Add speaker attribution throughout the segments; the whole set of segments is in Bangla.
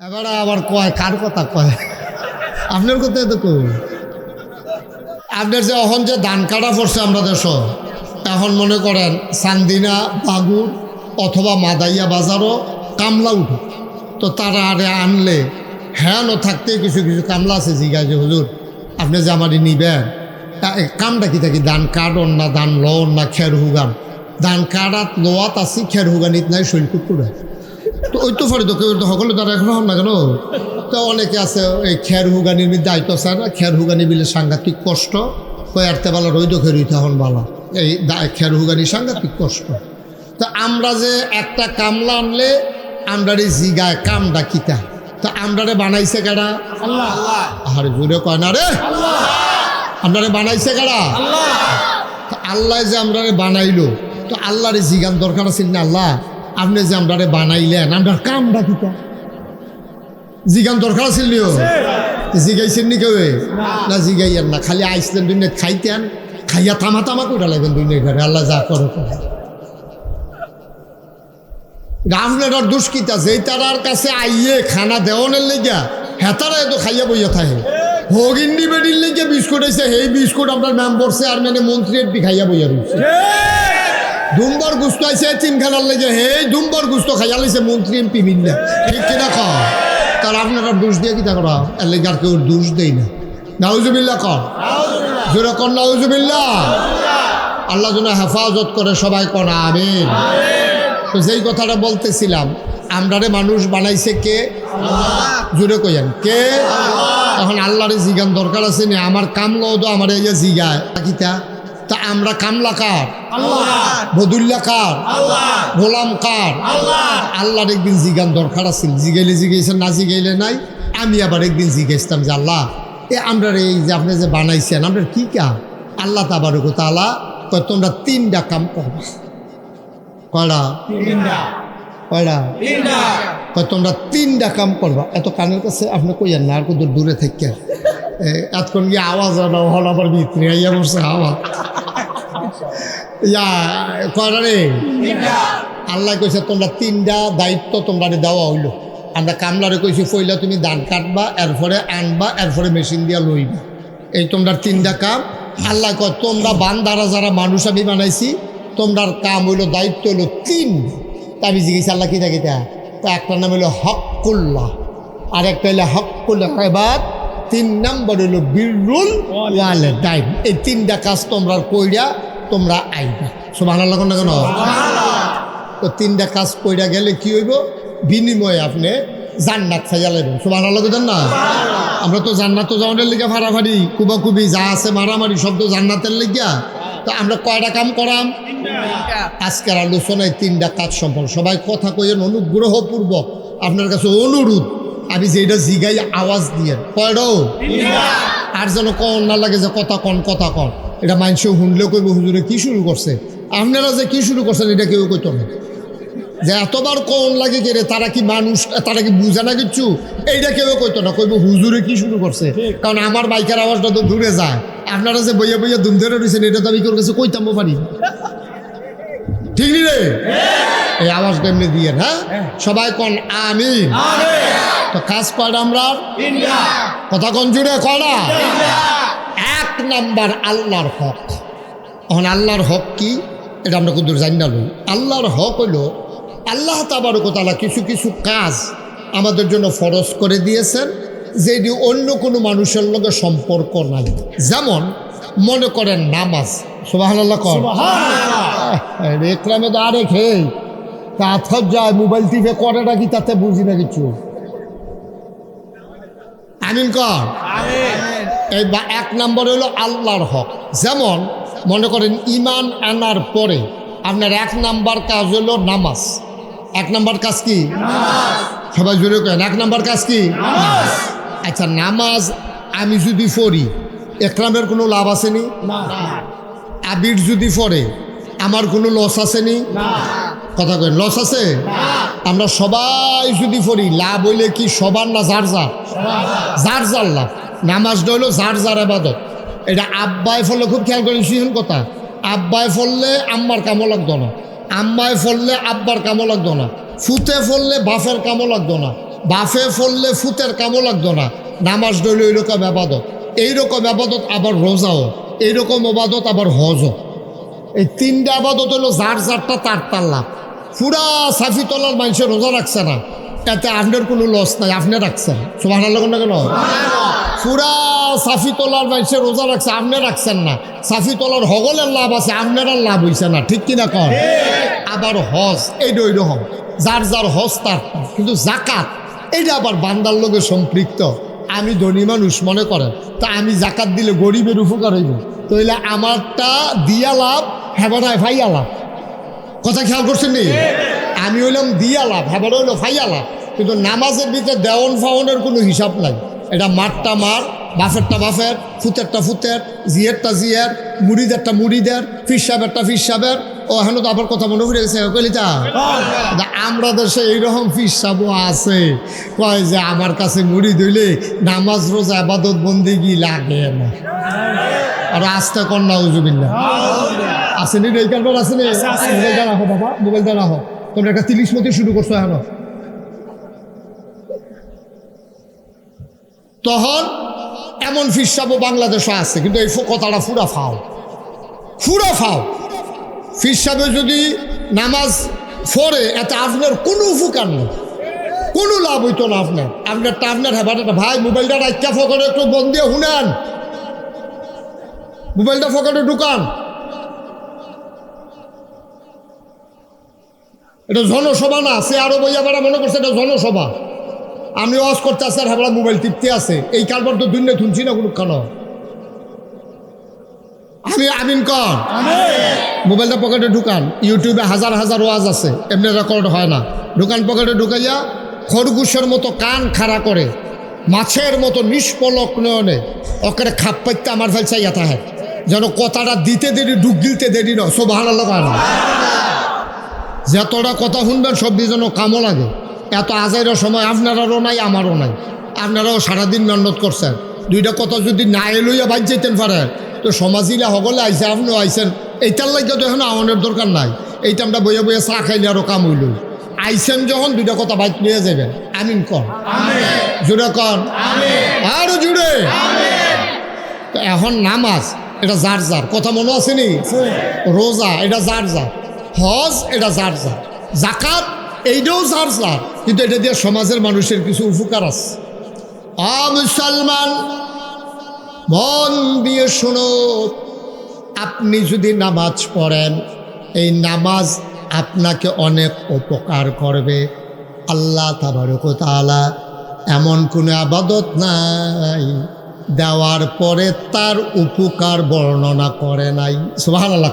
Speaker 1: এবার আবার কয় কার কথা কয় আপনার কোথায় তো কই আপনার যে এখন যে ধান কাটা পড়ছে আমরা দেশ এখন মনে করেন চান্দিনা বাগুর অথবা মাদাইয়া বাজারও কামলা উঠে তো তারা আরে আনলে হ্যাঁ থাকতে কিছু কিছু কামলা আছে জিগায় যে হুজুর আপনি যে আমারই নিবেন কামটা কি থাকি ধান কাটন না ধান লন না খের হুগান ধান কাটাত লোয়াত আছি খের হুগানিত নাই শৈল টুকুরা তো ওই তো ফারি তো কেউ তো সকলে তারা এখন হন না কেন তো অনেকে আছে এই খের হুগানির মধ্যে দায়িত্ব চায় না খের হুগানি বিলে সাংঘাতিক কষ্ট কয়ারতে বালা রইদ খেরুইতে হন বালা এই খের হুগানি সাংঘাতিক কষ্ট তো আমরা যে একটা কামলা আনলে আমরা জিগায় কামটা কিতা তো আমরারে বানাইছে কারা আল্লাহ আর জুড়ে কয় না রে আপনারে বানাইছে কারা আল্লাহ যে আমরারে বানাইলো তো আল্লাহরে জিগান দরকার আছে না আল্লাহ আপনি যে আমরারে বানাইলেন আমরার কামটা কিতা জিগান দরকার আছে জিগাইছেন নি কেউ না জিগাইয়েন না খালি আইসলেন দুনিয়া খাইতেন খাইয়া থামা থামা করে লাগবেন দুনিয়া ঘরে আল্লাহ যা করে আপনার দুষ্কিতা যেই তারার কাছে আইয়ে খানা দেওয়ানের লেগা হেতারা এত খাইয়া বইয়া থাকে হগিন্ডি বেডির লেগে বিস্কুট এসে সেই বিস্কুট আপনার মেম্বরসে আর মানে মন্ত্রী এমপি খাইয়া বইয়া রয়েছে দুম্বর গুস্ত আইসে চিমখানার লেগে এই দুম্বর গুস্ত খাইয়া লাইছে মন্ত্রী এমপি মিললে ঠিক কিনা খাও তার আপনারা দোষ দিয়ে কিতা করা এর লেগে আর কেউ দোষ দেই না নাউজুবিল্লাহ কর জোরে কর নাউজুবিল্লাহ আল্লাহ যেন হেফাজত করে সবাই কর আমিন তো যেই কথাটা বলতেছিলাম আমরারে মানুষ বানাইছে কে জোরে কইেন কে এখন আল্লাহরে জিগান দরকার আছে নি আমার কামলা তো আমার এই জিগায় কিতা তা আমরা কামলা কার বদুল্লা কার গোলাম কার আল্লাহর একদিন জিগান দরকার আছে জিগাইলে জিগাইছেন না জিগাইলে নাই আমি আবার একদিন জিগাইছিলাম যে আল্লাহ এ আমরা এই যে আপনি যে বানাইছেন আমরা কি কাম আল্লাহ তাবারক তাআলা কয় তোমরা তিনটা কাম করবা কয়টা তোমরা তিনটা কাম করবা এত কানের কাছে আপনি কইয়েন না আর কত দূরে থেকে এতক্ষণ গিয়ে আওয়াজ হল আবার ভিতরে আইয়া বসছে আওয়াজ কয়টা রে আল্লাহ কইছে তোমরা তিনটা দায়িত্ব তোমরা দেওয়া হইলো আমরা কামলারে কইছি পইলা তুমি ধান কাটবা এরপরে আনবা এরপরে মেশিন দিয়া লইবা এই তোমরা তিনটা কাম আল্লাহ কয় তোমরা বান্দারা যারা মানুষ আমি বানাইছি তোমরার কাম হইলো দায়িত্ব হইলো তিন তা আমি জিজ্ঞেস আল্লাহ কিতা কিতা তা একটা নাম হইলো হকুল্লাহ আর একটা হইলো হকুল ইবাদ তিন নম্বর হইলো বিরুল ওয়ালিদাইন এই তিনটা কাজ তোমরা কইরা তোমরা আইবা সুবহানাল্লাহ না কেন তো তিনটা কাজ কইরা গেলে কি হইব বিনিময়ে আপনি জান্নাত খাইয়া লাইবেন সুবহানাল্লাহ কইতেন না আমরা তো জান্নাত তো যাওয়ার লিগা ফাড়াফাড়ি কুবাকুবি যা আছে মারামারি শব্দ জান্নাতের লিগা তো আমরা কয়টা কাম করাম আজকের আলোচনায় তিনটা কাজ সম্পর্ক সবাই কথা কইয়েন অনুগ্রহপূর্বক আপনার কাছে অনুরোধ আমি যে এটা জিগাই আওয়াজ দিয়ে কয়টাও আর যেন কন না লাগে যে কথা কন এটা মানুষেও শুনলেও কইব হুজুরে কি শুরু করছে আপনারা যে কি শুরু করছেন এটা কেউ কইতো না যে এতবার কন লাগে কে রে তারা কি মানুষ তারা কি বুঝে না কিচ্ছু এইটা কেউ কইতো না কইব হুজুরে কি শুরু করছে কারণ আমার বাইকের আওয়াজটা তো দূরে যায় আপনারা যে বইয়া বইয়া দুম ধরে রয়েছেন এটা তো আমি কেউ কাছে কইতাম পারি ঠিক নি রে এই আওয়াজটা এমনি দিয়ে হ্যাঁ সবাই কন আমিন তো কাজ কয়টা আমরা কথা কন জুড়ে কয়টা এক নাম্বার আল্লাহর হক এখন আল্লাহর হক কি এটা আমরা কিন্তু জানি না লই আল্লাহর হক হইল আল্লাহ তাবারক তাআলা কিছু কিছু কাজ আমাদের জন্য ফরজ করে দিয়েছেন যেটি অন্য কোনো মানুষের লগে সম্পর্ক নাই যেমন মনে করেন নামাজ সুবহানাল্লাহ কর একরামে তো আরেক হে কাথর যায় মোবাইল টিপে করেটা কি তাতে বুঝি না কিছু আমিন কর এই এক নম্বর হলো আল্লাহর হক যেমন মনে করেন ঈমান আনার পরে আপনার এক নাম্বার কাজ হলো নামাজ এক নাম্বার কাজ কি সবাই জোরে করেন এক নাম্বার কাজ কি আচ্ছা নামাজ আমি যদি পড়ি একরামের কোনো লাভ আসেনি আবির যদি পড়ে আমার কোনো লস আসেনি কথা কেন লস আছে আমরা সবাই যদি পড়ি লাভ হইলে কি সবার না যার যার লাভ নামাজটা হইলো যার ইবাদত এটা আব্বাই ফলে খুব খেয়াল করে কথা আব্বাই ফললে আম্মার কামও লাগতো না আম্মায় ফললে আব্বার কামও লাগতো না ফুতে ফললে বাফের কামও লাগতো না বাফে ফললে ফুতের কামও লাগতো না। নামাজ রইল এইরকম আবাদত, এইরকম আবাদত আবার রোজাও, এইরকম আবাদত আবার হজও। এই তিনটা আবাদত হলো যার যারটা তার তার লাভ। পুরা সাফি তলার মানুষের রোজা রাখছে না, এতে আপনার কোনো লস নাই, আপনি রাখছেন। সুবহানাল্লাহ না কেন? পুরা সাফি তলার মানুষের রোজা রাখছে, আপনি রাখছেন না। সাফি তলার হগলের লাভ আছে, আপনার আর লাভ হইছে না, ঠিক কিনা কর? আবার হজ এইটা ওই রকম, যার যার হজ তার। কিন্তু জাকাত এইটা আবার বান্দার লোকে সম্পৃক্ত। আমি ধনী মানুষ মনে করেন, তা আমি জাকাত দিলে গরিবের উপকার হইব, তাইলে আমারটা দিয়া লাভ, হেবারায় ফাইয়া লাভ। কথা খেয়াল করছেন নি? আমি হইলাম দিয়া লাভ, হেবারা হইলো ফাইয়া লাভ। কিন্তু নামাজের ভিতরে দেওয়ন ফাওনের কোনো হিসাব নাই। এটা মারটা মার, বাফেরটা বাফের, ফুতেরটা ফুতের, জিয়েরটা জিয়ের, মুড়িদেরটা মুড়িদের, ফির সাহেবেরটা ফির সাহেবের। ও এখন তো আবার কথা মনে পড়ে গেছে কলিতা, আমরা দেশে এইরকম ফির সাহেবও আছে, কয় যে আমার কাছে মুড়ি ধইলে নামাজ রোজা আবাদত বন্দেগি লাগে না। আর আস্তে কন্যা উজুবিল্লা আসেনি, এই কারবার আসেনি। মোবাইলটা রাখো বাবা, মোবাইলটা রাখো। তোমরা একটা 30 মতো শুরু করছো এখন। তখন এমন ফিরসাবও বাংলাদেশে আছে, কিন্তু এই কথাটা ফুরা ফাও, ফুরা ফাও। ফিরসাবে যদি নামাজ পড়ে এতে আপনার কোনো উপকার নেই, কোনো লাভ হইতো না আপনার। আপনারটা আপনার হেবাটা ভাই, মোবাইলটা রাখা ফকরে একটু বন্ধ দিয়ে শুনেন, মোবাইলটা ফকরে ঢুকান। এটা জনসভা না, সে আরো বইয়া বেড়া মনে করছে এটা জনসভা। আমি ওয়াজ করতে আসি আর হেবলা মোবাইল টিপতে আছে, এই কারবার তো দুনিয়া শুনছি না কোনো কেন। আমি আমিন কর, মোবাইলটা পকেটে ঢুকান। ইউটিউবে হাজার হাজার ওয়াজ আছে, এমনি রেকর্ড হয় না। ঢুকান, পকেটে ঢুকাইয়া খরগোশের মতো কান খাড়া করে, মাছের মতো নিষ্পলক নয়নে ওকে খাপ পাইতে আমার ফেল চাইয়া থাকে, যেন কথাটা দিতে দেরি ডুব দিতে দেরি নয়। সুবহানাল্লাহ না, যতটা কথা শুনবেন সব যেন কামও লাগে। এত আজাইরের সময় আপনারারও নাই, আমারও নাই। আপনারাও সারাদিন মেহনত করছেন, দুইটা কথা যদি না এলইয়া বাদ যেতেন পারে তো সমাজিলা সকলে আইসে, আপনিও আইসেন। এইটার লাগে তো এখন আওয়ানোর দরকার নাই। এইটা আমরা বইয়া বইয়া চা খাইলে আরও কাম হইল। আইসেন যখন দুইটা কথা বাইক নিয়ে যাবেন। আমিন কর, জুড়ে কর, আরো জুড়ে। তো এখন নামাজ এটা যার যার, কথা মনে আসেনি? রোজা এটা যার যার, হজ এটা যার যার, জাকাত এইটাও যার যার। কিন্তু এটা দিয়ে সমাজের মানুষের কিছু উপকার আছে। মুসলমান মন দিয়ে শোনো, আপনি যদি নামাজ পড়েন, এই নামাজ আপনাকে অনেক উপকার করবে। আল্লাহ তাবারক ওয়া তাআলা এমন কোনো আবাদত নাই দেওয়ার পরে তার উপকার বর্ণনা করে নাই। সুবহানাল্লাহ।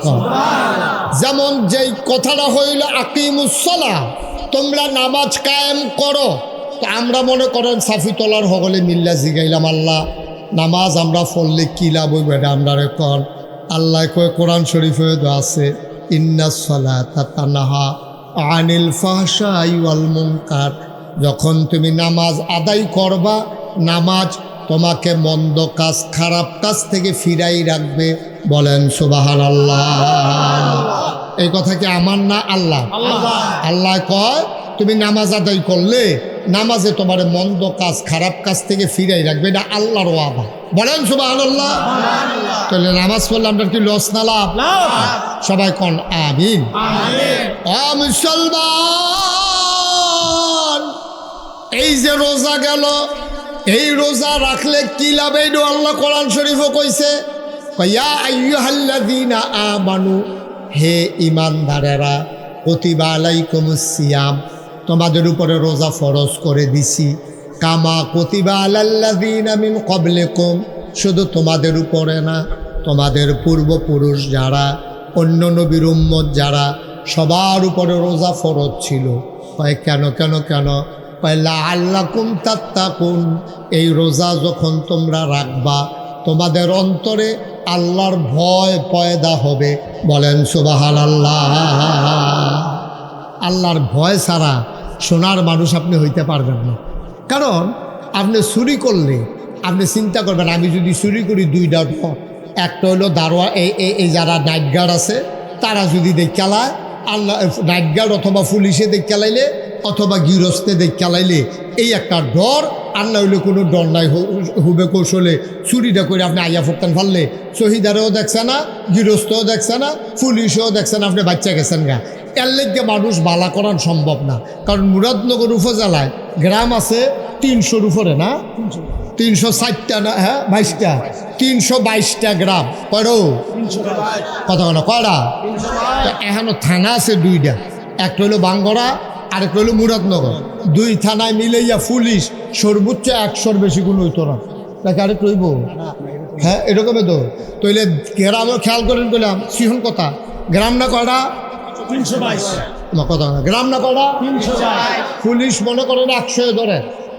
Speaker 1: যেমন যেই কথাটা হইল আকিমুস সালাহ, তোমরা নামাজ কায়েম করো। তো আমরা মনে করেন সাফি তলার হগলে মিল্লা জিগাইলাম, আল্লাহ নামাজ আমরা পড়লে কী লাভ হইব এটা আমরা রেকন। আল্লাহ কয় কোরআন শরীফে আছে, ইন্নাস সালাতা তানহা আনিল ফাহশাই ওয়াল মুনকার। যখন তুমি নামাজ আদায় করবা, নামাজ তোমাকে মন্দ কাজ খারাপ কাজ থেকে ফিরাই রাখবে। বলেন সুবহানাল্লাহ। এই কথা কি আমার না আল্লাহ? আল্লাহ কয় তুমি নামাজ আদায় করলে নামাজে তোমার মন্দ কাজ খারাপ কাজ থেকে ফিরাই রাখবে, এটা আল্লাহর ওয়াদা। বলেন সুবহানাল্লাহ। তাহলে নামাজ পড়লে আমরা কি লস না লাভ? সবাই কোন আমিন। মুসলমান, এই যে রোজা গেল, এই রোজা রাখলে কি লাভ? এইটা আল্লাহ কোরআন শরীফও কইছে, ইয়া আইয়ুহাল্লাযীনা আমানু, হে ঈমানদারেরা, কুতিবা আলাইকুমুস সিয়াম, তোমাদের উপরে রোজা ফরজ করে দিছি, কামা কুতিবা আলাল্লাযীনা মিন ক্বাবলিকুম, শুধু তোমাদের উপরে না, তোমাদের পূর্বপুরুষ যারা, অন্য নবীর উম্মত যারা, সবার উপরে রোজা ফরজ ছিল। কয় কেন কেন কেন? কয় লাআল্লাকুম তাত্তাকুন, এই রোজা যখন তোমরা রাখবা তোমাদের অন্তরে আল্লাহর ভয় পয়দা হবে। বলেন সুবহানাল্লাহ। আল্লাহর ভয় ছাড়া সোনার মানুষ আপনি হইতে পারবেন না। কারণ আপনি চুরি করলে আপনি চিন্তা করবেন, আমি যদি চুরি করি দুইটা, একটা হলো দারোয়া, এই যারা নাইট গার্ড আছে তারা যদি দেখালায়, আল্লাহ নাইট গার্ড অথবা পুলিশে দেখালাইলে অথবা গৃহস্থে দেখালাইলে এই একটা ডর। আর না হইলে কোনো ডর নাই, হুবে কৌশলে চুরিটা করে আপনি আইয়া ফুটতেন ফাললে শহীদারেও দেখছে না, গৃহস্থও দেখছে না, পুলিশও দেখছে না, আপনি বাচ্চা গেছেন গা। এর লেগে মানুষ বালা করান সম্ভব না। কারণ মুরাদনগর উপজেলায় গ্রাম আছে 300-র উপরে না, 360টা না, হ্যাঁ 22টা, 322টা গ্রাম। কয়রো কথা না কয়টা? এখনো থানা আছে 2টা, একটা হইলো বাঙ্গরা, আরেকটা হইলো মুরাদনগর। 2 থানায় মিলাইয়া পুলিশ সর্বোচ্চ 100-র বেশি কোনো হইতো না। নাকি আরেক রইব? হ্যাঁ এরকমই তো। তইলে গ্রামও খেয়াল করেন বললাম সিহন কথা, গ্রাম না কয়টা? 322 কথা না, গ্রাম না কয়টা? 322। পুলিশ মনে করেন 100 ধরে,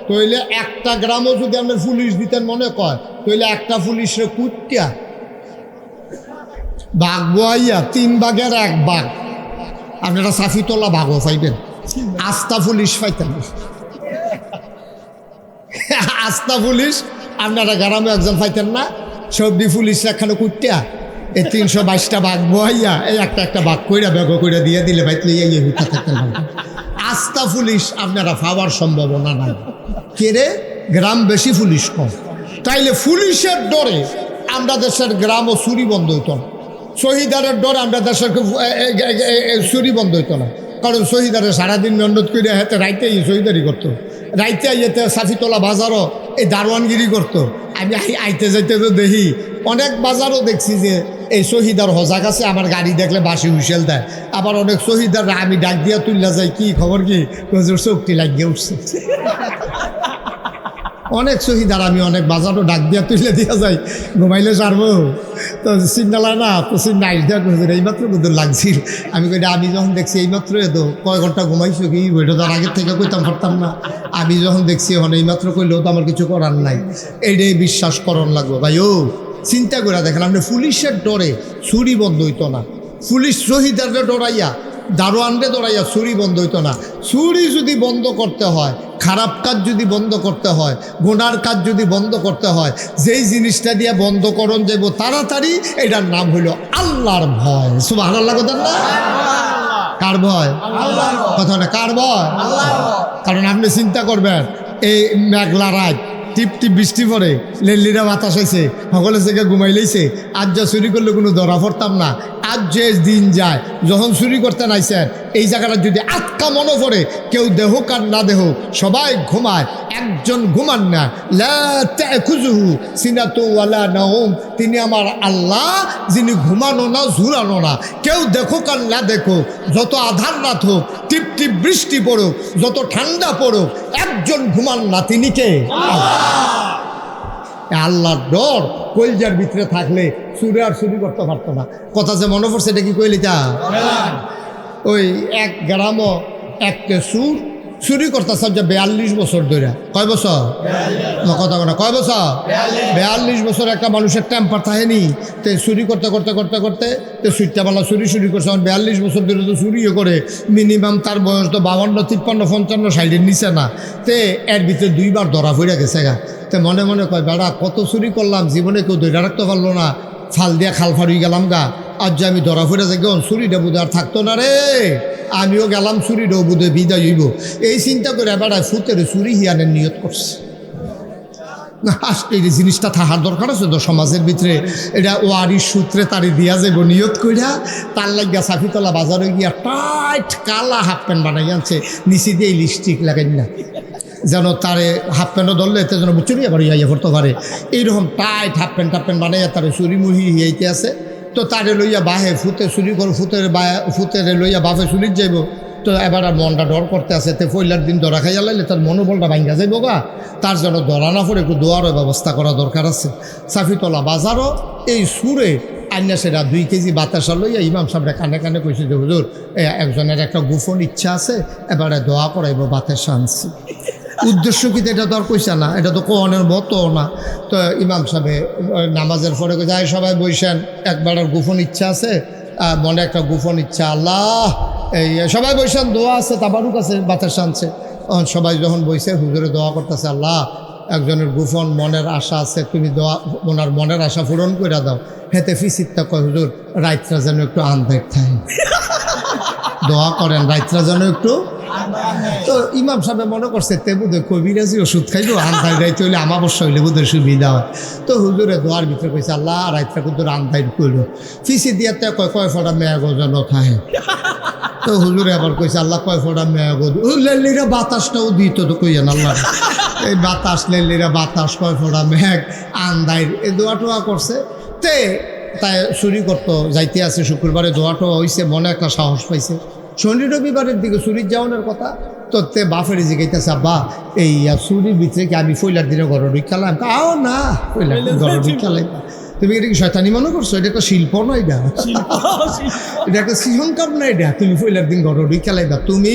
Speaker 1: তইলে একটা গ্রামও যদি আপনার পুলিশ দিতেন মনে কয়, তইলে একটা পুলিশে কুটিয়া বাঘ বইয়া 3 ভাগের 1 ভাগ আপনারা সাফিতলা ভাগও পাইবেন, আস্থা পুলিশ পাইতেন। আস্থা পুলিশ আপনারা গ্রামে একজন পাইতেন না, সবদি পুলিশ একখানে কুটিয়া এই 322টা বাঘ বইয়া এই একটা বাঘ কইরা ব্যাগ কইরা দিয়ে দিলে ভাই এই হুটা থাকতেন। আস্থা পুলিশ আপনারা পাওয়ার সম্ভাবনা নাই। কেরে? গ্রাম বেশি, পুলিশ কম। তাইলে পুলিশের ডরে আমরা দেশের গ্রামও চুরি বন্ধ হইতো না, শহীদারের ডরে আমরা দেশের চুরি বন্ধ হইতো না। কারণ শহীদারে সারাদিন মেহনত করে হাতে রাইতে শহীদারি করতো, রাইতে আইতে সাফিতলা বাজারও এই দারোয়ানগিরি করতো। আমি আইতে যাইতে তো দেখি অনেক বাজারও দেখছি যে এই শহীদার হজাক আছে, আমার গাড়ি দেখলে বাসি হুইসেল দেয়। আবার অনেক শহীদার আমি ডাক দিয়া তুললা যাই, কি খবর কি চোখটি লাগিয়ে উঠছে। অনেক শহীদার আমি অনেক বাজারও ডাক দিয়া তুলে দিয়া যাই, ঘুমাইলে সারবো তো চিন্তালা না, তো চিন্তা আইসা এইমাত্র বুধুর লাগছিল। আমি কই আমি যখন দেখছি এইমাত্র তো কয় ঘন্টা ঘুমাইছো কি, ওইটা তো আগের থেকে কইতাম পারতাম না। আমি যখন দেখছি এখন এইমাত্র কইলেও তো আমার কিছু করার নাই, এইটাই বিশ্বাস করণ লাগবো। ভাই ও চিন্তা করে দেখেন, আপনি পুলিশের ডরে চুরি বন্ধ হইতো না, পুলিশ শহীদারকে ডরাইয়া দারোয়ানরে ডরাইয়া চুরি বন্ধ হইতো না। চুরি যদি বন্ধ করতে হয়, খারাপ কাজ যদি বন্ধ করতে হয়, গুনার কাজ যদি বন্ধ করতে হয়, যেই জিনিসটা দিয়ে বন্ধ করণ যাইব তাড়াতাড়ি, এটার নাম হইল আল্লাহর ভয়। সুবহানাল্লাহ কথা না? কার ভয়? কথা না, কার ভয়? কারণ আপনি চিন্তা করবেন, এই মেঘলা রাত, টিপ টিপ বৃষ্টি পড়ে, লেল্লিরা বাতাস হয়েছে, সকলে থেকে ঘুমাই লইছে, আজ যা চুরি করলে কোনো ধরা পড়তাম না। আজ যে দিন যায়, যখন চুরি করতে নাইছেন এই জায়গাটা যদি আটকা মনে পড়ে, কেউ দেহুক আর না দেহুক সবাই ঘুমায়, একজন ঘুমান না। লা তাখুযুহু সিনাতুন ওয়ালা নাওম, তিনি আমার আল্লাহ, যিনি ঘুমানো না ঝুরানো না। কেউ দেখুক আর না দেখুক, যত আধার রাত হোক, টিপ টিপ বৃষ্টি পড়ুক, যত ঠান্ডা পড়ুক, একজন ঘুমান না, তিনি কে? আল্লাহর ডর কলজার ভিতরে থাকলে চুরি আর চুরি করতে পারতো না। কথা যে মনে পড়ছে, এটা কি কইলি তা? ওই এক গ্রামও একটা চুরি করতে সব যে 42 বছর ধরে। কয় বছর? কথা না, কয় বছর? 42 বছর একটা মানুষের টেম্পার থাকেনি। তো চুরি করতে করতে করতে করতে তো সুইটাবেলা চুরি করছে। 42 বছর ধরে তো চুরিও করে, মিনিমাম তার বয়স তো 52, 53, 55, 60-এর নিচে না। তে এর ভিতরে 2বার ধরা পড়ে গেছে গা। তো মনে মনে কয়, বেড়া কত চুরি করলাম, জীবনে কেউ ধরে রাখতে পারলো না, ফাল দিয়া খাল ফাড়ি গেলাম গা। আজ যে আমি ধরা পড়ে যাই, চুরিটা বুধ আর থাকতো না রে, আমিও গেলাম, চুরিটাও বুধে বিদায় হইব। এই চিন্তা করে বেড়ায় ফুতের চুরি হিয়ানের নিয়ত করছে। না আসলে এই জিনিসটা থাকার দরকার আছে তো সমাজের ভিতরে। এটা ওয়ারির সূত্রে তারি দিয়া যাইব নিয়ত কইরা। তার লাগিয়া সাফিতলা বাজারে গিয়া টাইট কালা হাফ প্যান্ট বানাই আনছে, নিচে দিয়ে লিপস্টিক লাগাই না, যেন তারে হাফ প্যান্টও ধরলে এতে যেন চুরি আবার ইয়া করতে পারে। এইরকম টাইট হাফ প্যান্ট বানাইয়া তারে চুরিমুহি হিয়াইতে আছে। তো তারে লইয়া বাহে ফুতে চুরি করে, ফুতেরে লইয়া বাফে চুরির যাইব। তো এবার আর মনটা ডর করতে আছে, তে পয়লার দিন ধরা খাইয়া লাইলে তার মনোবলটা ভাঙ্গা যাইব গা। তার জন্য ধরা না পড়ে একটু দোয়ারও ব্যবস্থা করা দরকার আছে। সাফিতলা বাজারও এই সুরে আইনা সেটা 2 কেজি বাতাসা লইয়া ইমাম সাহেবরা কানে কানে কইছে যে হুজুর একজনের একটা গোপন ইচ্ছা আছে, এবারে দোয়া করাইব বাতাসা আনছি। উদ্দেশ্য কি এটা তো আর কইসা না, এটা তো কোয়ানের মতো না। তো ইমাম সাহেব নামাজের পরে যায়, সবাই বইসেন, একবার গোপন ইচ্ছা আছে, মনে একটা গোপন ইচ্ছা, আল্লাহ এই সবাই বইসেন, দোয়া আছে, তাবারুক আছে, বাতাস আনছে। সবাই যখন বইছে, হুজুরে দোয়া করতেছে, আল্লাহ একজনের গোপন মনের আশা আছে, তুমি দোয়া ওনার মনের আশা পূরণ করে দাও। হেতে ফিসিরটা কয়, হুজুর রাইতরা যেন একটু আন্দাজ থাকে, দোয়া করেন রাইতরা যেন একটু। তো ইমাম সাহেব মনে করছে তে বোধহয় কবিরাজি ওষুধ খাইলো আন্ধাই রাইতে হইলে আমাবস্যা হইলে বোধহয় সুবিধা হয়। তো হুজুরে দোয়ার ভিতরে কইছে আল্লাহ রাইতটা কিন্তু আন্ধাই করলো ফিসি দিয়ে কয় ফোটা মেয়া গজন খাহে। তো হুজুরে আবার কইছে আল্লাহ কয় ফোটা মেয়া গজ লেলিরা বাতাসটাও দিত তো কইয়েন আল্লাহ এই বাতাস লেলিরা বাতাস কয় ফোটা মেঘ আন্ধাই এই দোয়া টোয়া করছে। তে তাই চুরি করতো যাইতে আছে শুক্রবারে দোয়া টোয়া হয়েছে মনে একটা সাহস পাইছে। শনি রবিবারের দিকে চুরির যাওয়ানোর কথা তো তে বাপের জিগাইতেছে আব্বা এই চুরির ভিতরে কি আমি ফইলার দিনে ঘর ঢুকালাম আও না ফইলার ঘর ঢুকালাই। তুমি এটা কি শয়তানি মনে করছো? এটা একটা শিল্প নয়, এটা এটা একটা সৃজনকার না। এটা তুমি ফইলার দিন ঘর ঢুকালাইবা। তুমি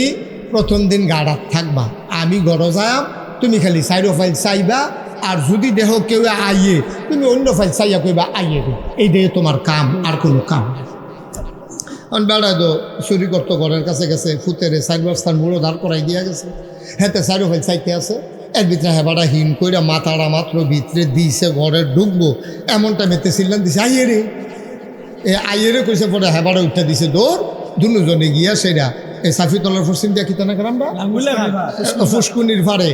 Speaker 1: প্রথম দিন গাড়াত থাকবা, আমি ঘর যাম, তুমি খালি সাইডো ফাইল চাইবা। আর যদি দেহ কেউ আইয়ে তুমি অন্য ফাইল চাইয়া কইবা আইয়ে দে, এই দিয়ে তোমার কাম, আর কোনো কাম। বেড়ায় তো চুরি করতো ঘরের কাছে গেছে ফুতেরে সাইড ব্যবস্থার মুড়ো দাঁড় করাই দিয়া গেছে। হ্যাঁ সাইডো ফাইল চাইতে আছে এর ভিতরে হেবাটা হিন কইরা মাথাটা মাত্র ভিতরে দিয়েছে ঘরে ঢুকবো এমন টাইমেতে চিল্লান দিছে আইয়ে রে। আইয়ে রে কইছে পরে হেবাটা উঠে দিছে দৌড়। দুজনে গিয়া সেরা এই সাফিতলার পশ্চিম দিয়া কিতানা গ্রামটা ফুসকুনির ফাড়ে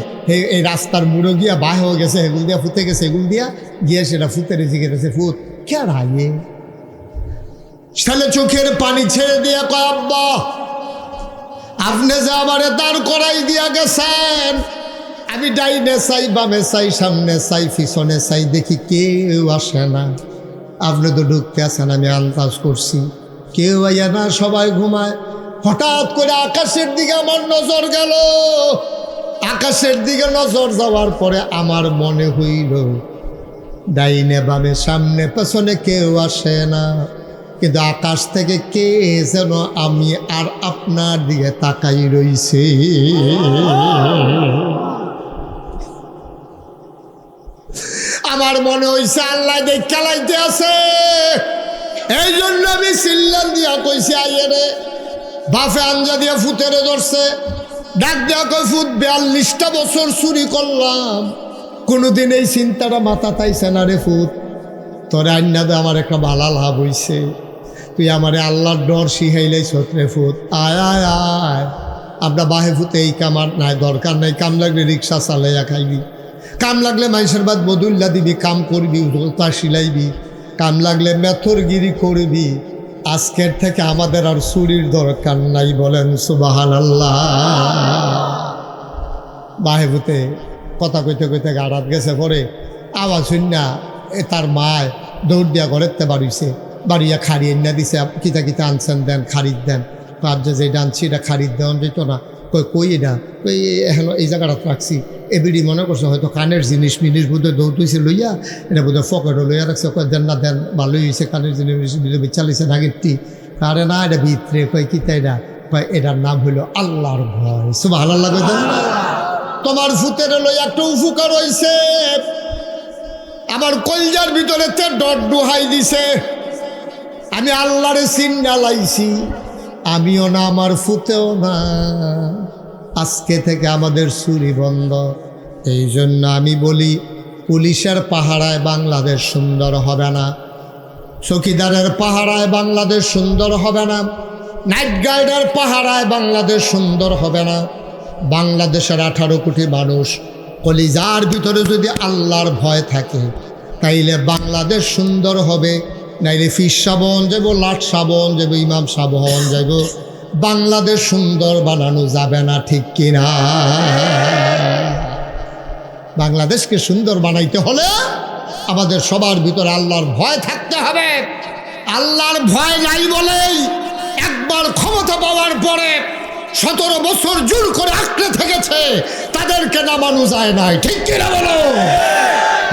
Speaker 1: এই রাস্তার মুড়ো গিয়া বাহ হয়ে গেছে, এগুল দিয়া ফুতে গেছে, এগুল দিয়া গিয়া সেটা ফুতেরে জিগে গেছে ফুত কে আইয়ে। ছেলে চোখের পানি ছেড়ে দিয়া কয় আব্বা আপনি যে আমারে দাঁড় করাই দিয়া গেছেন, আমি ডাইনে চাই বামে চাই সামনে চাই পিছনে চাই দেখি কেউ আসে না। আপনি তো ঢুকতে আসেন, আমি আন্দাজ করছি কেউ আইয়া না, সবাই ঘুমায়। হঠাৎ করে আকাশের দিকে আমার নজর গেল। আকাশের দিকে নজর যাওয়ার পরে আমার মনে হইল ডাইনে বামে সামনে পেছনে কেউ আসে না, কিন্তু আকাশ থেকে কে যেন আমি আর আপনার দিকে তাকাই রইছে। আমার মনে হইছে আল্লাহ দেখ খেলাইতে আছে। এই জন্য আমি সিল্লান দিয়া কইছি আইয়ে রে। বাফে আঞ্জা দিয়া ফুতেরে ধরছে, ডাক দেওয়া কই ফুত 42টা বছর চুরি করলাম, কোনোদিন এই চিন্তাটা মাথা তাইছে না রে ফুত। তোর আইনাদে আমার একটা ভালো লাভ হইছে, তুই আমারে আল্লাহর ডর শিখাইলেই ছোটরে ফুত। আয় আয় আয় আমরা বাহে ফুতে এই কামার নাই, দরকার নাই। কাম লাগলে রিক্সা চালাইয়া খাইবি, কাম লাগলে মানুষের বাদ বদুল্লা দিবি, কাম করবি, উদলতা সিলাইবি, কাম লাগলে মেথরগিরি করবি। আজকের থেকে আমাদের আর চুরির দরকার নাই, বলেন সুবহানাল্লাহ। বাহে ফুতে কথা কইতে কইতে গাড়াত গেছে, পরে আওয়াজ শুননা তার মায় দৌড় দিয়া ঘরেতে বাড়িছে, বাড়িয়া খাড়িয়ে না দিছে, কিতা কিতা আনছেন দেন, খারিদ দেন। তার যে ডানছি এটা খারিদ দেওয়া যেত না। কই এটা কই এখন এই জায়গাটা রাখছি। এবিডি মনে করছে হয়তো কানের জিনিস মিনিস বোধহয় দৌড় হয়েছে লইয়া, এটা বোধহয় ফকেটও লইয়া রাখছে। কয় দেন না দেন, ভালোই হয়েছে, কানের জিনিস চালিয়েছে নাগেরটি। আরে না এটা ভিতরে কয় কিতা এটা, কয় এটার নাম হইল আল্লাহর ভয়। সুবহানাল্লাহ কইতেন। তোমার ফুতের লইয়া একটা উপকার হয়েছে, আমার কলজার ভিতরে তে ডট ডুহাই দিছে। আমি আল্লাহরে চিন্না লাইছি, আমিও না আমার ফুতেও না। আজকে থেকে আমাদের চুরি বন্ধ। এই জন্য আমি বলি পুলিশের পাহারায় বাংলাদেশ সুন্দর হবে না, চৌকিদারের পাহারায় বাংলাদেশ সুন্দর হবে না, নাইট গার্ডের পাহারায় বাংলাদেশ সুন্দর হবে না। বাংলাদেশের 18 কোটি মানুষ কলিজার ভিতরে যদি আল্লাহর ভয় থাকে তাইলে বাংলাদেশ সুন্দর হবে। নাইলে ফিস সাবন যাব, লাট সাবন যাব, ইমাম সাবন যাব, বাংলাদেশ সুন্দর বানানো যাবে না, ঠিক কিনা? বাংলাদেশকে সুন্দর বানাইতে হলে আমাদের সবার ভিতরে আল্লাহর ভয় থাকতে হবে। আল্লাহর ভয় নাই বলেই একবার ক্ষমতা পাওয়ার পরে 17 বছর জোর করে আঁকড়ে থেকেছে, তাদেরকে নামানো যায় নাই, ঠিক কিনা বলো?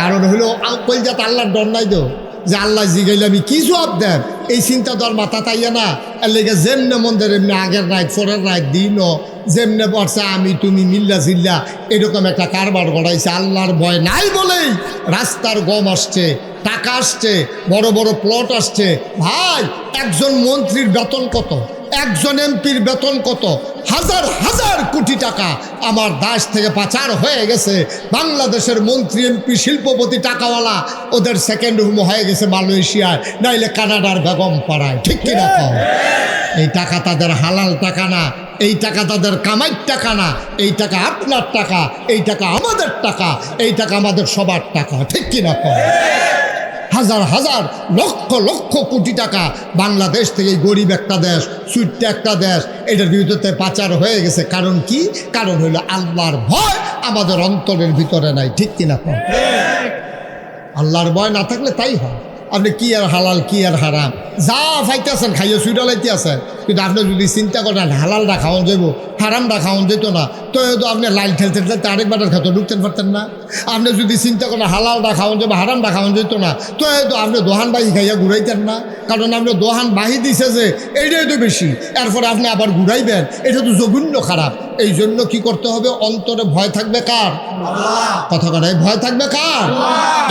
Speaker 1: কারণ হলো কলজাত আল্লাহর ডর নাই তো, যে আল্লাহ জিগাইলে আমি কি জবাব দেন, এই চিন্তা তো আর মাথা তাইয়া না। এর লেগে যেমনে মন্দির এমনি আগের রাত পরের রাত দিনও যেমনে পড়ছে আমি তুমি মিল্লা জিল্লা এরকম একটা কারবার গড়াইছে। আল্লাহর ভয় নাই বলেই রাস্তার গম আসছে, টাকা আসছে, বড় বড় প্লট আসছে। ভাই একজন মন্ত্রীর বেতন কত, একজন এমপির বেতন কত? হাজার হাজার কোটি টাকা আমার দেশ থেকে পাচার হয়ে গেছে। বাংলাদেশের মন্ত্রী এমপি শিল্পপতি টাকাওয়ালা ওদের সেকেন্ড হোম হয়ে গেছে মালয়েশিয়ায়, নাইলে কানাডার বেগম পাড়ায়, ঠিক কিনা? এই টাকা তাদের হালাল টাকা না, এই টাকা তাদের কামাইর টাকা না, এই টাকা আপনার টাকা, এই টাকা আমাদের টাকা, এই টাকা আমাদের সবার টাকা, ঠিক কিনা কর? হাজার হাজার লক্ষ লক্ষ কোটি টাকা বাংলাদেশ থেকে গরিব একটা দেশ, ছোট্ট একটা দেশ, এটার বিরুদ্ধে পাচার হয়ে গেছে। কারণ কি? কারণ হলো আল্লাহর ভয় আমাদের অন্তরের ভিতরে নাই, ঠিক কিনা কর? আল্লাহর ভয় না থাকলে তাই হয়। আপনি কি আর হালাল কি আর হারাম যা ফাইতেছেন খাইয়ে সুইটা লাইতে আছেন, কিন্তু আপনি যদি চিন্তা করেন হালালটা খাওয়ান যাবো হারামটা খাওয়ান যেত না, তো আপনি লাইল ঠেলতে ঠেলতে আরেকবার খেতে ঢুকতে পারতেন না। আপনি যদি চিন্তা করেন হালালটা খাওয়ান যাবো হারামটা খাওয়ান যেত না, তো আপনি দোহান বাহি খাইয়া ঘুরাইতেন না। কারণ আপনি দোহান বাহি দিছে যে এইটাই তো বেশি, এরপরে আপনি আবার ঘুরাইবেন, এটা তো জঘন্য খারাপ। এই জন্য কি করতে হবে? অন্তরে ভয় থাকবে কার? কথা কথায় ভয় থাকবে কার?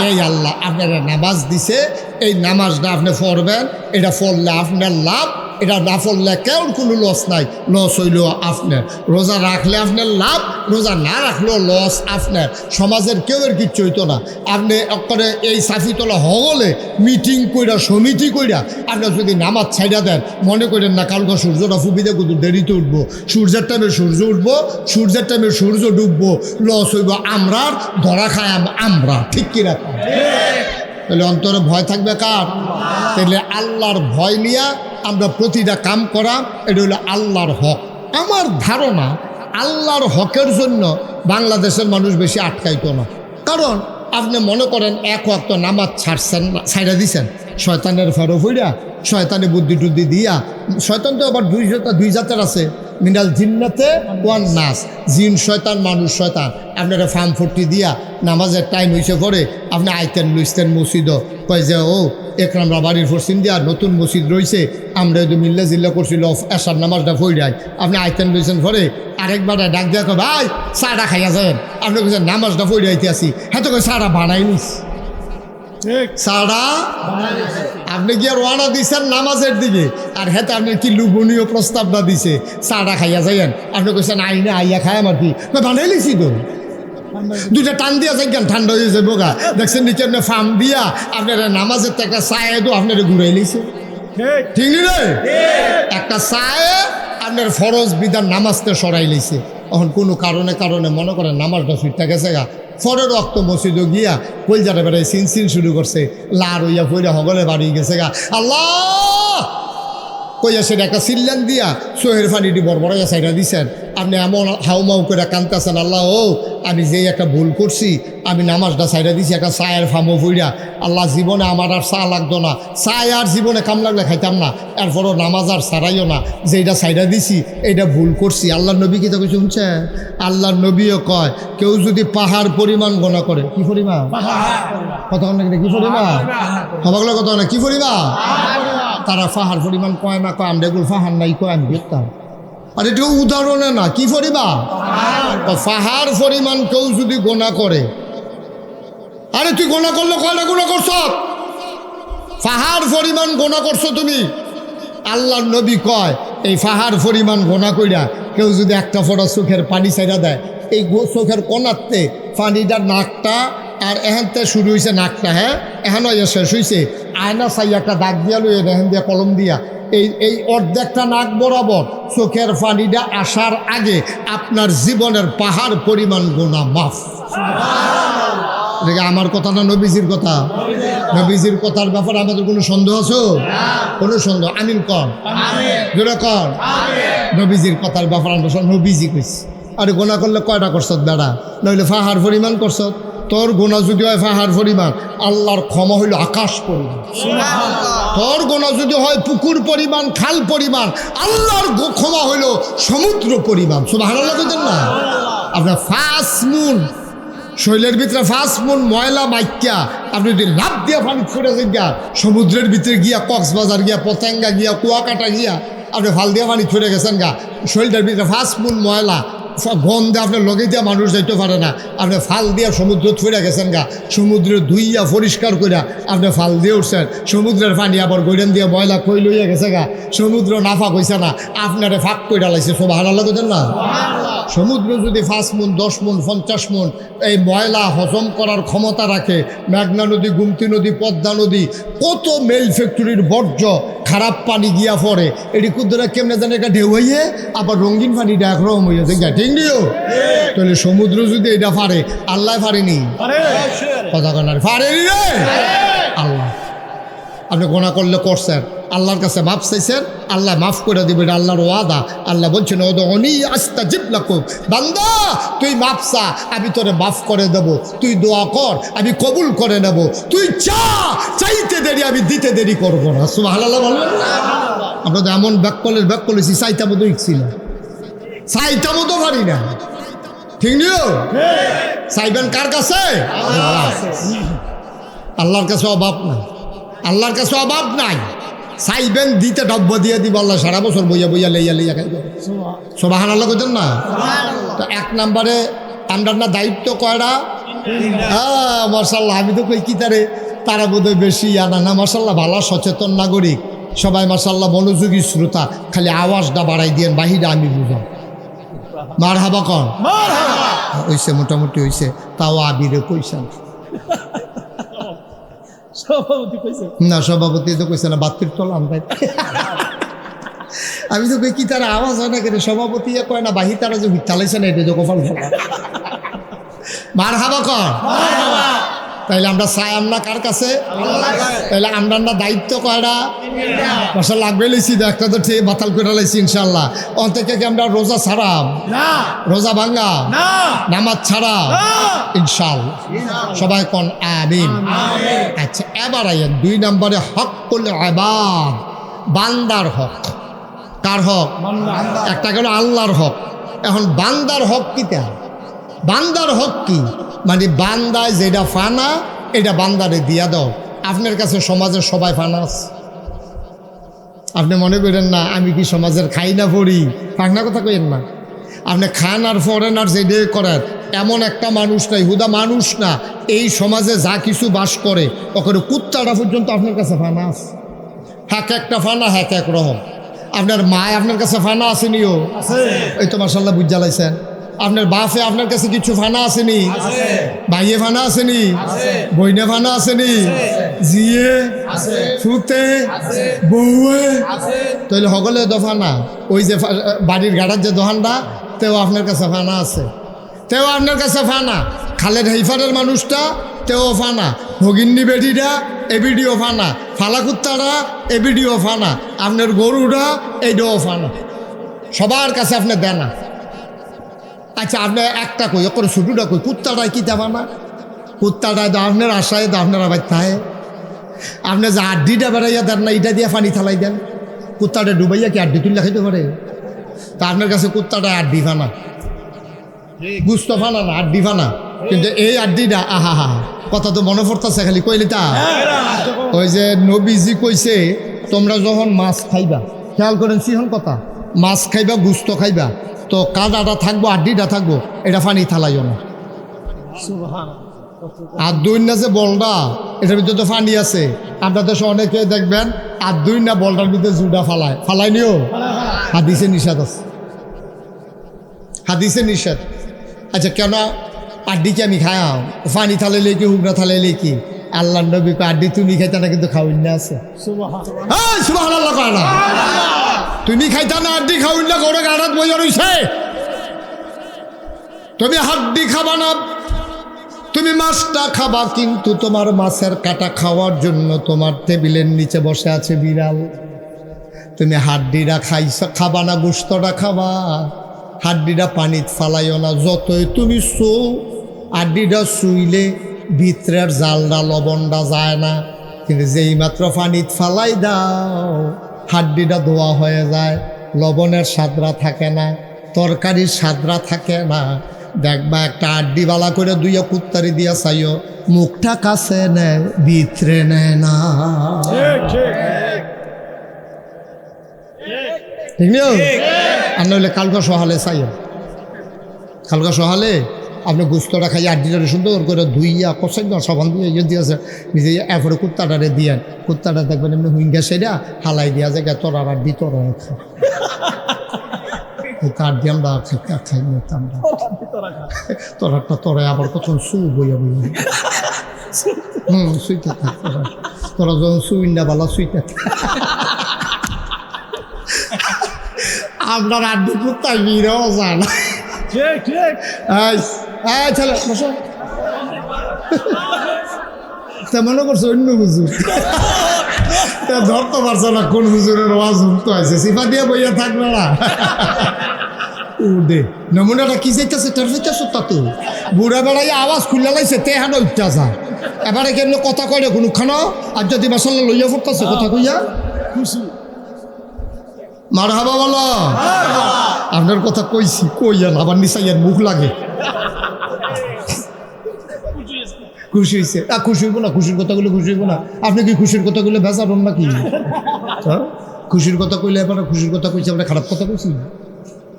Speaker 1: এই আল্লাহ আপনারা নামাজ দিছে, এই নামাজটা আপনি পড়বেন, এটা পড়লে আপনার লাভ, এটা না পড়লে কেউ কোনো লস নাই, লস হইল আপনার। রোজা রাখলে আপনার লাভ, রোজা না রাখলেও লস আপনার। সমাজের কেউ এর কিচ্ছু হইতো না। আপনি করে এই সাফিতলা হগলে মিটিং কইরা সমিতি কইরা আপনার যদি নামাজ ছাইড়া দেন, মনে করেন না কালকে সূর্যটা ফুবিতে কত দেরিতে উঠবো, সূর্যের টাইমে সূর্য উঠবো, সূর্যের টাইমে সূর্য ডুববো, লস হইব আমরা, ধরা খায় আমরা, ঠিক কিনা? তাহলে অন্তরে ভয় থাকবে কার? তাহলে আল্লাহর ভয় নিয়ে আমরা প্রতিটা কাম করা, এটা হলো আল্লাহর হক। আমার ধারণা আল্লাহর হকের জন্য বাংলাদেশের মানুষ বেশি আটকাইতো না। কারণ আপনি মনে করেন এক ওয়াক্ত নামাজ ছাড়ছেন, ছাইড়া দিছেন, শয়তানের ফেরো ফইরা, শয়তানে বুদ্ধি টুদ্ধি দিয়া। শয়তান তো আবার দুই জাতের আছে, মিনাল জিন্নাতে ওয়ান নাস, জিন শয়তান মানুষ শয়তান। আপনারা ফার্ম ফুটি দিয়া নামাজের টাইম হয়েছে পরে আপনি আইতেন লুইতেন মসজিদ, কয় যে ও একরামরা বাড়ির পশ্চিম দিয়া নতুন মসজিদ রয়েছে, আমরা যদি মিল্লা জিল্লা করছিল এসার নামাজটা ফইরাই, আপনি আইতেন লুইছেন পরে আরেকবার ডাক দিয়া কয় ভাই চাটা খাইয়া যাবেন, আপনি বলছেন নামাজটা ফইরাইতে আসি, হ্যাঁ তো কয় চাটা বানাই নিস, চাটা আপনি কি আর ওয়ানা দিচ্ছেন নামাজের দিকে, আর হ্যাঁ আপনি কি লুবনীয় প্রস্তাবটা দিছে চাটা খাইয়া যাইয়েন, আপনি কইছেন আইনে আইয়া খায় আমার কি বানাই লিছি তো, দুইটা টান দিয়া যাইগান ঠান্ডা হয়ে যাবো গা, দেখছেন নিচে আপনি ফার্ম দিয়া আপনার নামাজের তো একটা চায়ে তো আপনার ঘুরাই লিছে, ঠিক নি রে? একটা চায়ে আপনার ফরজ বিধান নামাজতে সরাই লিছে। এখন কোনো কারণে মনে করেন নামাজটা ছুটতে গেছে গা, ফরের রক্ত মসজিদে গিয়া কলজাটা বেড়াই সিন শুরু করছে, লার হইয়া ফইরা হগলে বাড়ি গেছে গা, আল্লাহ কইয়া সেটা একটা সিল্লান দিয়া সোহের ফানিটি বড়বড়াইয়া সাইডা দিছেন। আপনি এমন হাউমাউ করে কানতেছেন, আল্লাহ ও আমি যেই একটা ভুল করছি, আমি নামাজটা সাইডা দিছি একটা চায়ের ফামো ফইরা, আল্লাহ জীবনে আমার আর চা লাগতো না, চায় আর জীবনে কাম লাগলে খাইতাম না, এরপরও নামাজ আর ছাড়াইও না, যেটা সাইডা দিছি এটা ভুল করছি। আল্লাহর নবী কি তাকে শুনছে? আল্লাহর নবীও কয় কেউ যদি পাহাড় পরিমাণ গোনা করে, কি পরিমাণ কথা কি পরিমাণ হবাগলে কথা না কি পরিমাণ, তারা পাহাড় পরিমাণ কয় না, কয় আমরা এগুলো পাহাড় নাই, কয় আমি দেখতাম। আর এটা উদাহরণে না, কি পরিমাণ পাহাড় পরিমাণ কেউ যদি গোনা করে, আরে তুই গোনা করলে কয়টা গোনা করছ, পাহাড় পরিমাণ গোনা করছো তুমি। আল্লাহর নবী কয় এই পাহাড় পরিমাণ গোনা কইরা কেউ যদি একটা ফোঁটা চোখের পানি ছাইড়া দেয়, এই চোখের কোনাতে পানিটা নাকটা আর এখানতে শুরু হয়েছে নাকটা, হ্যাঁ এখন শেষ হয়েছে, আয়না চাই একটা দাগ দিয়া লই এখান দিয়া কলম দিয়া এই অর্ধেকটা নাক বরাবর চোখের পানিটা আসার আগে আপনার জীবনের পাহাড় পরিমাণ গোনা মাফ। আমার কথা না নবীজির কথা? নবীজির কথার ব্যাপারে আমাদের কোনো সন্দেহ আছে? কোনো সন্দেহ? আমিন কর, জোরে কর। নবীজির কথার ব্যাপারে আমরা নবীজি কইছি। আরে গোনা করলে কয়টা করছ বেড়া, নইলে পাহাড় পরিমাণ করছ। তোর গোনা যদি হয় পাহাড় পরিমাণ, আল্লাহর ক্ষমা হইল আকাশ পরিমাণ। তোর গোনা যদি হয় পুকুর পরিমাণ, খাল পরিমাণ, আল্লাহর ক্ষমা হইল সমুদ্র পরিমাণ। সুবহানাল্লাহ কইতেন না? আপনার ফাঁস মুন শৈলের ভিতরে ফাঁস মুন ময়লা মাইক্যা আপনি যদি লাভ দিয়া পানি ছুটে গিয়া সমুদ্রের ভিতরে গিয়া কক্সবাজার গিয়া পতেঙ্গা গিয়া কুয়াকাটা গিয়া আপনি ফাল দিয়া পানি ছুটে গেছেন গা, শৈলটার ভিতরে ফাঁস মুন ময়লা গন্ধে আপনার লগে দিয়া মানুষ যাইতে পারে না, আপনি ফাল দিয়া সমুদ্র ছুড়ে গেছেন গা, সমুদ্রে ধুইয়া পরিষ্কার করিয়া আপনি ফাল দিয়ে উঠছেন, সমুদ্রের পানি আবার গৈরান দিয়া ময়লা কই লইয়া গেছে গা, সমুদ্র নাফাক হইছে না, আপনারে ফাঁক কইরা লাইছে। সুবহানাল্লাহ কইতেন না? সমুদ্র যদি 5 মণ 10 মণ 50 মণ এই ময়লা হজম করার ক্ষমতা রাখে, মেঘনা নদী, গুমতি নদী, পদ্মা নদী, কত মেল ফ্যাক্টরির বর্জ্য খারাপ পানি গিয়া পড়ে, এটি কুদ্দরা কেমনে জানে এটা ঢেউ হইয়ে আবার রঙিন পানিটা একরকম হয়ে যায়, ঠিক নিও। তাহলে সমুদ্র যদি এটা পারে, আল্লাহ পারেনি? কথা কনার পারেনি রে আল্লাহ। আপনি গোনা করলে করছেন, আল্লাহর কাছে মাফ চাইছেন, আল্লাহ মাফ করে দিবে, এটা আল্লাহর ওয়াদা। আল্লাহ বলছেন ওদউনি আস্তাজিব লাকুম, বান্দা তুই মাফ চা, আমি তোরে মাফ করে দেব, তুই দোয়া কর, আমি কবুল করে নেব, তুই চা, চাইতে দেরি আমি দিতে দেরি করবো না। সুবহানাল্লাহ বলবেন। আমরা তো এমন ব্যাক করেছি চাইতা মতো ইচ্ছিল, চাইতা মতো পারি না, ঠিক নিও। চাইবেন কার কাছে? আল্লাহর কাছে অভাব নাই, আল্লাহর কাছে অভাব নাই। চাইবেন দিতে ডব্ব দিয়ে দিব, আল্লাহ সারা বছর বইয়া বইয়া লইয়া লইয়া খাইব। সুবহানাল্লাহ কইতেন না? তো 1 নম্বরে আমরা না দায়িত্ব কয়টা? হ্যাঁ মাশাআল্লাহ, আমি তো কই কি তারা বোধহয় বেশি আনা না। মাশাআল্লাহ ভালো সচেতন নাগরিক সবাই, মাশাআল্লাহ মনোযোগী শ্রোতা, খালি আওয়াজটা বাড়াই দিয়েন, বাহিরে আমি বুঝাম। মারহাবা কন, হইছে মোটামুটি হইছে, তাও আবিরে কইছেন না, সভাপতি তো কইছে না, বাতির তল আমরাই। আমি তো কই কি তারা আওয়াজ হয় না কেন, সভাপতি কয় না, বাহি তারা যে চালাইছে না, এটা যে কপাল ফেলা। মারহাবা কন। তাইলে আমরা চাইম না কার কাছে? তাইলে আমরা দায়িত্ব কয়টা? মাসা লাগবে লইছি, একটা তো ঠিক বাতাল করে লাইছি ইনশাল্লাহ। অন্তকে কি আমরা রোজা ছাড়াম? রোজা ভাঙ্গা, নামাজ ছাড়া ইনশাল্লাহ। সবাই কোন আমিন। আচ্ছা এবার আইয়েন 2 নম্বরে হকুল ইবাদ, বান্দার হক। কার হক? একটা গেল আল্লাহর হক, এখন বান্দার হক কিটা? বান্দার হক কি? মানে বান্দায় যেটা ফানা এটা বান্দারে দিয়া দাও। আপনার কাছে সমাজের সবাই ফানা আছে, আপনি মনে করেন না আমি কি সমাজের খাই না পড়ি, ফাঁকনা কথা কইেন না। আপনি খান আর ফরেন আর যেটা করেন, এমন একটা মানুষ নাই, হুদা মানুষ না, এই সমাজে যা কিছু বাস করে ওখানে কুত্তাটা পর্যন্ত আপনার কাছে ফানা আছে। হ্যাক একটা ফানা, হ্যাক এক রকম। আপনার মায় আপনার কাছে ফানা আসেনিও? এই তো মাশাআল্লাহ বুঝ জ্বালাইছেন। আপনার বাপে আপনার কাছে কিছু ফানা আসেনি? ভাইয়ে ফানা আসেনি? বইনে ফানা আসেনি? জিয়ে সুতে বউয়ে, তাহলে সকলে দফানা। ওই যে বাড়ির গাড়ার যে দোকানটা, তেও আপনার কাছে ফানা আছে, তেও আপনার কাছে ফানা। খালের হেইফারের মানুষটা তেও ফানা, ভগিন্নি বেটিটা এবিডিও ফানা, ফালা কুত্তারা এবিডিও ফানা, আপনার গরুটা এইটাও ফানা, সবার কাছে আপনি দেনা। আচ্ছা আপনি একটা কই করে ছুটুটা কই, কুত্তাটাই কি দেবা না? কুত্তাটায় তো আপনার আশায় তো আপনার আবার তাই আপনি যে আড্ডিটা বেড়াইয়া দেন না, এটা দিয়ে পানি থালাই দেন, কুত্তাটা ডুবাইয়া কি আড্ডি তুললে খাইতে পারে? তা আপনার কাছে কুত্তাটা আড্ডি ফানা, গুস্ত ফানা না, আড্ডি ফানা। কিন্তু এই আড্ডিটা আহা হা, কথা তো মনে পড়তেছে খালি কইলি তা। ওই যে নবীজি কইছে তোমরা যখন মাছ খাইবা, খেয়াল করেন সিহন কথা, মাছ খাইবা গুস্ত খাইবা, তো কাদাটা থাকবো আড্ডিটা থাকবো, এটা ফানি থালাইও না। আর দুই না যে বলটা, এটার ভিতরে তো ফানি আছে। আপনাদের অনেকে দেখবেন আর দুই না বলটার ভিতরে জুডা ফালাই নিও, হাদিসে নিষেধ আছে, হাদিসে নিষেধ। আচ্ছা কেন আড্ডিকে আমি খাও? ফানি থালাইলে কি হুগরা থালাইলে কি? আল্লাহ নবী আড্ডি তুমি খাইতা না, কিন্তু খাওয়াই না আছে। সুবহানাল্লাহ কয় না, তুমি খাইতা না আড্ডি খাওয়াই না, গড়ে গাড়াত বইয়া রইছে। তুমি হাড্ডি খাবা না, তুমি মাছটা খাবা, কিন্তু তোমার মাছের কাটা খাওয়ার জন্য তোমার টেবিলের নিচে বসে আছে বিড়াল। তুমি হাড্ডিটা খাবা না, গোস্তটা খাবা, হাড্ডিটা পানিত ফালাইও না। যতই তুমি শো, হাড্ডিটা শুইলে ভিতরের জালটা লবণটা যায় না, কিন্তু যেই মাত্র পানিত ফালাই দাও হাড্ডিটা ধোয়া হয়ে যায়, লবণের স্বাদরা থাকে না, তরকারির স্বাদরা থাকে না। দেখবা একটা আড্ডিওয়ালা করে দুইয়া কুত্তারি দিয়া চাইও, মুখটা কাছে নেয় ভিতরে নেয় না, ঠিক নিও। আর নইলে কালকা সহালে চাইও, কালকা সহালে আপনি গুস্তটা খাই আড্ডিটা সুন্দর করে ধুইয়া কষাই না, সবান দিয়ে ইয়ে দিয়েছে নিজে, এরপরে কুত্তাটারে দিয়েন, কুত্তাটা দেখবেন এমনি হুইঙ্গা সেটা হালাই দিয়া যায় তোর আর আড্ডি তোর। এই কাঠ দিয়ে আমরা খাই নিতাম না। তোরাটা তোরা আবার কত সু বইয়া বইয়া সুইতে থাক তোরা যখন সুইন্ডা বালা সুইতে আপনার আড্ডি কুত্তায় বিরাও জানা। ছেলে বসো, মনে করছো অন্য হুজুর ধরতে পারছো না কোন হুজুরের আওয়াজ হুমতো আছে, সিফা দিয়ে বইয়া থাকবে না। দে নমুনাটা কি চাইতেছে তার চাইতেছ তা তো বুড়া বেড়াই আওয়াজ খুলে লাইছে তে হানো উঠতেছা এবারে কেন কথা কয় না কোনখানো আর যদি মাসাল্লাহ লইয়া পড়তেছে কথা কইয়া খুশি মারহাবা বলো। আপনার কথা কইছি কইয়ান আবার নিচাইয়ার মুখ লাগে। খুশি হয়েছে খুশি হইব না, খুশির কথাগুলো খুশি হইব না। আপনি কি খুশির কথাগুলো ভেসাবেন নাকি? খুশির কথা কইলে এবার খুশির কথা কইছি আমরা খারাপ কথা কইছি?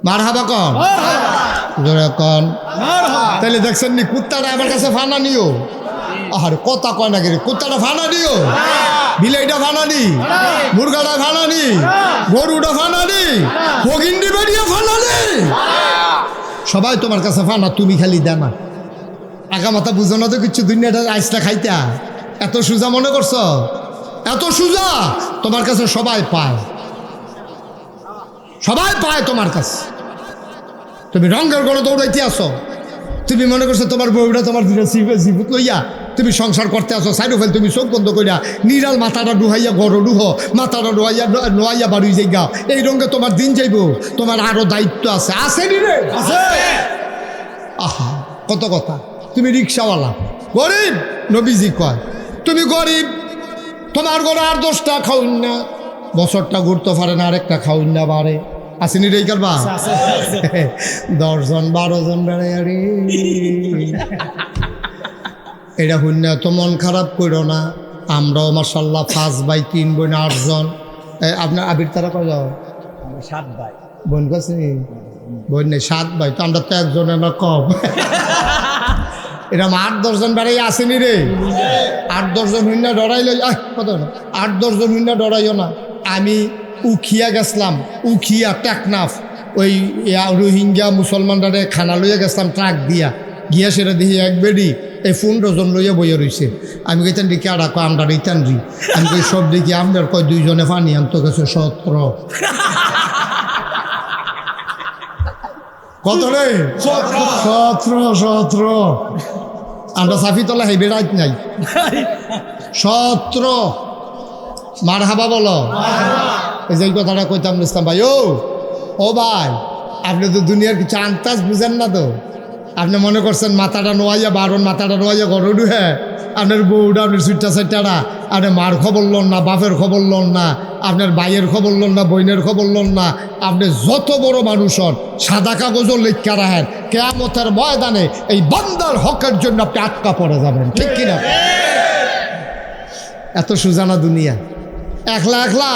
Speaker 1: মারহাবা কন কন। তাহলে দেখছেন নি কুত্তাটা আমার কাছে ফানা নিও। আরে কথা কয় না কে কুত্তাটা ফানা নিও, বিলাইটা ফানা নি, মুরগাটা ফানা নি, গরুটা ফানা নি, ভগিন্ডি বেরিয়ে ফানা নি, সবাই তোমার কাছে ফানা, তুমি খালি দেনা। আগা মাথা বুঝো না তো কিছু, দুনিয়াটা আইসটা খাইতা এত সোজা মনে করছো? এত সোজা তোমার কাছে সবাই পায়, সবাই পায় তোমার কাছে। তুমি রঙের গড়ে দৌড়াইতে আসো, তুমি মনে করছো তোমার বউটা তোমার জীবুত লইয়া তুমি সংসার করতে আসো, সাইড ফেল তুমি চোখ বন্ধ করিয়া নিরাল মাথাটা ডুহাইয়া গড় ডুহ, মাথাটা ডুহাইয়া নোয়াইয়া বাড়ি যাইগা, এই রঙে তোমার দিন যাইব। তোমার আরো দায়িত্ব আছে, আছে নি রে? আহা কত কথা। তুমি রিক্সাওয়ালা গরিব, নবীজি কয় তুমি গরিব, তোমার ঘরে আর 10টা খাউন না, বছরটা ঘুরতে পারে না, আরেকটা খাউন না বাড়ে, আসেনি রে কারবা 10 জন 12 জন বেড়ে আরে এটা হইন না। তো মন খারাপ করো না, আমরাও মাশাল্লাহ 5 ভাই 3 বোন 8 জন। আপনার আবির তারা কয় যাও? 7 ভাই। বোন কাছে বোন নেই, 7 ভাই তো আমরা তো একজনের না কম। এরকম 8-10 জন বেড়াই আসেনি রে। 8-10 জন হইন না ডরাইলে কত 8-10 জন হইন না ডরাইও না। আমি উখিয়া গেছিলাম, উখিয়া টেকনাফ, ওই রোহিঙ্গা মুসলমানরা খানা লইয়া গেছিলাম ট্রাক দিয়া, গিয়া সেটা দেখি এক বেডি এই 15 জন লইয়া বইয়া রয়েছে। আমি কইতাম রি কেডা কয় আমরা রিতান রি। আমি কই সব দেখি আমরার কয় 2 জনে পানি আনতো গেছে 17। কত রে? 17 আমরা সাফিতলা হেই বেড়াইত নাই 17। মারহাবা বলো। এই যে কথাটা কইতাম ইসলাম ভাই, ও ভাই আপনি তো দুনিয়ার কিছু আন্তাজ বুঝেন না তো। আপনি মনে করছেন মাথাটা নোয়াইয়া বারণ, মাথাটা নোয়াইয়া গরু, হ্যাঁ আপনার বউটা আপনার সুইটা সাইটারা আপনার মার খবর লন না, বাপের খবর লন না, আপনার ভাইয়ের খবর লন না, বোনের খবর লন না। আপনি যত বড় মানুষ হন সাদা কাগজও লেখা রাখেন, কিয়ামতের ময়দানে এই বান্দার হকের জন্য আপনি আটকা পড়ে যাবেন, ঠিক কিনা? এত সুজানা দুনিয়া। একলা একলা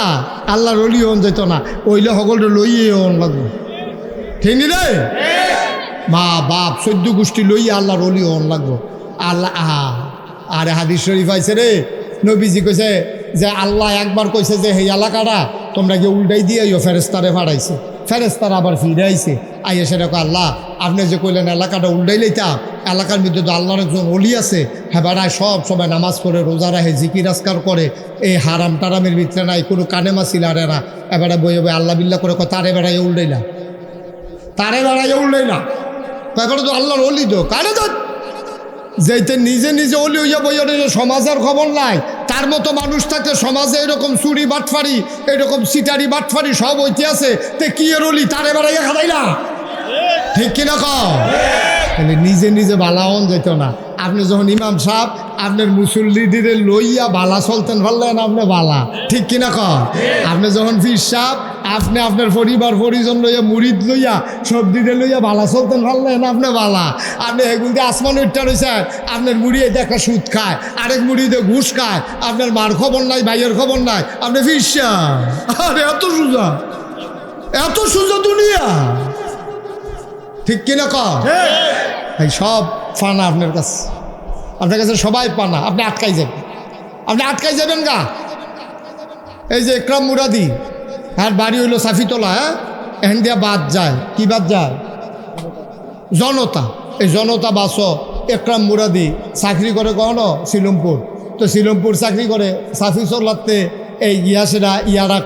Speaker 1: আল্লাহর ওলি হন যেত না, ওইলে সকলটা লইয়ে হন লাগবে, ঠিক নি রে? মা বাপ 14 গোষ্ঠী লইয়া আল্লাহর ওলি হন লাগবো। আল্লাহ আরে হাদিস শরীফ আইছে রে, নবীজি কইছে যে আল্লাহ একবার কইছে যে এই এলাকাটা তোমরা গিয়ে উল্টাই দিয়ে ফেরেস্তারে ফাড়াইছে, ফেরেস্তারা আবার ফিরে আইছে, আইয়ে সেটা আল্লাহ আপনি যে কইলেন এলাকাটা উল্টাই লইতা, এলাকার মধ্যে তো আল্লাহর একজন অলি আছে, হ্যাঁ বেড়ায় সব সময় নামাজ পড়ে, রোজা রাখে, জিকির আজকার করে, এই হারাম টারামের ভিতরে নাই কোনো কানে মাছিল আরে না, এবারে বইয়ে বই আল্লাহ বিল্লাহ করে তারে বেড়াইয়ে উল্টাই না, তারে বেড়াইয়ে উল্টাই না, এবারে তো আল্লাহর অলি তো কানে তো যেতে নিজে নিজে অলি হইয়া বইয়া সমাজের খবর নাই, তার মতো মানুষ থাকলে সমাজে এরকম চুরি বাটফারি, এরকম সিটারি বাটফারি সব হইতে আছে, তে কি এর অলি তারে বেড়াইয়া খাদাই না, ঠিক কিনা কও? নিজে নিজে বালা হন যেত না। আপনি যখন ইমাম সাহেব আপনার মুসল্লিদিরে লইয়া বালা চলতেন পারলেন আপনি বালা, ঠিক কিনা কন? আপনি যখন পীর সাহেব আপনি আপনার পরিবার পরিজন লইয়া মুরিদ লইয়া সব দিকে লইয়া বালা চলতেন পারলেন আপনি বালা। আপনি এগুলো দিয়ে আসমান উঠটা রয়েছেন, আপনার মুড়িয়ে দেখা সুদ খায়, আরেক মুড়িতে ঘুষ খায়, আপনার মার খবর নাই, ভাইয়ের খবর নাই, আপনি পীর সাহেব। আরে এত সোজা, এত সোজা দুনিয়া, ঠিক কিনা কন? এই সব ফানা আপনার কাছে, আপনার কাছে সবাই পানা, আপনি আটকাই যাবেন, আপনি আটকাই যাবেন গা। এই যে একরাম মুরাদি, আর বাড়ি হইলো সাফিতলা, হ্যাঁ এখান দিয়া বাদ যায়, কি বাদ যায়? জনতা। এই জনতা বাস একরাম মুরাদি চাকরি করে কখনো শিলমপুর, তো শিলমপুর চাকরি করে সাফি চলাতে এই ইয়াসেরা ইয়ারা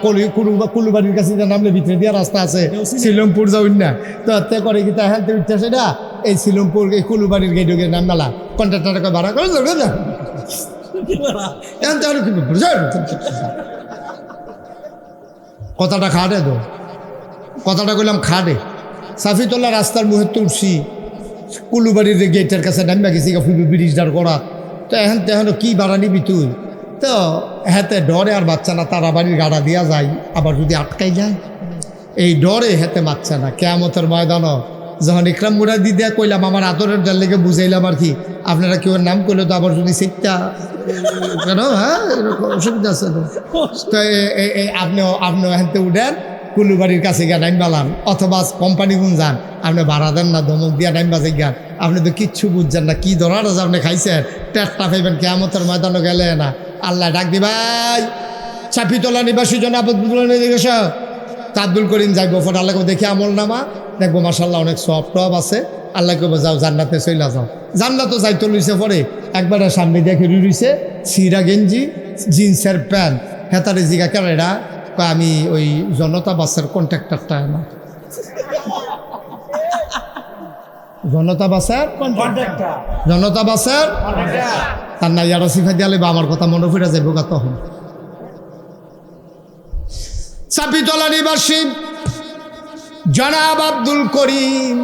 Speaker 1: কুলুবাড়ির কাছে যে নামলে ভিতরে দিয়া রাস্তা আছে শিলমপুর যাউন না, তো তে করে কি তা হ্যাঁ উঠতেছে না এই শিলমপুর এই কুলুবাড়ির গেটে নাম মেলা কন্ট্রাক্টারকে ভাড়া করে কথাটা খাটে তো, কথাটা কইলাম খাটে। সাফিতলা রাস্তার মুহে তুলসী কুলুবাড়ির গেটের কাছে নামিয়া গেছি ব্রিজ দাঁড় করা, তো এখন তেহনো কি ভাড়া নিবি তুই? তো হেতে ডরে আর বাচ্চা না, তারা বাড়ির গাড়া দিয়া যায়, আবার যদি আটকাই যায় এই ডরে হেতে বাচ্চা না। কেয়ামতের ময়দানও যখন ইকরাম মুরাদি দিয়া কইলাম আমার আদরের দল লেগে বুঝাইলাম আর কি, আপনারা কেউ নাম করলে তো আবার যদি সেটা কেন, হ্যাঁ এরকম অসুবিধা আছে তো। তো আপনিও হেনতে উঠেন কুলুবাড়ির কাছে গিয়ে নাইম বালান, অথবা কোম্পানি গুন যান, আপনি ভাড়া দেন না, ধমক দিয়া নাইম বাজে গান, আপনি তো কিচ্ছু বুঝছেন না কি ধরার আছে আপনি খাইছেন, টেটটা পাইবেন কেয়ামতের ময়দানও গেলে না। আল্লাহ ডাক দি ভাই চাপিতলা নিবাসী জন আব্দুল করিম যাইব ফোন, আল্লাহ দেখি আমল নামা দেখবো মাসাল্লাহ অনেক সব টব আছে, আল্লাহ কব যাও জান্নাতে চইলা যাও। জান্নাতও যাইতে লইছে পরে একবারে সামনে দেখে রুইছে সিরা গেঞ্জি জিন্সের প্যান্ট, হেতারে জিগা কেন এরা আমি ওই জনতা বাসের কন্ট্রাক্টরটা না, জনতা বাসের জনতা বাসের তার না ইয়ারা সিফা দিয়ালে বা আমার কথা মনে ফিরে যাইব গা। তখন চাপিতলা নিবাসী জনাব আব্দুল করিম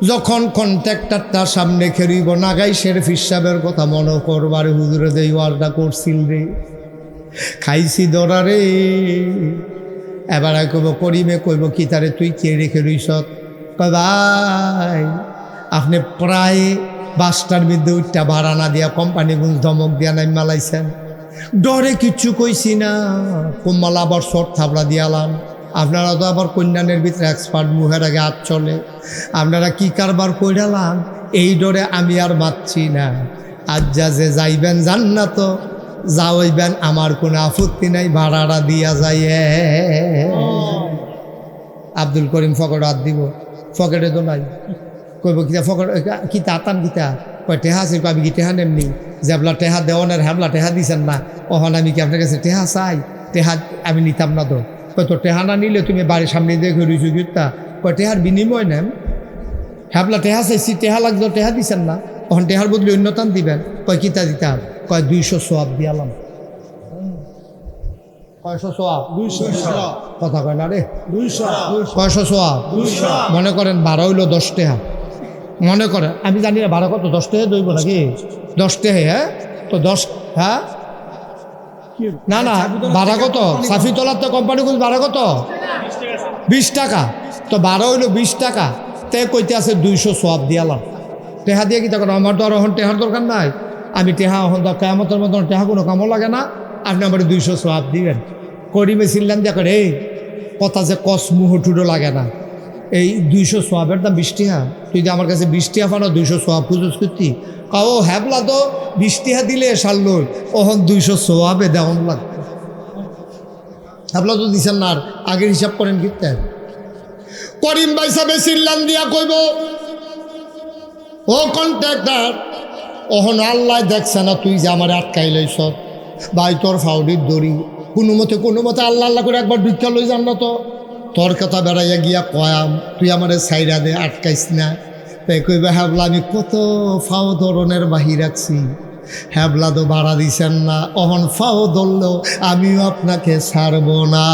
Speaker 1: যখন কন্ট্রাক্টরটার সামনে খেরিব নাগাই শেরফ হিসাবের কথা মনে করবার হুজুরে দেই ওয়ার্ডটা করছিল রে, খাইছি দরারে। এবার কইব করিমে কইব কি তারে তুই কে রেখে রইস? কয় ভাই আপনি প্রায় 5টার মধ্যে উঠটা ভাড়া না দিয়া কোম্পানি গুঞ্জ ধমক দিয়া নাই মালাইছেন, ডরে কিচ্ছু কইছি না, কোম্মালা আবার শর্ট থাবড়া দিয়ালাম। আপনারা তো আবার কন্যানের ভিতরে এক্সপার্ট, মুহের আগে হাত চলে, আপনারা কি কারবার কইরালাম এই ডরে আমি আর মাতছি না। আজ যা যে যাইবেন জান্নাত যাওয়াইবেন, আমার কোনো আপত্তি নাই, ভাড়াটা দিয়া যায়। আব্দুল করিম ফকট হাত দিব, ফকেটে তো নাই, কইব কিতা ফকট কিতা আতান কিতা, কয় টেহা আছে, আমি কি টেহা নেমনি, যেবলা টেহা দেওয়ানের হ্যাবলা টেহা দিছেন না, ওহন আমি কি আপনার কাছে টেহা চাই? টেহা আমি নিতাম না তো। কয় তো টেহা না নিলে তুমি বাড়ির সামনে দেখে রইছো কিতা, কয় টেহার বিনিময় নেন, হ্যাবলা টেহা চাইছি, টেহা লাগতো টেহা দিছেন না, ওহন টেহার বদলে অন্যতান দিবেন। কয় কিতা দিতাম? কয় 200 সোয়াব দিয়ালাম। 500 সোয়াব, 200 কথা কয় না রে, 500 সোয়াব। মনে করেন ভাড়া হইলো 10 টাকা, মনে করেন আমি জানি না ভাড়া কত, 10 টাকা দইব নাকি? 10 টাকা, হ্যাঁ তো 10, হ্যাঁ না না ভাড়া কত? সাফিতলার তো কোম্পানি ভাড়া কত? 20 টাকা। তো ভাড়া হইলো 20 টাকা, তে কইতে আছে 200 সোয়াব দিয়ালাম। টেহা দিয়ে কি তখন আমার তো আর এখন টেহার দরকার নাই, আমি টেহা এখন কেয়ামতের মতন টেহা কোনো কামও লাগে না, আপনি আমার 200 সোয়াব দিবেন। করিমে ছিলেন দেখেন এই কথা যে কস মুহটুডো লাগে না, এই 200 সোয়াবের দাম 20 টাকা, তুই যে আমার কাছে 20 টাকা পানো 200 সোয়াব খুঁজোস করতি, কাও হ্যাবলা তো 20 টাকা দিলে সারল, ওহন 200 সোয়াবে দেওয়ান লাগতো। হ্যাবলা তো দিছেন না, আর আগের হিসাব করেন কিনতে। করিম ভাই সাহেব চিল্লান দিয়া কইব ও কন্ট্রাক্টর, ওহন আল্লাহ দেখছে না তুই যে আমার আটকাই লইছ, ভাই তোর ফাউডির দড়ি কোনো মতে আল্লাহ আল্লাহ করে একবার ভিক্ষা লই যান না, তো তোর কথা বেড়াইয়া গিয়া কয়াম তুই আমার সাইডা দে, আটকাইস না। তাই কইবে হ্যাবলা আমি কত ফাও ধরনের বাহি রাখছি, হ্যাবলা তো ভাড়া দিছেন না, অহন ফাও ধরলেও আমিও আপনাকে ছাড়ব না।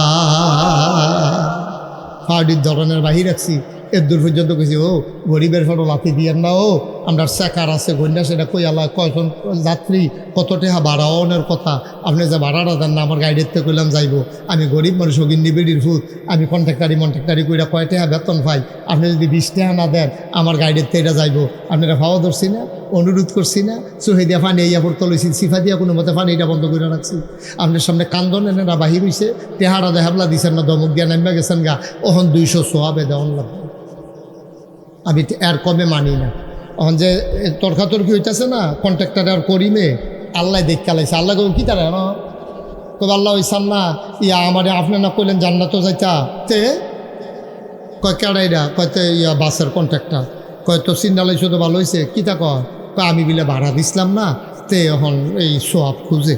Speaker 1: ফাউডির ধরনের বাহি রাখছি, এর দূর পর্যন্ত কইছি ও গরিবের ফটো লাথি দিয়েন না, ও আমরা চেকার আছে গন্যা সেটা কই আল্লাহ কয়জন যাত্রী কত টাকা ভাড়া অনের কথা, আপনি যে ভাড়াটা দেন না আমার গাড়ির থেকে কইলাম যাইব, আমি গরিব মানুষ গিন্নি বেড়ির ফুট, আমি কন্ট্রাক্টারি কইরা কয় টাকা বেতন পাই, আপনি যদি 20 টাকা না দেন আমার গাড়ির থেকে যাইব। আপনারা ভাওয়া ধরছি না, অনুরোধ করছি না, চোহে দিয়া পানি ইয়া পড়তে লইছি, সিফা দিয়া কোনো মতে পানি এটা বন্ধ করে রাখছি, আপনার সামনে কান্দন এনে না বাহির হইছে, টেহারা দেহাবলা দিছেন না, ধমক দিয়া নামা গেছেন গা, ওহন 200 সোয়াবে দেওয়ান লাগবে। আমি এর কমে মানি না। এখন যে তর্কাতর্কি হইতেছে না কন্ট্রাক্টর আর করিমে, আল্লাহ দেখতে লাইছে, আল্লাহ কই কি তারা কবে আল্লাহ হইসান না ইয়া আমার আপনি না কইলেন জান্নাতও যাইতা, তে কয় কেড়াইরা কয়তো ইয়া বাসের কন্ট্রাক্টর, কয়তো সিন্ডালাই শুধু ভালো হয়েছে কিতা কয় আমি বিলে ভাড়া দিছিলাম না, তে এখন এই সোয়াব খুঁজে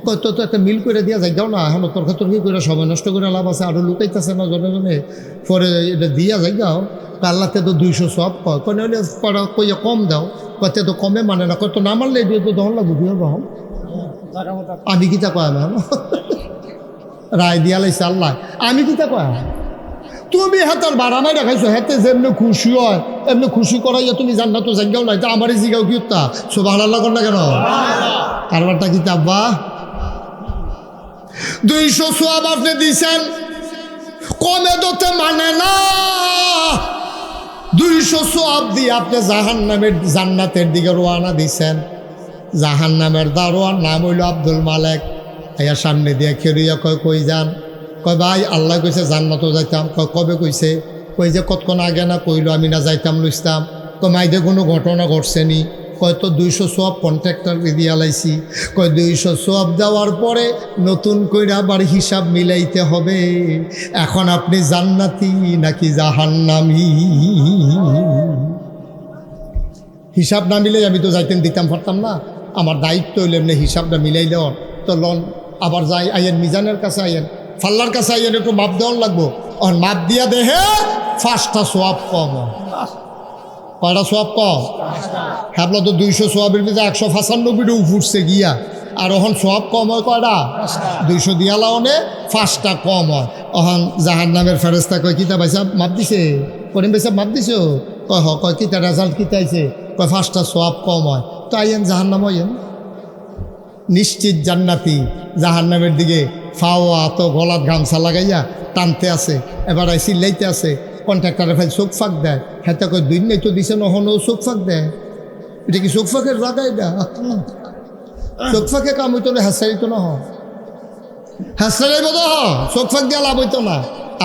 Speaker 1: কয়তো তো একটা মিল করে দিয়া যাই যাও না, এখন তর্কাতর্কি করে সময় নষ্ট করে লাভ আছে, আরও লুকাইতেছে না জনে জনে, পরে এটা দিয়া যাই যাও আল্লাহতে তো 200 সোয়াব কয় কয় নইলে কইয়া কম দাও, কয়তে তো কমে মানে না, কয়তো না মানলে এটা তো দহন লাগবে দিয়ে রহম আমি কিতা কয় না রায় দিয়া লাইছে আল্লাহ, আমি কিতা কয় তুমি হাতার বাড়া নাই দেখাইছো, হাতে যেমনি খুশি হয় এমনি খুশি করাইয়া তুমি জান্নাত তো জায়গাও নাই, তা আমারই জিগাও কি উত্তা সুবহানাল্লাহ কর না কেন কারবারটা কিতাব বা 200 সোয়াব আপনি দিছেন, কমে দতে মানে না, 200 সোয়াব দিয়ে আপনি জান্নাতের দিকে রোয়ানা দিছেন। জাহান্নামের দারোয়ান নাম হইল আব্দুল মালেক, এর সামনে দিয়ে খেরিয়া কয় কই যান, কয় ভাই আল্লাহ কইছে জান্নাতও যাইতাম, কয় কবে কইছে, কই যে কতক্ষণ আগে না কইল আমি না যাইতাম লইতাম, কয় মাইদে কোনো ঘটনা ঘটছে নি, কয় তো 200 সোয়াব কন্ট্রাক্টর দিয়া লাইছি, কয় 200 সোয়াব দেওয়ার পরে নতুন কইরা আবার হিসাব মিলাইতে হবে, এখন আপনি জান্নাতি নাকি জাহান্নামী, হিসাব না মিলে আমি তো যাইতেন দিতাম পারতাম না, আমার দায়িত্ব হইলে এমনি হিসাবটা মিলাই দেওয়ার, তো লন আবার যাই আইয়েন মিজানের কাছে আইয়েন ফাল্লার কাছে আইয়েন একটু মাপ দেওয়ার লাগবো, আর মাপ দিয়া দেহে 5টা সোয়াব কম, কয়টা সোয়াব কম, হ্যাবলা তো 200 সোয়াবের ভিতরে 195টা উঠছে গিয়া, আর ওখান সোয়াব কম হয় কয়টা 200 দিয়া লাওনে 5টা কম হয়, ওখান জাহান্নামের ফেরেস্তা কয় কিতা ভাইসাব মাপ দিছে, করিম ভাইসাব মাপ দিছ, কয় কয় কিতা রেজাল্ট কিতা আইছে, কয় 5টা সোয়াব কম হয়, তো আইয়েন জাহান্নাম আইয়েন নিশ্চিত জান্নাতি, জাহান্নামের দিকে ফাওয়া তো গলাত গামছা লাগাইয়া টানতে আছে, এবার চিল্লাইতে আছে, কন্ট্রাক্টারে ভাই চোখ ফাঁক দেয়, হেতে কয় 2 দিন তো দিছে নহনও চোখ ফাঁক দেয়, এটা কি চোখ ফাঁকের জায়গা, এটা চোখ ফাঁকে কাম হইতো না, হ্যাঁসারিত না হ্যাঁসারাই বোধ চোখ ফাঁক দিয়ে লাভ হইতো না,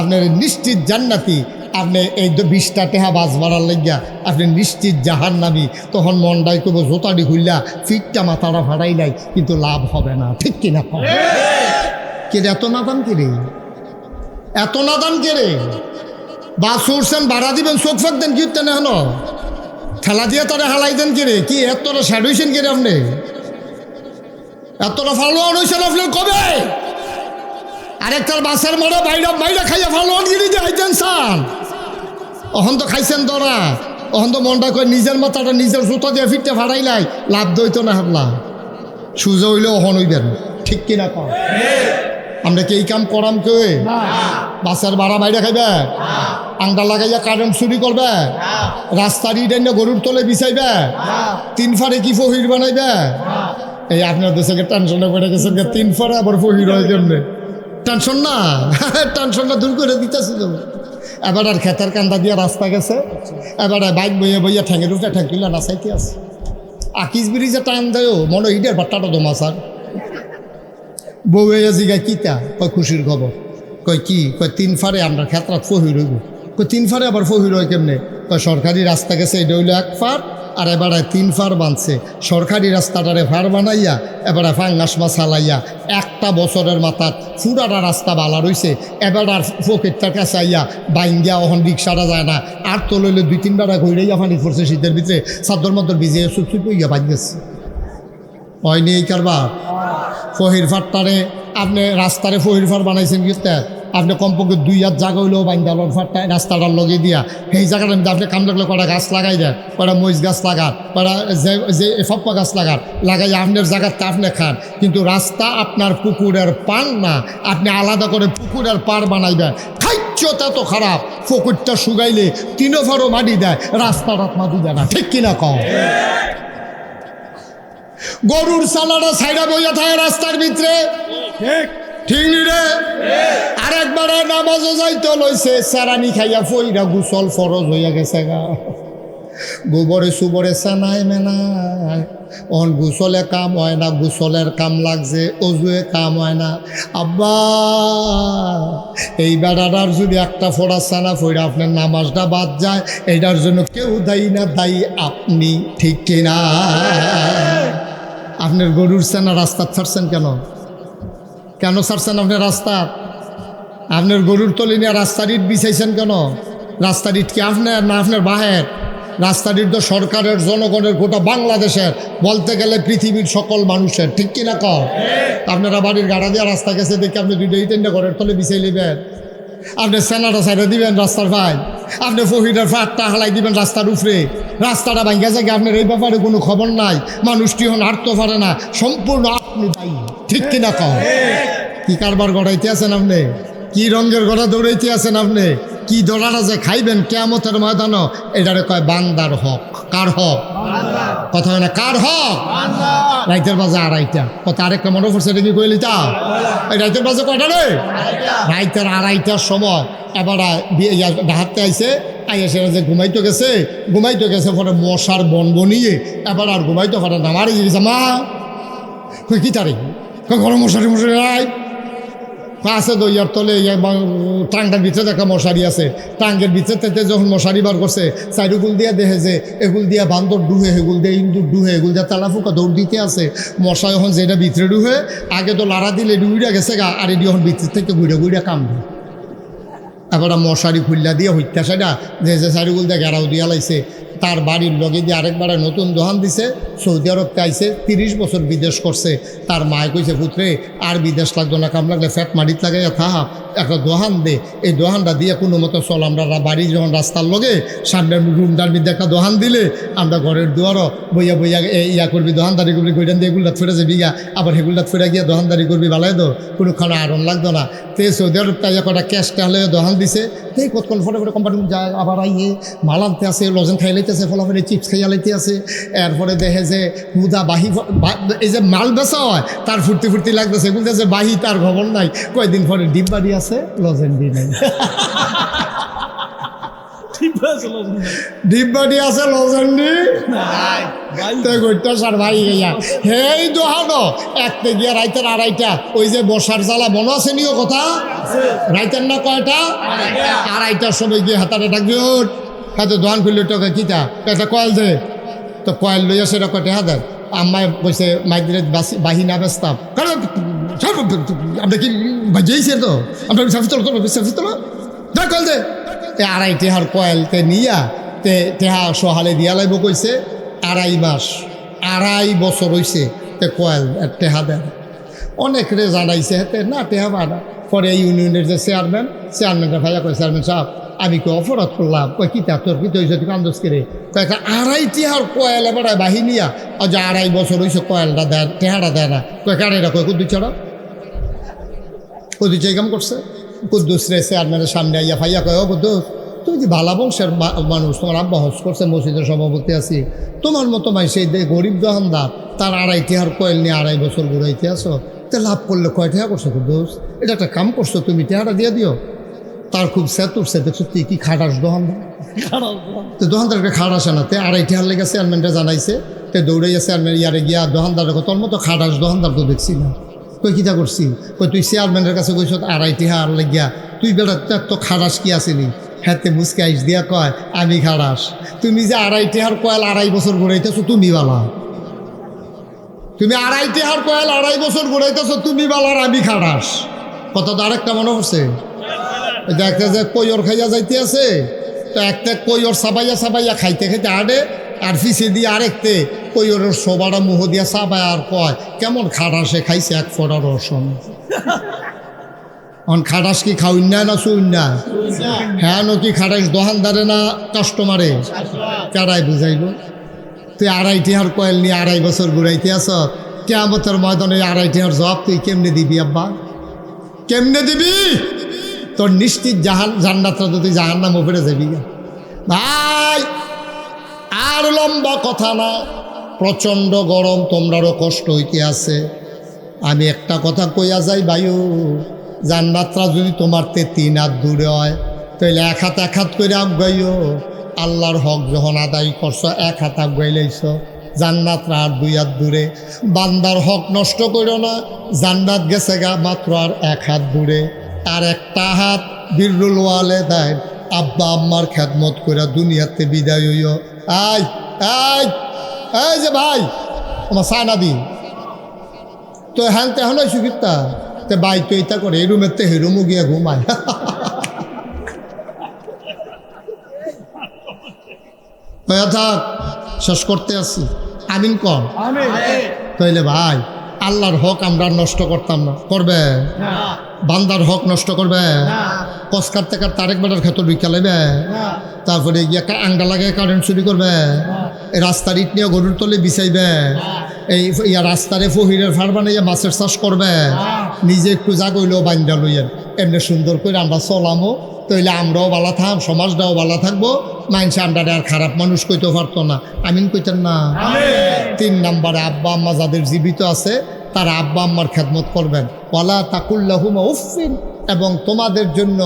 Speaker 1: আপনার নিশ্চিত জান্নাতি, আপনি এই 20টা টেহা বাস মারার লাগিয়া আপনি নিশ্চিত জাহান্নামী, তখন মনটাই করবো জোতাটি খুললা ফিটটা মাথাটা ফাটাই নাই, কিন্তু লাভ হবে না, ঠিক কিনা কিরে এত নাদান কিরে, এত নাদান কিরে, বাস উঠছেন ভাড়া দিবেন চোখ ফাঁক দেন কি উঠতেন, এখন ঠেলা দিয়ে তারা হালাই দেন কিরে, কি এতটা স্যাড হয়েছেন কিরে, আপনি এতটা ফালোয়ান হয়েছেন আপনার কবে, আরেকটার বাসের মরে বাইরে খাইয়া ফালোয়ান গিরি দিয়ে আইতেন চান, অহন তো খাইছেন দরা, অহন তো মনটা করে নিজের মাথাটা নিজের জুতা দিয়ে ফিরতে ফাড়াইলাই, লাভ দইতো না হাবলা, সুজা হইলে অহন হইবেন, ঠিক কিনা কম, আমরা কি এই কাম করাম কে, বাসের ভাড়া বাইরে খাইবে, আংটা লাগাইয়া কারেন্ট চুরি করবে, রাস্তার ইট এনে গরুর তলে বিছাইবে, 3 ফারে কি ফহির বানাইবে, এই আপনার দেশে টেনশনে পড়ে গেছেন 3 ফারে আবার ফহির হয় কেমনে, টেনশন না, টেনশনটা দূর করে দিতেছিল, এবার আর খেতার কান্দা দিয়ে রাস্তা গেছে, এবার বাইক বইয়া বইয়া ঠ্যাঙের উঠে ঠ্যাঙ্কিলা নাচাইতে আছে, আকিস ব্রিজে টান দেয় মনে ইটের বাট্টাটা দমা স্যার, বউ জিগায় কিতা, কয় খুশির খবর, কয় কি, কয় 3 ফারে আমরা খেতরাত ফহির হইব, কয় 3 ফারে আবার ফহির হয় কেমনে, কয় সরকারি রাস্তা গেছে এটা হইলো 1 ফার, আর এবারে 3 ফার বানছে, সরকারি রাস্তাটারে ফার বানাইয়া এবারে ফাঙ্গাস মাছ হালাইয়া 1টা বছরের মাথাত ফুরাটা রাস্তা বালা রইছে, এবার আর পকেটটার কাছে আইয়া বাইঙ্গিয়া ওখান রিক্সাটা যায় না, আর তো লইলে 2-3 বার ঘুরাইয়া ফানি পড়ছে শীতের ভিতরে, চাদর মদর ভিজিয়ে চুপ হইয়া বাজ গেছে, হয়নি এই কারবার, ফহির ফারটারে আপনি রাস্তারে ফহির ফার বানাইছেন কিন্তু আপনি কমপক্ষে 2 হাত জায়গা হইলেও বাইন্দালর ফাটটা রাস্তাটার লগে দিয়া সেই জায়গাটার মধ্যে আপনি কাম লাগলে কটা গাছ লাগাই দেন, কটা মরিচ গাছ লাগান, কটা যে ফপ্পা গাছ লাগাই আপনার জায়গাতে আপনি খান, কিন্তু রাস্তা আপনার পুকুরের পান না, আপনি আলাদা করে পুকুরের পার বানাইবেন, খাইচ্ছটা তো খারাপ, পুকুরটা শুকাইলে 3 ফারও মাটি দেয়, রাস্তাটা মাটি দেয় না, ঠিক কিনা কম, গরুর চালাটা সাইডা বইয়া থাকে রাস্তার ভিতরে, ঠিক নি রে, আরেকবারে নামাজও যাইতে লইছে, সারানি খাইয়া ফইরা গোসল ফরজ হইয়া গেছে গা, গোবরে সুবরে সানাই মেনায়, অন গোসলে কাম হয় না, গোসলের কাম লাগছে, অজুয়ে কাম হয় না, আব্বা এই বেড়াটার যদি একটা ফোড়া সানা ফইরা আপনার নামাজটা বাদ যায়, এইটার জন্য কেউ দায়ী না, দায়ী আপনি, ঠিক কিনা, আপনার গরুর সেনা রাস্তা ছাড়ছেন কেন, কেন ছাড়ছেন আপনি রাস্তা, আপনার গরুর তলি নিয়ে রাস্তার ইট বিছাইছেন কেন, রাস্তার ইট কি আপনার না আপনার বাহের? রাস্তার ইট তো সরকারের, জনগণের, গোটা বাংলাদেশের, বলতে গেলে পৃথিবীর সকল মানুষের, ঠিক কিনা কর? আপনারা বাড়ির গাড়া দিয়ে রাস্তা গেছে দেখে আপনি দুইটা ইটেন্ডা ঘরের তলে বিছাই নেবেন, আপনি সেনাটা সাইডে দিবেন রাস্তার ভাই, আপনি ফহিরের ফাটটা হালাই দিবেন রাস্তার উপরে, রাস্তাটা ভাঙ্গা যায়, আপনার এই ব্যাপারে কোনো খবর নাই, মানুষটি হন হাঁটতে পারে না, সম্পূর্ণ আপনি দায়ী, ঠিক কিনা কর? কি কারবার গড়াইতে আছেন আপনি? কি রঙের গড়া দৌড়াইতে আছেন আপনি? কি দৌড়াটা যে খাইবেন কিয়ামতের ময়দানও, এটারে কয় বান্দার হক। কার হক? কথা হয় না, কার হক? রাইতের বাজে আড়াইটা। কথা আরেকটা মনে পড়ছে, এটা কি কইলি তা? এই রাইতের বাজে কয়টা রে? রাইতের আড়াইটার সময় এবার ডাহাতে আইসে, আইসে যে ঘুমাইতে গেছে পরে মশার বন বনিয়ে এবার আর ঘুমাইতে পারে না, মারি গেছে মা কি তারিখ গরম মশারি রাই আছে দইয়ার তলে টাঙ্গার ভিতরে একটা মশারি আছে, টাঙ্গের ভিতরে থেকে যখন মশারি বার করছে চারিগুল দিয়া দেখে যে এগুল দিয়া বান্দর ডুহে, এগুল দিয়ে ইন্দুর ডুহে, এগুল দিয়া তালা ফুকা দৌড় দিতে আছে। মশা যখন যেটা ভিতরে ডুহে, আগে তো লাড়া দিলে ডুইরা গেছে গা, আর এটি যখন ভিতর থেকে ঘুরে কামড়ে এবার মশারি খুললা দিয়ে হইতা সেটা যে চারিগুল দিয়ে ঘেরাও দিয়া লাইছে। তার বাড়ির লগে দিয়ে আরেকবার নতুন দোহান দিছে, সৌদি আরবতে আইসে, 30 বছর বিদেশ করছে। তার মায় কইছে পুত্রে আর বিদেশ লাগতো না, কাম লাগলে ফ্যাট মাটিত লাগাইয়া থাহা, একটা দোহান দে, এই দোহানটা দিয়ে কোনো মতো চল। আমরা বাড়ি যখন রাস্তার লগে সামনের রুমটার মধ্যে একটা দোহান দিলে আমরা ঘরের দুয়ারও বইয়া ইয়া করবি, দোহানদারি করবি, গৈটান দিয়ে এগুলটা ফেরে যাবি গা, আবার হেগুলটা ফেরে গিয়া দোহানদারি করবি, বালাই দো কোনোখানে আরন লাগতো না। তো সৌদি আরব তাই কটা ক্যাশ টাহলে দোহান দিছে, এই কতক্ষণ ফটো কোম্পানি যায়, আবার আইয়ে মাল আনতে আছে, লজেন খাই লাইতেছে, ফলাফলে চিপস খাইয়া লাইতে আছে। এরপরে দেখে যে মুদা বাহি, এই যে মাল বেচা হয় তার ফুর্তি লাগতেছে, বলতেছে বাহি তার খবর নাই, কয়েকদিন পরে ডিব্বাডি আছে, লজেন্ডি নাই, ডিব্বাডি আছে, লজেন্ডি সার ভাই গিয়া হেই দোহানো একতে গিয়া রাইতের আড়াইটা, ওই যে বসার জ্বালা মনে আছে নিও কথা, রাইতের না কয়টা? আড়াইটার সময় গিয়ে হাতারে ডাকবে, হাতে দোকান খুললে টাকা কিতা একটা কয়েল দে, তো কয়েল লইয়া সেটা কটে হাজার। আম্মায় বসে মাইদিরে বাহিনা বেস্তাম, কারণ আপনি কি বাজিয়েছেন তো, আপনার কয়েল দে, আড়াই টেহার কয়েলতে নিয়া টেহা সহালে দিয়া লাইব কইছে। 2.5 মাস 2.5 বছর হয়েছে তে কয়েল টেহা দেয়। অনেক রে জানাইছে হেতে না টেহা বাড়া। পরে এই ইউনিয়নের যে চেয়ারম্যানটা ভাইয়া কয়, চেয়ারম্যান সাহেব আমি কি অপরাধ করলাম? কয় কিতা তোর কি হয়েছে, তুই কান্দোস করে? একটা 2.5 টেহার কয়েল এবার বাহিনিয়া, যে 2.5 বছর হয়েছে কয়েলটা দেয়, টেহাটা দেয় না। কয় কারেরা কয় কুদ্দুস ছাড়া, কুদ্দুস এই কাম করছে। কুদ্দুস রে চেয়ারম্যানের সামনে আইয়া ভাইয়া কয়, ও কুদ্দুস তুমি যে ভালা বংশের মানুষ, তোমার আব্বা হজ করছে, মসজিদের সভাপতি আছি, তোমার মতো মাই সেই গরিব দোকানদার তার 2.5 টেহার কয়েল নিয়ে 2.5 বছর ঘুরাইতে আসো, তে লাভ করলে কয় টেহা করছো কুদ্দুস? এটা একটা কাম করছো, তুমি টেহাটা দিয়ে দিও। তার খুব স্যাত উঠছে, দেখছো তুই কি খাটাস দোকানদার, তো দোকানদারকে খাটাসে না, তে 2.5 টেহার লেগে চেয়ারম্যানটা জানাইছে, তে দৌড়াইয়া চেয়ারম্যান ইয়ারে গিয়া দোকানদার তোর মতো খাটাস দোকানদার তো দেখছি না। কই কিতা করছি? কই তুই চেয়ারম্যানের কাছে কইস 2.5 টেহার লেগিয়া, তুই বেটা তো খাটাস কি আসিনি? হাতে মুসকে আইস দিয়া কয় আমি খাটাস, তুমি যে 2.5 টেহার কয়েল 2.5 বছর ঘুরাইতেছো তুমি বালা, তুমি 2.5 টেহার কয়েল 2.5 বছর ঘুরাইতেছো তুমি বালার, আমি খাটাস। কথা তো আরেকটা মনে হচ্ছে, দেখতে যে কৈর খাইয়া যাইতে আছে, তো একটা কৈর সাবাইয়া খাইতে আড়ে, আর পিছিয়ে দিয়ে আরেকতে কৈরের সবাটা মুহ দিয়া সাবাই আর কয় কেমন খাটাসে খাইছে, 1 ফোঁটা রসন। অন খাটাস কি খাউন না শুন না? হ্যাঁ কি খাটাস দোকানদারে না কাস্টমারে? কারাই বুঝাইব? তুই 2.5 টেহার কয়েল নিয়ে 2.5 বছর ঘুরাইতে আস, কিয়ামতের ময়দানে 2.5 টেহার জবাব তুই কেমনে দিবি আব্বা, কেমনে দিবি? তোর নিশ্চিত জান্নাতটা তো তুই জাহান্নাম উপরে যাবি ভাই। আর লম্বা কথা না, প্রচণ্ড গরম, তোমরারও কষ্ট হইতে আছে। আমি একটা কথা কইয়া যাই বায়ু, জান্নাতটা যদি তোমার 3 হাত দূরে হয়, তাহলে 1 হাত করে আগাইও। আল্লাহর হক যখন আদায় করছো 1 হাত আগাইলেইছ, জান্নাতরা আর 2 হাত দূরে। বান্দার হক নষ্ট করো না, জান্নাত গেছে গা মাত্র আর 1 হাত দূরে। আর একটা হাত বিররুল ওয়ালিদাইন, আব্বা আম্মার খেদমত করে দুনিয়াতে বিদায় হইও। এই যে ভাই আমার সানা দিন তো হ্যান তেহন সুবিধা, তে বাই তো এটা করে এই রুমের তে হেরুমু গিয়া ঘুমায়। হয়ে থাক, শেষ করতে আসি। আমিন কর। তাইলে ভাই আল্লাহর হক আমরা নষ্ট করতাম না। করবে? বান্দার হক নষ্ট করবে? কসকার থেকে তারেক বেটার ক্ষেত্র ঢুকা লাইবে, তারপরে গিয়ে আংডা লাগে কারেন্ট চুরি করবে, রাস্তার ইট নিয়ে গরুর তলে বিছাইবে, এই রাস্তারে ফহিরের ফার বানাইয়া মাছের চাষ করবে, নিজে একটু জাগইলেও বান্ধা লইয়েন। এমনি সুন্দর করে আমরা চলামো, তাইলে আমরাও ভালো থাক, সমাজটাও ভালো থাকবো, মানুষ আমরা আর খারাপ মানুষ কইতে পারতো না। আমিন কইতেন না? 3 নম্বরে আব্বা আম্মা যাদের জীবিত আছে তারা আব্বা আম্মার খেদমত করবেন। ওয়ালা তাকুল্লাহুমা উফিন, এবং তোমাদের জন্য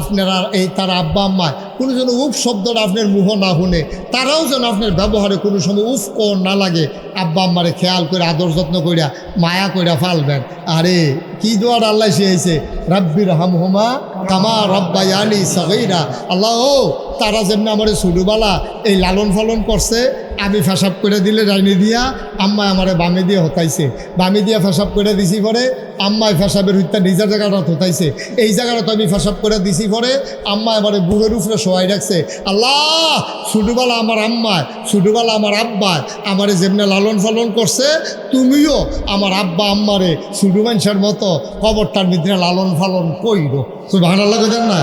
Speaker 1: আপনারা এই তারা আব্বা আম্মায় কোনো যেন উফ শব্দটা আপনার মুহ না শুনে, তারাও যেন আপনার ব্যবহারে কোনো সময় উফ কর না লাগে। আব্বা আম্মারে খেয়াল করে আদর যত্ন করিয়া মায়া কইরা ফালবেন। আরে কি দোয়ার আল্লাহ শিখাইছে, রাব্বির হামহুমা কামা রাব্বায়ানি সগীরা। আল্লাহ ও তারা যেমনি আমার ছোটবেলা এই লালন পালন করছে, আমি ফেসাব করে দিলে ডাইনি দিয়া আম্মায় আমারে বামে দিয়ে হতাইছে, বামে দিয়া ফেসাব করে দিছি পরে আম্মায় ফেসাবের হত্যা নিজের জায়গাটা হতাইছে, এই জায়গাটা তো আমি ফেসাব করে দিছি পরে আম্মায় আমারে বুকের উপরে শোয়াই রাখছে। আল্লাহ ছোটবেলা আমার আম্মায়, ছোটবেলা আমার আব্বায় আমারে যেমনি লালন পালন করছে, তুমিও আমার আব্বা আম্মারে ছোট মানুষের মতো কবরটার ভিতরে লালন পালন কইরো। সুবহানাল্লাহ কইতেন না?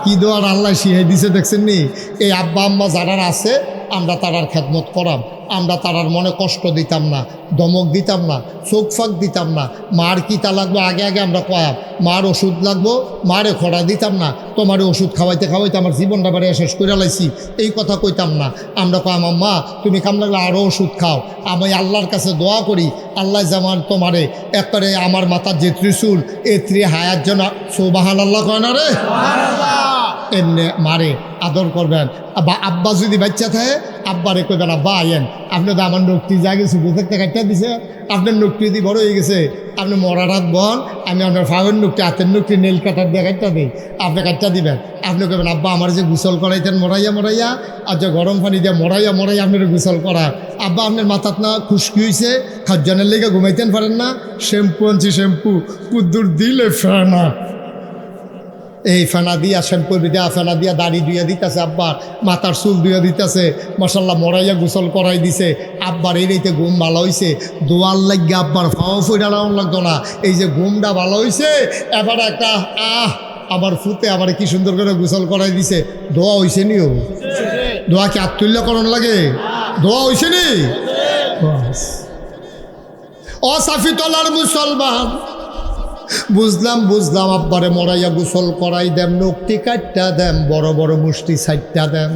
Speaker 1: কি দোয়ার আল্লাহ শিখাই দিছে দেখছেন নি? এই আব্বা আম্মা যারা আছে আমরা তারার খেদমত করাম, আমরা তারার মনে কষ্ট দিতাম না, দমক দিতাম না, চোখ ফাঁক দিতাম না। মার কিতা লাগবো আগে আগে আমরা কয়াম, মার ওষুধ লাগবো মারে খোড়া দিতাম না, তোমার ওষুধ খাওয়াইতে খাওয়াইতে আমার জীবনটা বাড়ি শেষ করে লাইছি এই কথা কইতাম না। আমরা কয়াম আম্মা তুমি কাম লাগলে আরও ওষুধ খাও। আমি আল্লাহর কাছে দোয়া করি আল্লাহ যেমন তোমারে একবারে আমার মাথার যে ত্রিশূল এ হায়ার জন্য সুবহানাল্লাহ কয় না রে, এমনি মারে আদর করবেন। আব্বা যদি বাচ্চা থাকে আব্বারে কইবেন আব্বা আইয়েন, আপনি তো আমার নকটি যা গেছে বুঝতে কাটটা দিছে, আপনার নকটি যদি বড় হয়ে গেছে আপনি মরার হাত বন, আমি আপনার ফাগের নকটি হাতের নকটি নেল কাটার দিয়ে কাটটা দিই, আপনি কাটটা দিবেন। আপনি কইবেন আব্বা আমার যে গোসল করাইতেন মরাইয়া মরাইয়া, আর যে গরম পানি দিয়ে মরাইয়া মরাইয়া আপনার গোসল করা, আব্বা আপনার মাথাত না খুশকি হয়েছে খাজ্জানের লেগে ঘুমাইতেন পারেন না, শ্যাম্পু আনছি শ্যাম্পু কুদ্দুর দিলে ফেনা, এই ফেনা দিয়া শ্যাম্পু দিয়া ফেনা দিয়া দাড়ি ধুইয়া দিতেছে, আব্বার মাথার চুল ধুইয়া দিতেছে, মাশাল্লাহ মরাইয়া গোসল করাই দিছে। আব্বার এই রেতে ঘুম ভালো হয়েছে, দোয়ার লাগিয়ে আব্বার ফাও ফুটা নেওয়ার লাগতো না, এই যে ঘুমটা ভালো হয়েছে এবার একটা আবার ফুতে আবার কি সুন্দর করে গোসল করাই দিছে। দোয়া হয়েছে নি? দোয়া কি আত্মুল্য করণ লাগে? দোয়া হয়েছে নি? অসাফি তলার মুসলমান বুঝলাম আব্বারে মরাইয়া গোসল করাই দেম, নকটি কাটটা দেম, বড় বড় মুষ্টি সাইটটা দেম,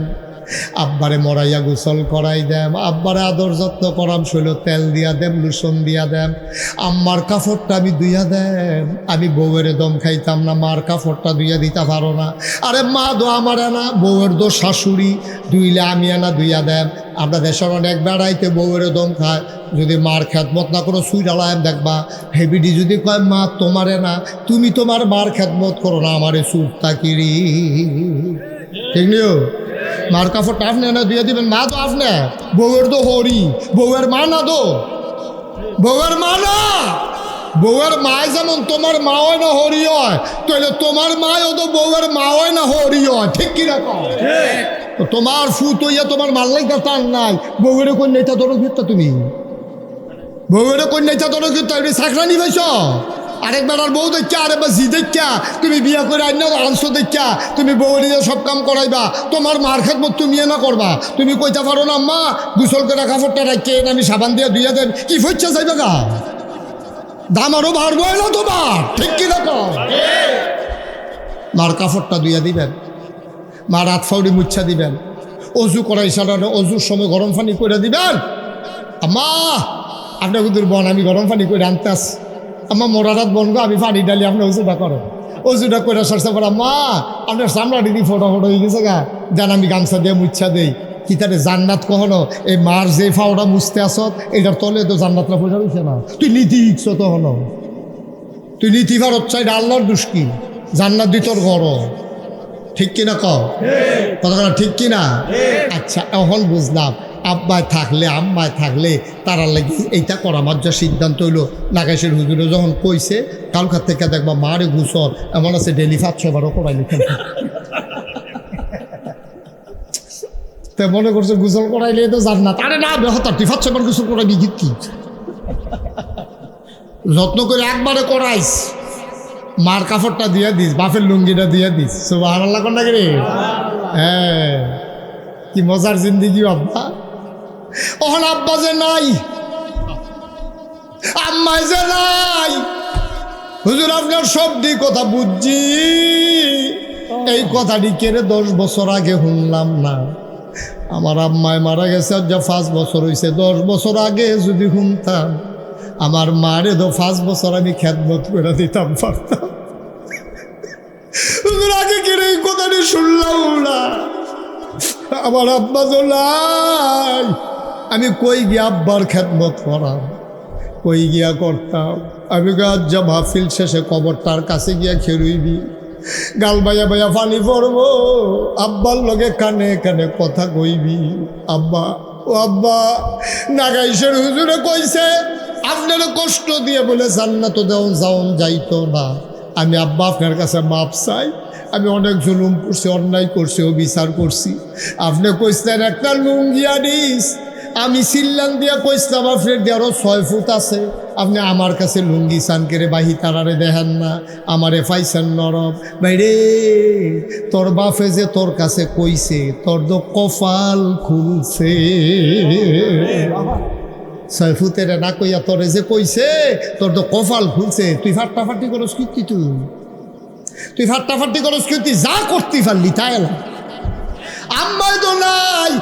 Speaker 1: আব্বারে মরাইয়া গোসল করাই দেম, আব্বারে আদর যত্ন করাম, শৈল তেল দিয়া দেম, লুসন দিয়া দেম, আম্মার কাপড়টা আমি ধুইয়া দেম। আমি বউয়ের দম খাইতাম না, মার কাপড়টা ধুইয়া দিতে পারো না, আরে মা দো আমার আনা, বউয়ের দো শাশুড়ি ধুইলে আমি আনা ধুইয়া দেম। আমরা দেশের অনেক বেড়াইতে বউয়ের দম খায়, যদি মার খেদমত না করো সুই ডালায় দেখবা হেবিডি যদি কয় মা তোমারে না, তুমি তোমার মার খেদমত করো না, আমারে সুর তাকিরি, ঠিক নিও? মার কাপড়টা আপনি না দিয়ে দিবেন, মা তো আপনি বউয়ের তো হরি, বউয়ের মা না তো, বউয়ের মা না, বউয়ের মায় যেমন তোমার মা হয় না হরি হয়, তাহলে তোমার মায়ও তো বউয়ের মা হয় না হরি হয়, ঠিক কিরকম? তোমার ফুট হইয়া তোমার মাল্লাই টান নাই, বউয়ের কন্যাটা ধরো ফিরতা, তুমি বউয়ের কন্যাটা ধরো ফিরতা, এটি চাকরানি পাইছ? আরেকবার আর বউ দেখা আরেকবার জি দেখা তুমি বিয়া করে আনছো দেখা তুমি বউ নিয়ে সব কাম করাইবা, তোমার মার খেদমত তুমি না করবা। তুমি কইতে পারো না মা গোসল করে কাপড়টা রাখে আমি সাবান দিয়ে ধুইয়া দেন, কি ফইচ্ছা যাইবে গা, দাম আরো বাড়বো না তোমার, ঠিক কি রকম? মার কাপড়টা ধুইয়া দিবেন, মার হাত ফাউড়ি মুচ্ছা দিবেন, অজু করাই সারানো অজুর সময় গরম পানি করে দিবেন। আম্মা আপনার কুদুর বন আমি গরম পানি করে আনতে আস, আমার মোরারাত বনগো আমি পানি ডালি, আপনি অজুটা করো, অজুটা করে সরষা করা, মা আপনার সামলা দিদি ফটো হয়ে গেছে গা, জান আমি গামছা দিয়ে মুচ্ছা দেই। কি তারে জান্নাত কখনো এই মার যে ফাওটা মুছতে আসত এটার তলে তো জান্নাতরা পয়সা রয়েছে না, তুই নীতি ইচ্ছ তো হলো, তুই নীতি ভারত চাই আল্লাহর দুষ্কি, জান্নাত দি তোর ঘর, ঠিক কিনা কও কথা ঠিক কিনা? আচ্ছা এখন বুঝলাম আব্বায় থাকলে আম্মায় থাকলে তারা লাগি এইটা করা আমার যা সিদ্ধান্ত হইল। নাগেশের হুজুরে যখন কইছে কালকার থেকে দেখবা মারে গুসল এমন আছে ডেলি 500 বারও করাইলে তে মনে করছে গোসল করাইলে তো জান্নাত। আরে না বেহতার তুই 5-6 বার গোসল করাবি গীতি যত্ন করে একবারে করাইস, মার কাপড়টা দিয়ে দিস, বাপের লুঙ্গিটা দিয়ে দিস। সুবহানাল্লাহ কোন নাকি রে? হ্যাঁ, কি মজার জিন্দিগি আব্বা। ওহন আব্বা যে নাই, আম্মা যে নাই, হুজুর আপনার সবটি কথা বুঝছি, এই কথাটি কেড়ে 10 বছর আগে শুনলাম না। আমার আম্মায় মারা গেছে আজ 5 বছর হয়েছে। 10 বছর আগে যদি শুনতাম আমার মারে তো 5 বছর আমি খেদমত করে দিতাম পারতাম। হুজুর আগে কেড়ে এই কথাটি শুনলাম না। আমার আব্বা তো নাই, আমি কই গিয়া আব্বার খেদমত করাম, কই গিয়া করতাম। আমি আজ যা মাহফিল শেষে কবরটার কাছে গিয়া খেরুইবি, গাল বাইয়া বাইয়া পানি পড়বো, আব্বার লগে কানে কানে কথা কইবি। আব্বা ও আব্বা, নাগাইশের হুজুরে কইছে আপনার কষ্ট দিয়ে বলে জান্নাত দেও যাওন যাইতো না। আমি আব্বা আপনার কাছে মাপ চাই, আমি অনেক জুলুম করছি, অন্যায় করছি, অবিচার করছি। আপনি কইছেন একটা লুঙ্গি আনিস, আমি সিল্লান দিয়া কইসলাম আপনার দিয়ে আরো 6 ফুট আছে, আপনি আমার কাছে লুঙ্গি চান করে বাহি তারারে দেখেন না, আমারে পাইছেন নরম। বাইরে তোর বাপে যে তোর কাছে কইছে তোর তো কপাল খুলছে। 6 ফুটের না কইয়া তোরে যে কইছে তোর তো কপাল খুলছে। তুই ফাটাফাটি করস কীর্তি, তুই ফাটাফাটি করস কীর্তি, যা করতে পারলি তাই এলাম। আম্মাই তো নাই,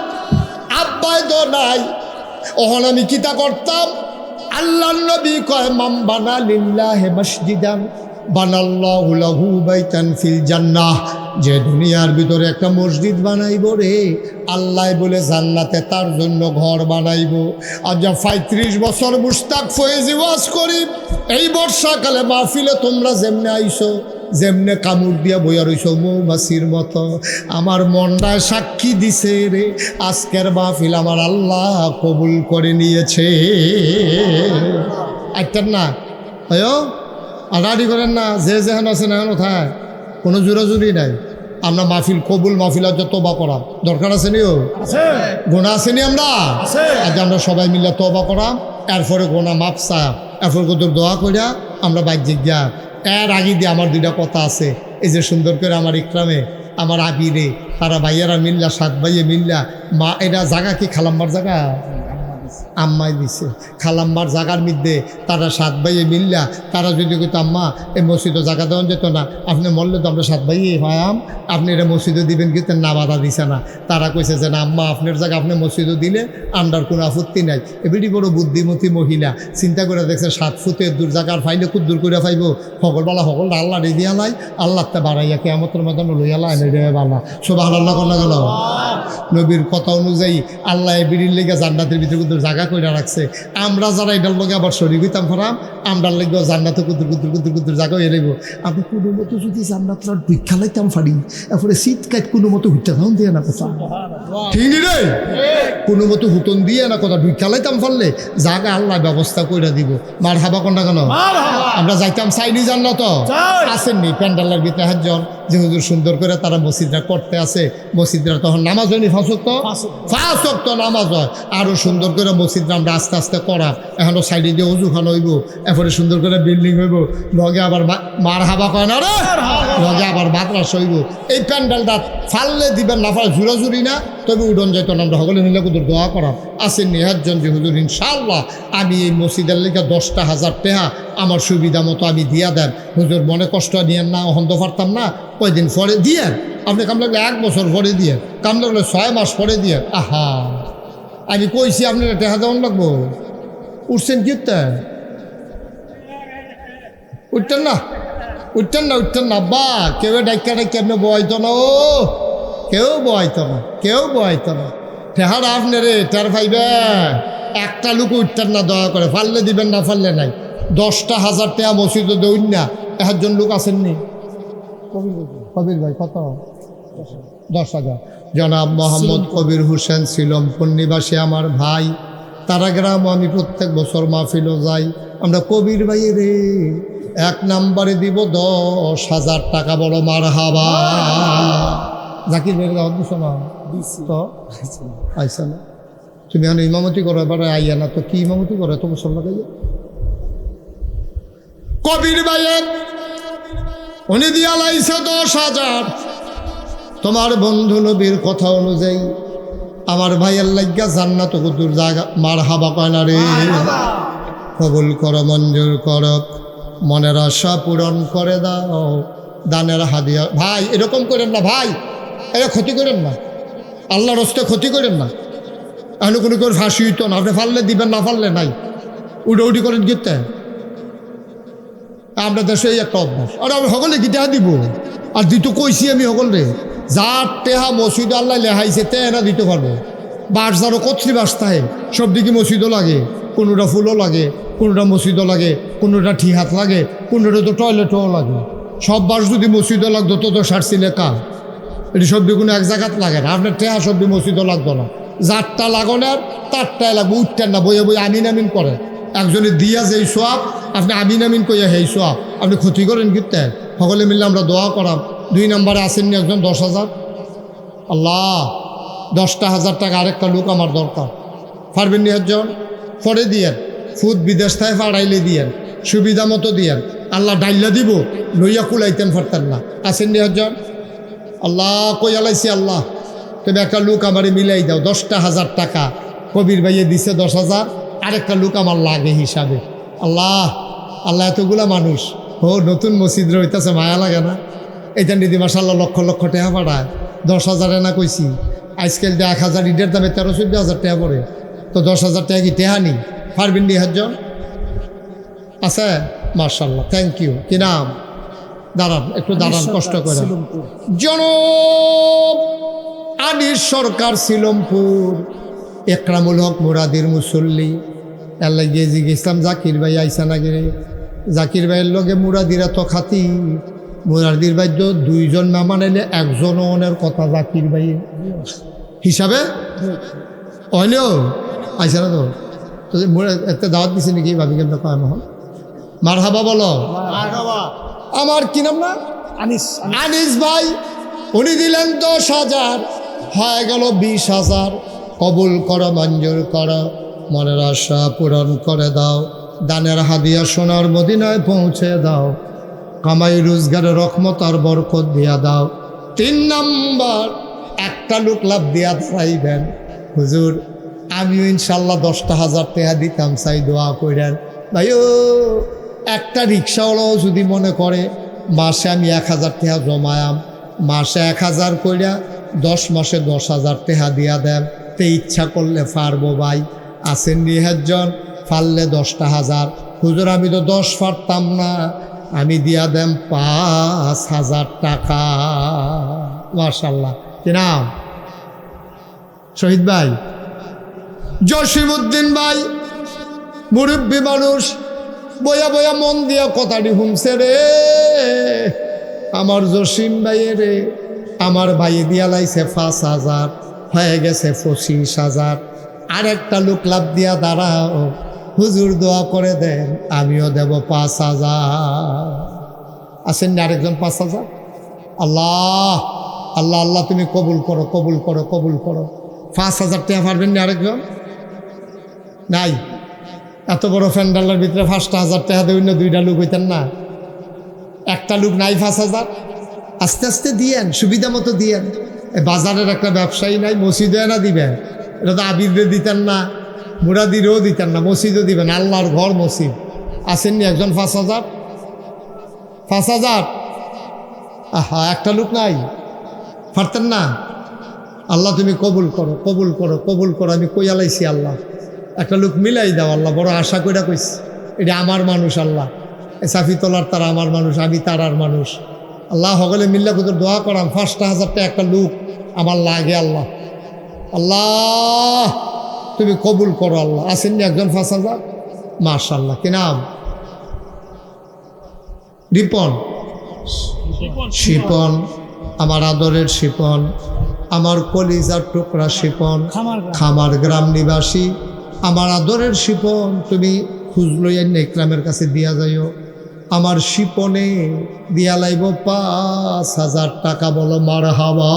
Speaker 1: আব্বাই তো নাই, ওহন আমি কিতা করতাম? আল্লাহর নবী কয় মান বানা লিল্লাহি মসজিদান বানাল্লাহু লাহু বাইতান ফিল জান্নাহ। যে দুনিয়ার ভিতরে একটা মসজিদ বানাইব রে, আল্লাহ বলে জান্নাতে তার জন্য ঘর বানাইব। আর যা 35 বছর মুস্তাক ফয়েজি ওয়াজ করি, এই বর্ষাকালে মাহফিলে তোমরা যেমনে আইছো, যেমনে কামড় দিয়া বইয়া রইছ মৌমাছির মতো, আমার মনটায় সাক্ষী দিছে রে, আজকের মাহফিল আমার আল্লাহ কবুল করে নিয়েছে। আইতেন না আয়ো আড়াড়ি করেন না, যে যেখানে আছেন এখন কোথায় কোনো জোরাজুরি নাই। আমরা মাহফিল কবুল, মাহফিল আজ তওবা করা দরকার আছে নিও, গোনা আছে নি? আমরা আজ আমরা সবাই মিলে তওবা করাম, এরপরে গোনা মাপ চা, এরপরে কত দোয়া করিয়া আমরা বাহ্যিক যা। এর আগে দিয়ে আমার 2টা কথা আছে। এই যে সুন্দর করে আমার ইকরামে আমার আবিরে তারা ভাইয়ারা মিল্লা, 7 ভাইয়ে মিল্লা, মা এটা জায়গা কি খালাম্বার জায়গা আম্মাই দিছে, খালাম্বার জায়গার মধ্যে তারা 7 ভাইয়ে মিল্লা, তারা যদি কইতো আম্মা এই মসজিদে জায়গা দেওয়া যেত না, আপনি মরলে তো আমরা 7 ভাইয়ে ভাইয়াম, আপনি এটা মসজিদে দিবেন কিন্তু না, বাধা দিছে না। তারা কইছে যে না আম্মা আপনার জায়গা আপনি মসজিদে দিলে আমরার কোনো আপত্তি নাই। এবিডি বড় বুদ্ধিমতী মহিলা চিন্তা করে দেখছে 7 ফুটের দূর জায়গার ফাইলে খুব দূর করে ফাইব, সকলবেলা সকল আল্লাহ রেদিয়া লাই, আল্লাহ তা বাড়াইয়া কেয়ামতের মধ্যে লইয়া লাই বালা সুবহানাল্লাহ কন্যা গেল। নবীর কথা অনুযায়ী আল্লাহ বিড়ির লেগে জান্নাতের ভিতরে কুদুর জায়গা করে রাখছে। আমরা যারা এটার লগে আবার শরীর হইতাম ফরাম, আমরা লেগে জান্নাতে কুদুর কুদুর কুদুর কুদুর জায়গা হয়ে লাগবো। আপনি কোনো মতো যদি জান্নাতরা ভিক্ষা লাইতাম ফাড়ি, এরপরে শীত কাট কোনো মতো হুইটা খাওন দিয়ে না কথা, ঠিক রে, কোনো মতো হুতন দিয়ে না কথা, ভিক্ষা লাইতাম ফারলে জায়গা আল্লাহ ব্যবস্থা করে দিব। মার হাবা কন্যা কেন আমরা যাইতাম চাইনি জান্নাত আসেননি। প্যান্ডালের ভিতরে একজন যে হুজুর সুন্দর করে তারা মসজিদরা করতে আছে, মসজিদরা তখন নামাজ হয়নি 5 ওয়াক্ত নামাজ হয়, আরও সুন্দর করে মসজিদরা আমরা আস্তে আস্তে করা, এখনো সাইডে দিয়ে অজুখান হইব, এরপরে সুন্দর করে বিল্ডিং হইব, লগে আবার মার হাবা কয় না রে, লগে আবার মাদ্রাস হইব। এই প্যান্ডেলটা ফাললে দিবেন না, ফাল জুরাজুরি না, তবে উডন যাইত না। আমরা সকলে মিলে কুদুর দোয়া করা আসেননি একজন যে হুজুর ইনশাআল্লাহ আমি এই মসজিদের লেগে 10,000 টাকা আমার সুবিধা মতো আমি দিয়া দেন, হুজুর মনে কষ্ট নিয়েন না, অহন্ত পারতাম না, কয়দিন পরে দিয়ে আপনি কাম লাগলে 1 বছর পরে দিয়ে, কাম লাগলে 6 মাস পরে দিয়ে। আহা আমি কইছি আপনার টাকা দেওয়ান লাগবো, উঠছেন কি উঠতেন না, উঠতেন না, উঠতেন না বা কেউ ডাইকা ডাইকা আপনি বয়তো না, ও কেউ বয়তো না, কেউ বয়তো না। ঠেহার আপনি রে টের পাইবে, একটা লোক উঠতেন না, দয়া করে ফাললে দিবেন না, ফাললে নাই। 10,000 টাকা মসজিদে দেউন না, একজন লোক আসেননি কবির ভাই কত 10,000। জনাব মোহাম্মদ কবির হোসেন শ্রীলঙ্কন নিবাসী আমার ভাই, তারা গ্রাম আমি প্রত্যেক বছর মাহফিলও যাই। আমরা কবির ভাই রে 1 নম্বরে দিব 10,000 টাকা, বড় মার হাবা। জাকির ভাইয়ের দাওয়াত দিছো না? তো আইসা না তুমি এখন ইমামতি করো, এবারে আইয়া না তো কি ইমামতি করো এত মুসল্লা গাইয়া? কবির ভাইয়ের উনি দিয়া লাইছে 10,000। তোমার বন্ধু নবীর কথা অনুযায়ী আমার ভাইয়ের লাগিয়া জান্নাত কুতুর জায়গা মার হাবা কয় না রে? কবুল করো, মঞ্জুর করো, মনের আশা পূরণ করে দাও, দানের হাদিয়া। ভাই এরকম করেন না ভাই, এটা ক্ষতি করেন না, আল্লাহর হস্তে ক্ষতি করেন না। এখন কোনো করে ফাঁসি হইতো না, আপনি ফাললে দিবেন, না ফাললে নাই, উডি করেন গিতে। আমরা দেশে একটা অভ্যাস, আর আমি সকলে কি টেহা দিব? আর দিত কইছি আমি সকলে, যার টেহা মসজিদ আল্লাহ লেহাইছে তেনা দিতে পারবো। বাস যারও কত্রি বাসতায় সব দিকে মসজিদও লাগে, কোনোটা ফুলও লাগে, কোনোটা মসজিদও লাগে, কোনোটা ঠিহাত লাগে, কোনোটা তো টয়লেটও লাগে। সব বাস যদি মসজিদও লাগতো তো সারছি লেখা, এটি সবজি কোনো এক জায়গাত লাগে না। আপনার টেহা সবজি মসজিদও লাগতো না, যারটা লাগনের তারটাই লাগবে, উঠতেন না, বইয়ে বই আমিন আমিন করে। একজনে দিয়া যেই সোয়াব আপনি আমিন আমিন কইয়া হেই সোয়াব, আপনি ক্ষতি করেন কিন্তু। সকলে মিললে আমরা দোয়া করাম। 2 নম্বরে আসেননি একজন 10,000। আল্লাহ 10,000 টাকা আরেকটা লোক আমার দরকার, পারবেন নি একজন? পরে দিয়েন, ফুদ বিদেশ থেকে ফাড়াইলে দিয়েন, সুবিধা মতো দিয়েন, আল্লাহ ডাইলা দিব, লইয়া কুলাইতেন পারতেন না। আসেননি একজন? আল্লাহ কই আলাইছি আল্লাহ, তবে একটা লোক আমারে মিলাই দাও। 10,000 টাকা কবির ভাইয়ে দিছে 10,000, আরেকটা লোক আমার লাগে হিসাবে। আল্লাহ আল্লাহ এতগুলা মানুষ, ও নতুন মসজিদ রইতেছে, মায়া লাগে না? এইটা নিদি মাসাল্লাহ লক্ষ লক্ষ টাকা পাঠায়, 10,000 না কইছি। আজকাল 1,000 ইটের দামে 13-14,000 টাকা পড়ে, তো 10,000 টাকা কি টেহা নি? পারবেন নি একজন? আছে? মার্শাল্লাহ, থ্যাংক ইউ। কি নাম? দাঁড়ান একটু দাঁড়ান, কষ্ট করে। জনব আনিস সরকার, শিলমপুর। একরামুল হক মুরাদির মুসল্লি। আল্লাহ গিয়ে জিজ্ঞেসলাম জাকির ভাই আইসা না গেলে? জাকির ভাইয়ের লগে মুরাদিরা তো খাতি, মুরাদির ভাই তো 2 জন না মানাইলে একজন ওনের কথা জাকির ভাই হিসাবে হইলেও আইসা না তো? এতে দাওয়াত দিছে নাকি ভাবি কেমন কয় মহল? মার হাবা বলো। আমার কি নাম না? আনিস ভাই, উনি দিলেন 10,000, হয়ে গেল 20,000। কবুল করো, মঞ্জুর করো, মনের আশা পূরণ করে দাও, দানের হাদিয়া সোনার মদিনায় পৌঁছে দাও, কামাই রোজগারের রহমত আর বরকত দিয়া দাও। 3 নম্বর, একটা লোক লাভ দিয়া চাইবেন, হুজুর আমিও ইনশাল্লাহ 10,000 টাকা দিতাম, চাই দোয়া করেন। ভাইও একটা রিক্সাওয়ালাও যদি মনে করে মাসে আমি 1,000 টাকা জমায়াম, মাসে 1,000 কইরা 10 মাসে 10,000 টাকা দিয়া দেন, তে ইচ্ছা করলে পারবো ভাই। আসেন নিহাজন, পারলে 10,000। হুজুর আমি তো 10 পারতাম না, আমি দিয়া দেন 5,000 টাকা। মাশাআল্লাহ। কি নাম? শহীদ ভাই, জসিমউদ্দিন ভাই, মুরব্বী মানুষ, বয়া বয়া মন দিয়া কথাটি শুনছে রে। আমার জসিম ভাইয়ে রে, আমার ভাই দিয়া লাইছে 5,000, হয়ে গেছে 25,000। আরেকটা লোক লাভ দিয়া দাঁড়াও, হুজুর দোয়া করে দেন, আমিও দেব 5,000। আসেন না আরেকজন 5,000? আল্লাহ আল্লাহ আল্লাহ তুমি কবুল করো, কবুল করো, কবুল করো। 5,000 টাকা পারবেন না আরেকজন? নাই? এত বড় প্যান্ডালের ভিতরে 5,000 টাকা দেবেন না? 2টা লোক হইতেন না? একটা লোক নাই 5,000? আস্তে আস্তে দিয়েন, সুবিধা মতো দিয়েন। বাজারের একটা ব্যবসায়ী নাই, মসজিদে না দিবেন? এটা তো আবিরে দিতেন না, মুরাদিরেও দিতেন না, মসজিদও দিবেন, আল্লাহর ঘর মসজিদ। আসেননি একজন 5,000? 5,000? আহা, একটা লোক নাই, পারতেন না? আল্লাহ তুমি কবুল করো, কবুল করো, কবুল করো। আমি কইয়া লাইছি আল্লাহ, একটা লোক মিলাই দাও আল্লাহ, বড় আশা কইরা কইছি। এটা আমার মানুষ আল্লাহ, সাফি তোলার তারা আমার মানুষ, আমি তারার মানুষ। আল্লাহ সকলে মিল্লা কুতুর দোয়া করাম, 5,000 টাকা একটা লোক আমার লাগে আল্লাহ। আল্লাহ তুমি কবুল করো আল্লাহ। আসেননি একজন 5,000? মাশাআল্লাহ। কি নাম? রিপন। শিপন, আমার আদরের শিপন, আমার কলিজার টুকরা শিপন, খামার গ্রাম নিবাসী, আমার আদরের শিপন, তুমি খুঁজ লইয়া ইকরামের কাছে দিয়া যাইও। আমার শিপনে দিয়া লাইব 5,000 টাকা। বলো মারহাবা।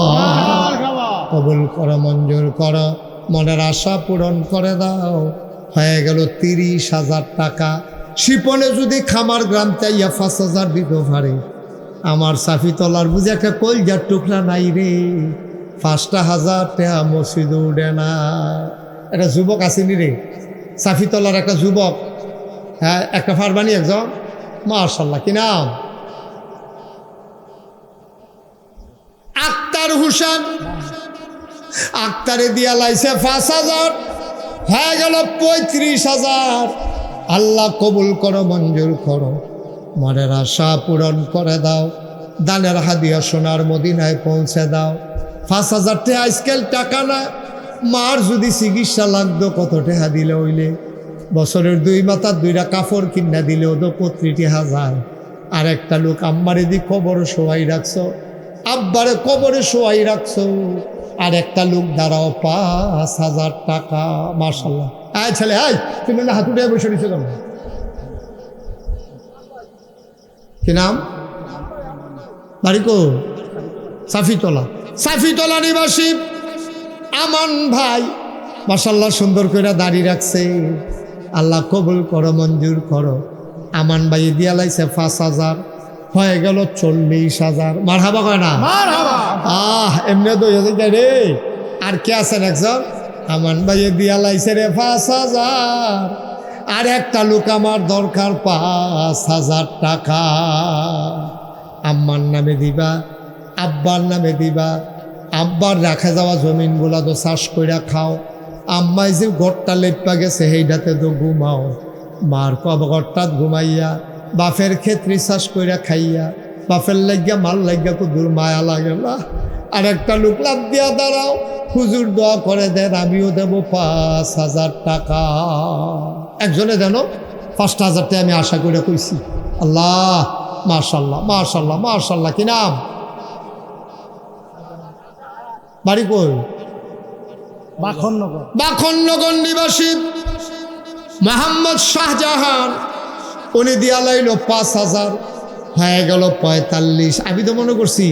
Speaker 1: কবুল করো, মঞ্জুর করো, মনের আশা পূরণ করে দাও। হয়ে গেল 30,000 টাকা। শিপনে যদি খামার গ্রাম চাইয়া 5,000 দিতে পারে, আমার সাফিতলার বুঝে একটা কলজার টুকরা নাই রে। 5,000 টাকা মসজিদ উঠে না। একটা যুবক আসেনি রে, সাফিতলার একটা যুবক, হ্যাঁ, একটা ফারবানি একজন, মাশাল্লাহ, কি নাম? আক্তার হোসেন। আক্তারে দিয়া লাইছে 5,000, হয়ে গেল 35,000। আল্লাহ কবুল করো, মঞ্জুর করো, মনের আশা পূরণ করে দাও। দানের হাদিয়া সোনার মদিনায় পৌঁছে দাও। 5,000 টাকা আজকাল টাকা না। মার যদি চিকিৎসা লাগতো কত টাকা দিলে হইলে? বছরের 2 মাথার 2টা কাপড় কিনা দিলেও তো 35,000। আর একটা লোক আম্মারে দি কবরে শোয়াই রাখছো, আব্বারে কবরে শোয়াই রাখছো, আর একটা লোক দাঁড়াও 5,000 টাকা। মাশাল্লাহ। আয় ছেলে, আয়, তুমি না হাতুড়ে বসে নিছো কেন? কি নাম? বাড়ি কো? সাফিতলা। সাফিতলা নিবাসী আমান ভাই মাশাল্লাহ সুন্দর করে দাঁড়িয়ে রাখছে। আল্লাহ কবুল করো, মঞ্জুর করো। আমান ভাই দিয়া লাইছে 5,000, হয়ে গেল 40,000। মারহাবা কয় না? এমনি তো রে। আর কে আছেন একজন? আমান ভাই দিয়া লাইছে রে 5,000। আর একটা লোক আমার দরকার 5,000 টাকা। আম্মার নামে দিবা, আব্বার নামে দিবা। আব্বার রাখা যাওয়া জমিনগুলা তো চাষ কইরা খাও। আম্মাই যে ঘরটা লেপা গেছে সেইটাতে তো ঘুমাও। মার কব ঘরটাত ঘুমাইয়া, বাপের ক্ষেত্রে চাষ কইরা খাইয়া, বাপের লাগিয়া মাল লাগিয়া কুদুর মায়া লাগে না। আর একটা লোক লাভ দিয়া দাঁড়াও, হুজুর দোয়া করে দেন, আমিও দেব 5,000 টাকা। একজনে দেন 5,000 টাকা আমি আশা করে কইছি। আল্লাহ, মাশাল্লাহ, মাশাল্লাহ, মাশাল্লাহ। কি নাম? বাড়ি কই?
Speaker 2: বাখননগর।
Speaker 1: বাখননগর নিবাসী মোহাম্মদ শাহজাহান। উনি দিয়া লাইল 5,000, হয়ে গেল 45। আমি তো মনে করছি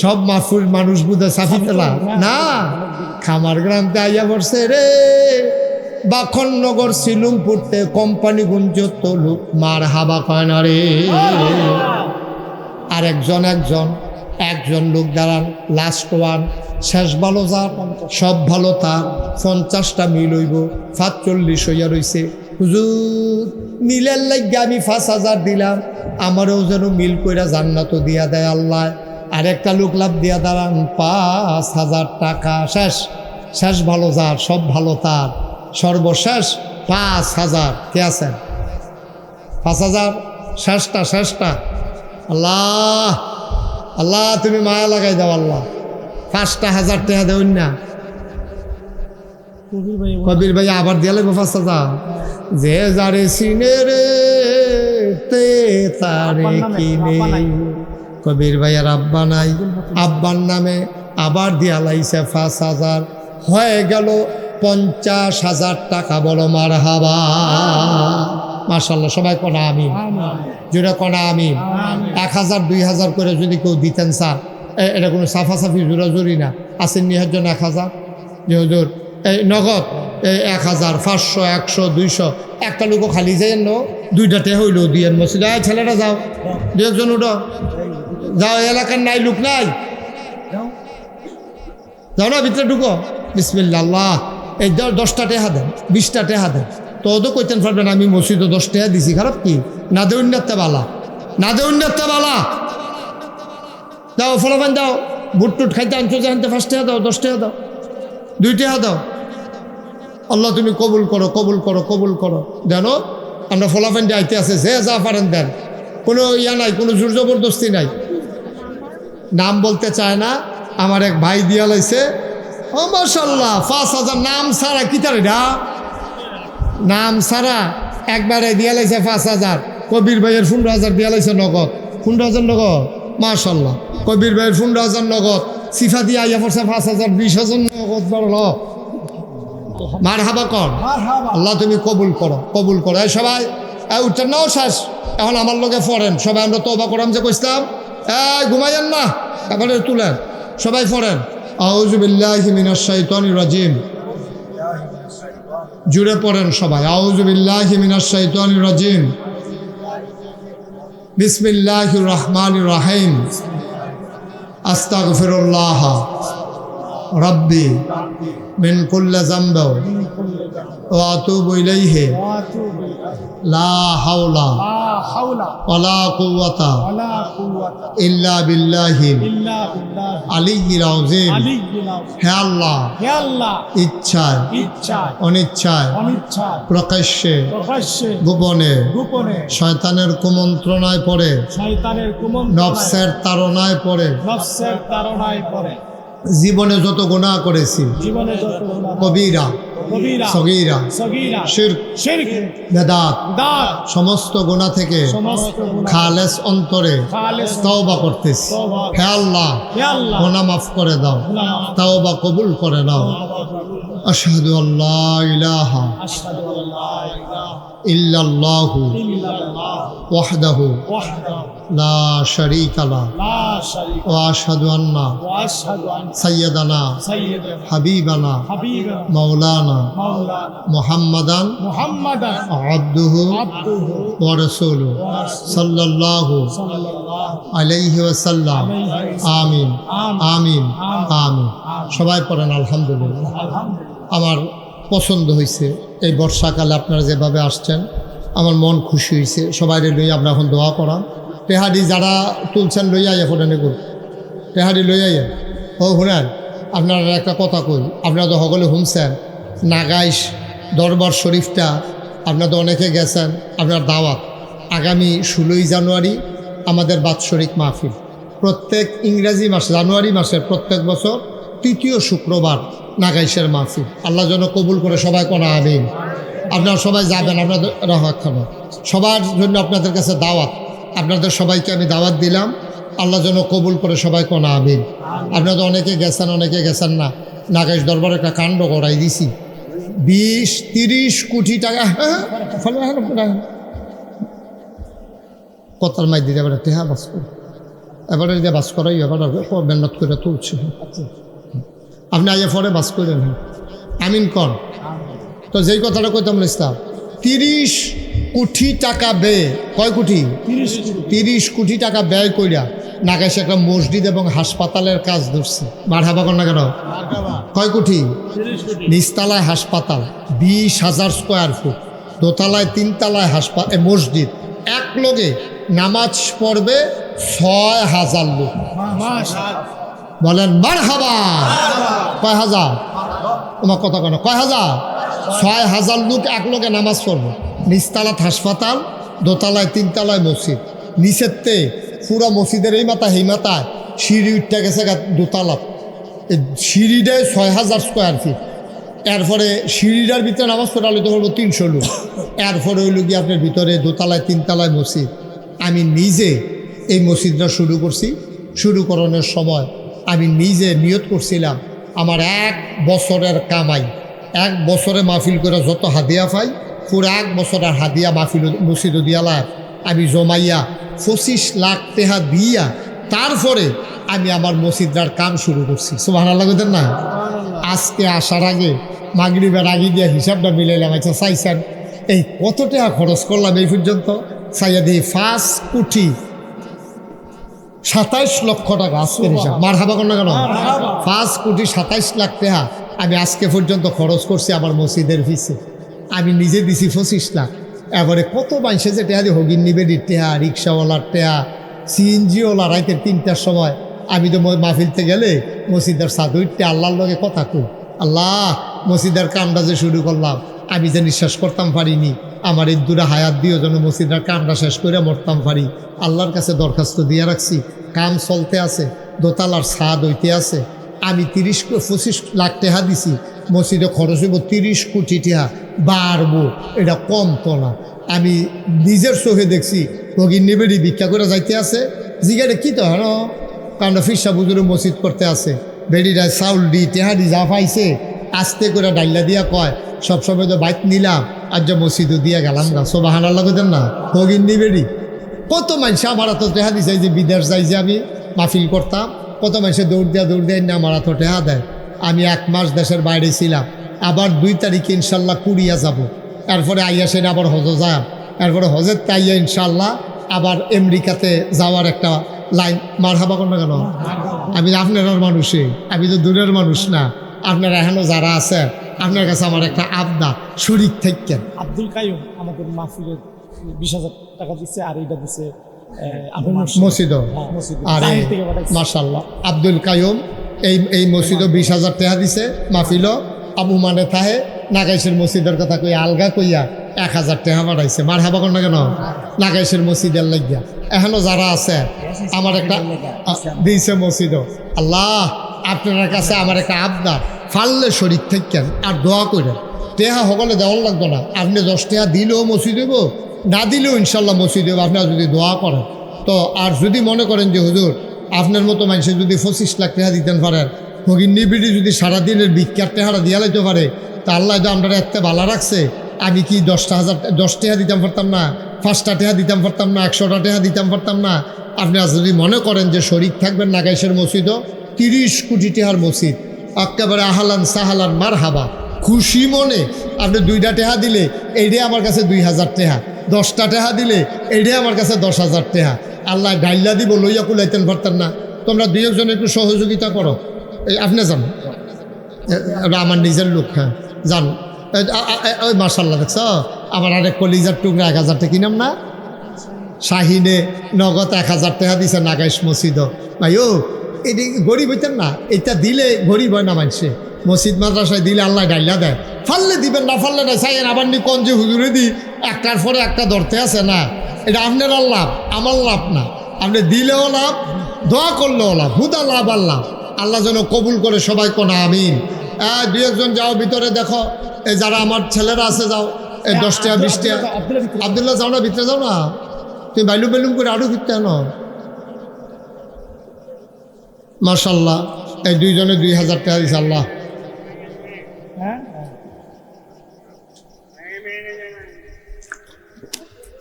Speaker 1: সব মাফুর মানুষ বুঝে সাফিতলা না, খামার গ্রামতে আইয়া পড়ছে রে। বাখননগর সিলুমপুরতে কোম্পানিগঞ্জ তলু। মার হাবা কয় না রে। আর একজন লোক দাঁড়ান, লাস্ট ওয়ান, শেষ ভালো যার, সব ভালো তার। 50টা মিল হইব, 45 হইয়া রইছে। হুজুর মিলের লাগে আমি 5,000 দিলাম, আমারও যেন মিল কইরা জান্নাত দিয়া দেয় আল্লাহ। আর একটা লোক লাভ দিয়া দাঁড়ান 5,000 টাকা। শেষ ভালো যার, সব ভালো তার, সর্বশেষ 5,000। কে আছেন? 5,000 শেষটা। আল্লাহ, আল্লাহ তুমি মায়া লাগাই দাও আল্লাহ। 5,000 টাকা দেউন না। কবির ভাই আবার দিয়া লাগবো 5,000। যে যারে চিনে রে তে তারে কিনে। কবির ভাইয়ের আব্বা নাই, আব্বার নামে আবার দিয়া লাইছে 5,000, হয়ে গেল 50,000 টাকা। বলো মারহাবা। মাশাল্লাহ। সবাই কনা আমিন, জোরে কনা আমিন। 1,000 2,000 করে যদি কেউ দিতেন স্যার, এটা কোনো সাফাসাফি জোরাজুরি না। আসেন নিহার জন্য 1,000 যে হুজুর এই নগদ, এই 1,000 500 100 200। একটা লোকও খালি যাইয়েন ন, 2টা হইল দিয়েন মসজিদে। ছেলেটা যাও, 2-1জন উঠো, যাও। এলাকার নাই লোক নাই, যাও না, ভিতরে ঢুকো। বিসমিল্লাহ। আল্লাহ, এই 10টা টাকা দেন, 20টা টাকা দেন। তো ওদের কইতেন পারবেন আমি মসজিদে 10 টাকা দিছি, খারাপ কি? না দে উন্নতে বালা, না দে উন্নতে বালা। দাও ফলাফান দাও, বুট টুট খাইতে আনছো জানতে 5 টাকা দাও, 10 টাকা দাও, 2 টাকা দাও। আল্লাহ তুমি কবুল করো, কবুল করো, কবুল করো। জানো আমরা ফলাফান আইতে আছে, যে যা পারেন দেন, কোনো ইয়া নাই, কোনো জোর জবরদস্তি নাই। নাম বলতে চায় না, আমার এক ভাই দিয়া লাইছে। ও মাশাল্লাহ, 5,000 নাম ছাড়া কি তার এটা? নাম ছাড়া একবারে দিয়া লাইছে 5,000। কবির ভাইয়ের 15,000 দিয়া লাইছে নগদ। 15,000 নগদ। মাশাল্লাহ। কবির ভাইয়ের 15,000 নগদ। সিফা দিয়ে আইয়া পড়ছে 5,000, 20,000 নগদ। বড় মারহাবা কর। আল্লাহ তুমি কবুল করো, কবুল করো। এই সবাই উঠছেন নাও শেষ, এখন আমার লগে ফরেন সবাই, আমরা তওবা করাম যে কইসলাম, ঘুমাইয়েন না, এবারে তুলেন সবাই ফরেন। আউযু বিল্লাহি মিনাশ শাইতানির রাজিম, জুড়ে পড়েন সবাই। আউযু বিল্লাহি মিনাশ শাইতানির রাজিম, বিসমিল্লাহির রহমানির রহিম, আস্তাগফিরুল্লাহ রাব্বি মিন কুল্লি যামবি ওয়া আতুবু ইলাইহি লা হাওলা ওয়ালা কুওয়াতা ইল্লা বিল্লাহিল আলিয়্যিল আযীম। হে আল্লাহ, ইচ্ছায় অনিচ্ছায় প্রকাশ্যে গোপনে শয়তানের কুমন্ত্রণায় পড়ে, নফসের তাড়নায় পড়ে জীবনে যত গুনাহ করেছি, কবিরা সগীরা শিরক বিদআত সমস্ত গুনাহ থেকে খালেস অন্তরে তওবা করতেছি। হে আল্লাহ, গুনাহ মাফ করে দাও, তওবা কবুল করে নাও। আশহাদু আল্লা ইলাহা ইল্লাল্লাহু ওয়াহদাহু লা শারীকা লাহু ওয়া আশহাদু আন্না সাইয়্যিদানা হাবিবানা মাওলানা মুহাম্মাদান আবদুহু ওয়া রাসূলুহু সাল্লাল্লাহু আলাইহি ওয়াসাল্লাম। আমিন আমিন আমিন। সবাই পড়েন আলহামদুলিল্লাহ। আমার পছন্দ হয়েছে এই বর্ষাকালে আপনারা যেভাবে আসছেন, আমার মন খুশি হয়েছে। সবাই লইয়া আমরা এখন দোয়া করাম। টেহারি যারা তুলছেন লইয়া ফোটানে করুন, টেহারি লইয়া। ও শুনেন, আপনারা একটা কথা কই, আপনারা তো সকলে শুনছেন নাগাইশ দরবার শরীফটা আপনারা তো অনেকে গেছেন। আপনার দাওয়াত আগামী 16ই জানুয়ারি আমাদের বাৎসরিক মাহফিল, প্রত্যেক ইংরেজি মাস জানুয়ারি মাসের প্রত্যেক বছর তৃতীয় শুক্রবার নাগাইশের মাহফিল। আল্লাহ যেন কবুল করে, সবাই কোনা আমিন। আপনারা সবাই যাবেন, আপনাদের রাখানো সবার জন্য আপনাদের কাছে দাওয়াত। আপনাদের সবাইকে আমি দাওয়াত দিলাম, আল্লাহ যেন কবুল করে, সবাই কোনা আমিন। আপনারা তো অনেকে গেছেন না। নাগাইশ দরবারে একটা কাণ্ড করাই দিছি, 20-30 কোটি টাকা কতার মাই দিতে এবার টেহা বাস করে, এবারে দিয়ে বাস করাই এবার মেহনত করে তুলছে। আপনি আইয়া পরে বাস করে নেন, আমিন কন। তো যেই কথাটা কইতাম ইসলাম, 30 কোটি টাকা ব্যয়, কয় কোটি? 30 কোটি টাকা ব্যয় কইরা নাগাইশে একটা মসজিদ এবং হাসপাতালের কাজ ধরছে। মারহাবা কর না কেন? কয় কোটি? নিচতলায় হাসপাতাল 20,000 স্কোয়ার ফুট, দোতলায় 3 তলায় মসজিদ, এক লগে নামাজ পড়বে 6,000 লোক। বলেন মারহাবা। কয় হাজার? তোমার কথা কেন? কয় হাজার? 6,000 লোক এক লগে নামাজ পড়বে। নিচতলাত হাসপাতাল, দোতলায় 3 তলায় মসজিদ, নিচেরতে পুরা মসজিদের এই মাথা এই মাথায় সিঁড়ি উঠতে গেছে দোতলাত। সিঁড়িটায় 6,000 স্কোয়ার ফিট। এরপরে সিঁড়িটার ভিতরে নামাজ পড়ালে তো বলবো 300 লোক। এরপরে ওই লোকই আপনার ভিতরে দোতলায় 3 তলায় মসজিদ। আমি নিজে এই মসজিদটা শুরু করছি। শুরু করানোর সময় আমি নিজে নিয়ত করছিলাম, আমার 1 বছরের কামাই, 1 বছরে মাহফিল করে যত হাদিয়া পাই, পুরো 1 বছরের হাদিয়া মাহফিল মসজিদ দিয়ালায় আমি জমাইয়া 25 লাখ টাকা দিয়া তারপরে আমি আমার মসজিদটার কাম শুরু করছি। সুবহানাল্লাহ কইতেন না? আজকে আসার আগে মাগরিবের আগে দিয়ে হিসাবটা মিলাইলাম। আচ্ছা চাইছেন এই কত টাকা খরচ করলাম এই পর্যন্ত? চাইয়া দিই 5 কোটি 27 লক্ষ টাকা আজকের হিসাব। মারহাবা কর না কেন? 5 কোটি 27 লাখ টাকা আমি আজকে পর্যন্ত খরচ করছি আমার মসজিদের পিছে। আমি নিজে দিছি 25 লাখ। এবারে কত মানুষে যে টেহা দিয়ে হগিন নিবেদির টেহা, রিক্সাওয়ালার টেহা, সিএনজিওয়ালা রাইতের 3টার সময় আমি তো মাহফিলতে গেলে মসজিদের সাদুইটে আল্লাহর লগে কথা কই, আল্লাহ মসজিদের কামটা যে শুরু করলাম আমি যে নিঃশ্বাস করতাম পারিনি, আমার এই দূরে হায়াত দিও যেন মসজিদের কামটা শেষ করে মরতাম পারি। আল্লাহর কাছে দরখাস্ত দিয়ে রাখছি, কাম চলতে আছে, দোতলার ছাদ হইতে আছে। আমি 25 লাখ টাকা দিছি, মসজিদে খরচ হইব 30 কোটি টাকা, বাড়বো, এটা কম তো না। আমি নিজের চোখে দেখছি ভগিন নিবেড়ি ভিক্ষা করে যাইতে আছে। জিগারে কি তো হ্যাঁ, কারণ ফিরসা বুজুরে মসজিদ করতে আছে, বেড়িরা চাউল দি টেহারি যা পাইছে আস্তে করে ডাইলা দিয়া কয়, সবসময় তো বাইক নিলাম আজ যে মসজিদও দিয়ে গেলাম গা সুবহানাল্লাহ কইতেন না হগিন নিবেরি কত মানুষ আমার তো টেহা দিছে যে বিদেশ যাই যে আমি মাহফিল করতাম কত মানুষে দৌড় দেয় না আমার তো টেহা দেয় আমি 1 মাস দেশের বাইরে ছিলাম আবার 2 তারিখে ইনশাল্লাহ কুড়িয়া যাব এরপরে আইয়া সেন আবার হজ যাব এরপরে হজের তাইয়া ইনশাল্লাহ আবার আমেরিকাতে যাওয়ার একটা লাইন মারহাবা কোন না কেন আমি আপনার মানুষই আমি তো দূরের মানুষ না আপনারা এখনো যারা আছে আপনার কাছে আমার একটা আবদা শরীর থাকেন
Speaker 2: আব্দুল কাইয়ুম আমাদের মাহফিলের 20,000 টাকা দিচ্ছে আর এইটা দিচ্ছে
Speaker 1: মসজিদ আরে মাশাআল্লাহ আব্দুল কাইয়ুম এই মসজিদও 20,000 টাকা দিছে মাহফিল আবু মানে তাহে নাগাইশের মসজিদের কথা কই আলগা কইয়া 1,000 টাকা বাড়াইছে মার হাবা কোন না কেন নাগাইশের মসজিদের লাগিয়া এখনো যারা আছে আমার একটা দিয়েছে মসজিদও আল্লাহ আপনার কাছে আমার একটা আবদার ফাললে শরীর থাকেন আর দোয়া করেন টেহা সকলে দেওয়ার লাগতো না আপনি 10 টাকা দিলেও মসজিদ দেব না দিলেও ইনশাল্লাহ মসজিদ দেব আপনারা যদি দোয়া করেন তো আর যদি মনে করেন যে হুজুর আপনার মতো মানুষের যদি 25 লাখ টাকা দিতেন পারেন হগিন নিবিড়ি যদি সারাদিনের ভিক্ষার টাকাটা দিয়া লাইতে পারে তা আল্লাহ তো আমরা এত ভালো রাখছে আমি কি 10 টাকা দিতাম পারতাম না 5টা টাকা দিতাম পারতাম না 100টা টাকা দিতাম পারতাম না আপনারা যদি মনে করেন যে শরীক থাকবেন নাগাইশের মসজিদও 30 কোটি টাকার মসজিদ একেবারে আহলান সাহালান মার হাবা খুশি মনে আপনি 2টা টাকা দিলে এইটাই আমার কাছে 2,000 টাকা 10টা টাকা দিলে এইটাই আমার কাছে 10,000 টাকা আল্লাহ ডাইল্লা দিব লইয়া কুলাইতেন পারতেন না তোমরা 2 একজন একটু সহযোগিতা করো এই আপনি জান আমার নিজের লোক হ্যাঁ জান ওই মার্শাল্লাহ দেখছ আমার আরেক কলিজার টুকরা 1,000 টাকা কিনাম না শাহিনে নগদ 1,000 টাকা দিছে নাগাইশ মসজিদ ভাই ও এটি গরিব হইতেন না এটা দিলে গরিব হয় না মানুষে মসজিদ মাদ্রাসায় দিলে আল্লাহ ডাইলা দেয় ফাললে দিবেন না ফাললে না চাইয়েন আবার নি কোন যে হুজুরে দি একটার পরে একটা ধরতে আছে না এটা আপনার লাভ আমার লাভ না আপনি দিলেও লাভ দোয়া করলেও লাভ হুদা লাভ আল্লাহ আল্লাহ যেন কবুল করে সবাই কোনা আমিন 2 একজন যাও ভিতরে দেখো এই যারা আমার ছেলেরা আছে যাও এই 10 টাকা 20 টাকা আবদুল্লাহ যাও না ভিতরে যাও না তুমি বাইলুম বাইলুম করে আরো ভিতরে আনো মাশাল্লাহ এই 2 জনে 2,000 টাকা দিছে আল্লাহ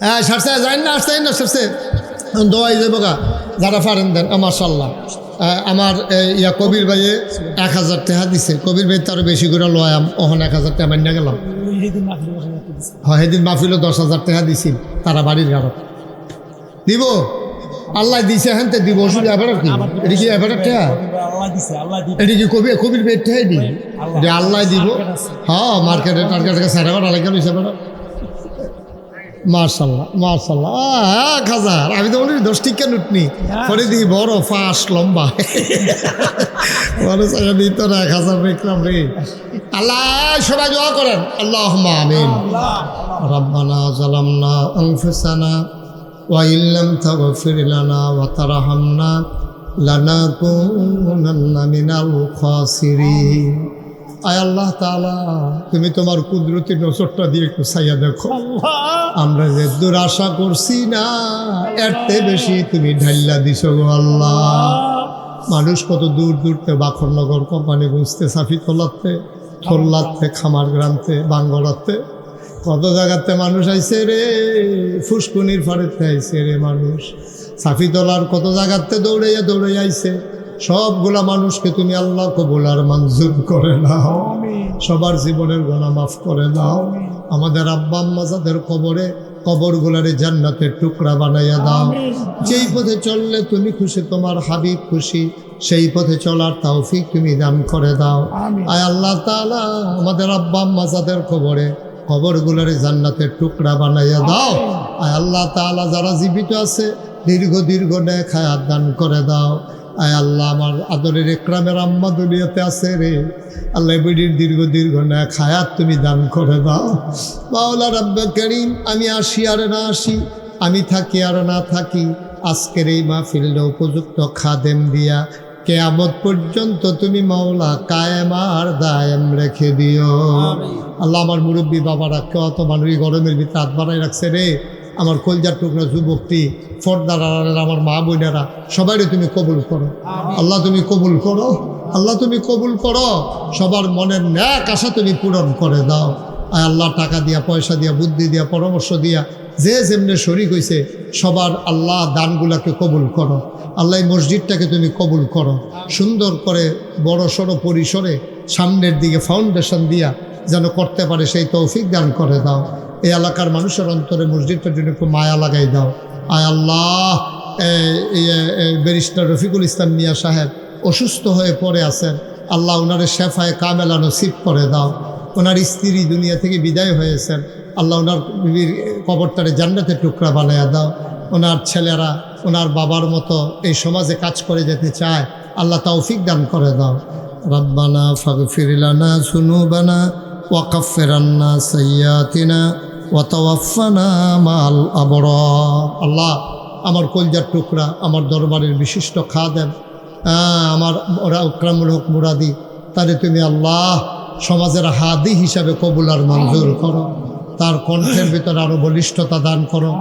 Speaker 1: হ্যাঁ সারছে যাই না আসতে না সারছে দোয়াই যাবো গা যারা পারেন দেন মাশাল্লাহ আমার ইয়া কবির ভাইয়ে 1,000 টাকা দিছে কবির ভাই তারও বেশি করে লয়াম ওখানে 1,000 টাকা মান্য গেলাম হ্যাঁ সেদিন মাহফিলও 10,000 টাকা দিছিল তারা বাড়ির গাড়ত দিব আল্লাহ দিছে হ্যাঁ তো দিব ওষুধ এবার কি এটা কি এবার টাকা এটা কি কবির ভাই টাকাই দিই আল্লাহ দিব হ্যাঁ মার্কেটে টার্গেট 10,500 টাকা লইছে বেড়া মার্শাল্লাহ মার্শাল্লাহ 1,000 আমি তো বলি 10 টিকা নুটনি পরে দিই বড় ফাঁস লম্বা বড় সাইয়া দিত না 1,000 বিক্রম রে আল্লাহ সবাই দোয়া করেন আল্লাহুম্মা আমিন রব্বানা যালামনা আনফুসানা ওয়া ইল্লাম তাগফির লানা ওয়া তারহামনা লানাকুনান্না মিনাল খাসিরিন আয় আল্লাহ তাআলা তুমি তোমার কুদরতি নজরটা দিয়ে একটু ছাইয়া দেখো আমরা যে দূর আশা করছি না এর চেয়ে বেশি তুমি ঢাইলা দিছো গো আল্লাহ মানুষ কত দূর দূরতে বাখরনগর কোম্পানি বুঝতে সাফি তোলাতে থল্লাতে খামার গ্রামতে বাঙ্গড়াতে কত জায়গাতে মানুষ আইছে রে ফুসকুনির ফাড়েতে আইছে রে মানুষ সাফি তোলার কত জায়গাতে দৌড়াইয়া দৌড়াইয়া আইছে সবগুলা মানুষকে তুমি আল্লাহ কবুল আর মঞ্জুর করে নাও সবার জীবনের গুনাহ মাফ করে দাও আমাদের আব্বা আম্মা যাদের কবরগুলারে জান্নাতের টুকরা বানাইয়া দাও যেই পথে চললে তুমি খুশি তোমার হাবিব খুশি সেই পথে চলার তৌফিক তুমি দান করে দাও আয় আল্লাহ তাআলা আমাদের আব্বা আম্মা যাদের কবরগুলারে জান্নাতের টুকরা বানাইয়া দাও আয় আল্লাহ তাআলা যারা জীবিত আছে দীর্ঘ নেক হায়াত দান করে দাও আয় আল্লাহ আমার আদরের একরামের আম্মা দুনিয়াতে আছে রে আল্লাহ বিডির দীর্ঘ নেক হায়াত তুমি দান করে দাও মাওলা রব্বে করিম আমি আসি আর না আসি আমি থাকি আর না থাকি আজকের এই মাহফিলে উপযুক্ত খাদেম দিয়া কিয়ামত পর্যন্ত তুমি মাওলা কায়েম আর দায়েম রেখে দিও আল্লাহ আমার মুরব্বী বাবারা কত মানুষ গরমের ভিতরে হাত বাড়াই রাখছে রে আমার কলজার টুকরা যুবকটি ফর্দার আমার মা বোনেরা সবাইরে তুমি কবুল করো আল্লাহ তুমি কবুল করো আল্লাহ তুমি কবুল করো সবার মনের ন্যাক আশা তুমি পূরণ করে দাও আয় আল্লাহ টাকা দিয়া, পয়সা দিয়া, বুদ্ধি দিয়া, পরামর্শ দিয়া যে যেমনে শরিক হয়েছে সবার আল্লাহ দানগুলাকে কবুল করো। আল্লাহ এই মসজিদটাকে তুমি কবুল করো, সুন্দর করে বড় সড়ো পরিসরে সামনের দিকে ফাউন্ডেশন দিয়া যেন করতে পারে সেই তৌফিক দান করে দাও। এই এলাকার মানুষের অন্তরে মসজিদটার জন্য একটু মায়া লাগাই দাও। আয় আল্লাহ, ব্যারিস্টার রফিকুল ইসলাম মিয়া সাহেব অসুস্থ হয়ে পড়ে আছেন, আল্লাহ ওনারে শেফায়ে কামেলা নসিব করে দাও। ওনার স্ত্রী দুনিয়া থেকে বিদায় হয়েছেন, আল্লাহ ওনার বিবির কবরটারে জান্নাতের টুকরা বানায়া দাও। ওনার ছেলেরা ওনার বাবার মতো এই সমাজে কাজ করে যেতে চায়, আল্লাহ তৌফিক দান করে দাও। রব্বানা ফাগফির লানা যুনুবানা ওয়া কাফির আন্না সাইয়্যাতিনা ওয়া তাওয়াফানা মাল আবরার। আল্লাহ, আমার কলজার টুকরা, আমার দরবারের বিশিষ্ট খাদেম, আমার ওরা আকরামুল হক মুরাদি, তারে তুমি আল্লাহ সমাজের হাদি হিসাবে কবুল আর মঞ্জুর করো। তার কণ্ঠের ভিতরে আরও বলিষ্ঠতা দান করো,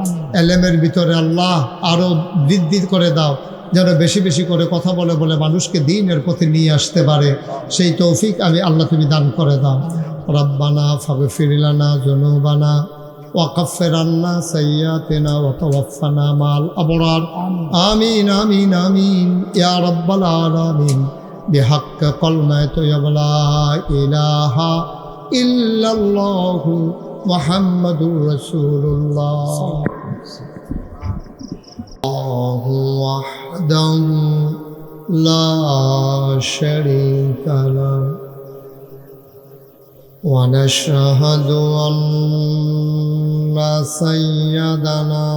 Speaker 1: এলেমের ভিতরে আল্লাহ আরও বৃদ্ধি করে দাও, যেন বেশি বেশি করে কথা বলে বলে মানুষকে দ্বীনের পথে নিয়ে আসতে পারে। সেই তৌফিক আমি আল্লাহ তুমি দান করে দাও। রব্বানা ফাগফির লানা যুনুবানা ওয়া কাফির আন্না সাইয়্যাতিনা ওয়া তাওয়াফানা মাল আবরার। আমিন আমিন আমিন ইয়া রাব্বাল আলামিন। বিহাক্ক কলমায়ে তাইয়্যিবা লা ইলাহা ইল্লাল্লাহু মুহাম্মাদুর রাসূলুল্লাহ। আল্লাহু ওয়াহদাহু লা শারীকা লাহু ওয়া নাশহাদু আন্না সাইয়্যিদানা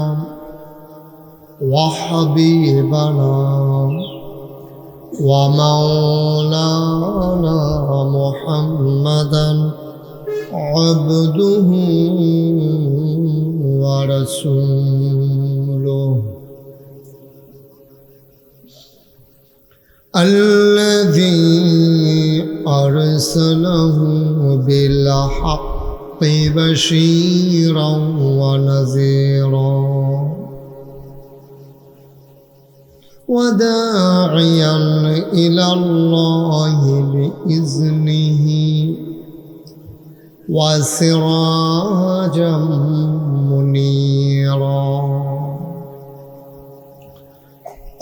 Speaker 1: ওয়া হাবিবানা ওয়া মাওলানা মুহাম্মাদান عبده ورسوله الذي أرسله بالحق بشيرا ونذيرا وداعيا إلى الله بإذنه وسراجا منيرا.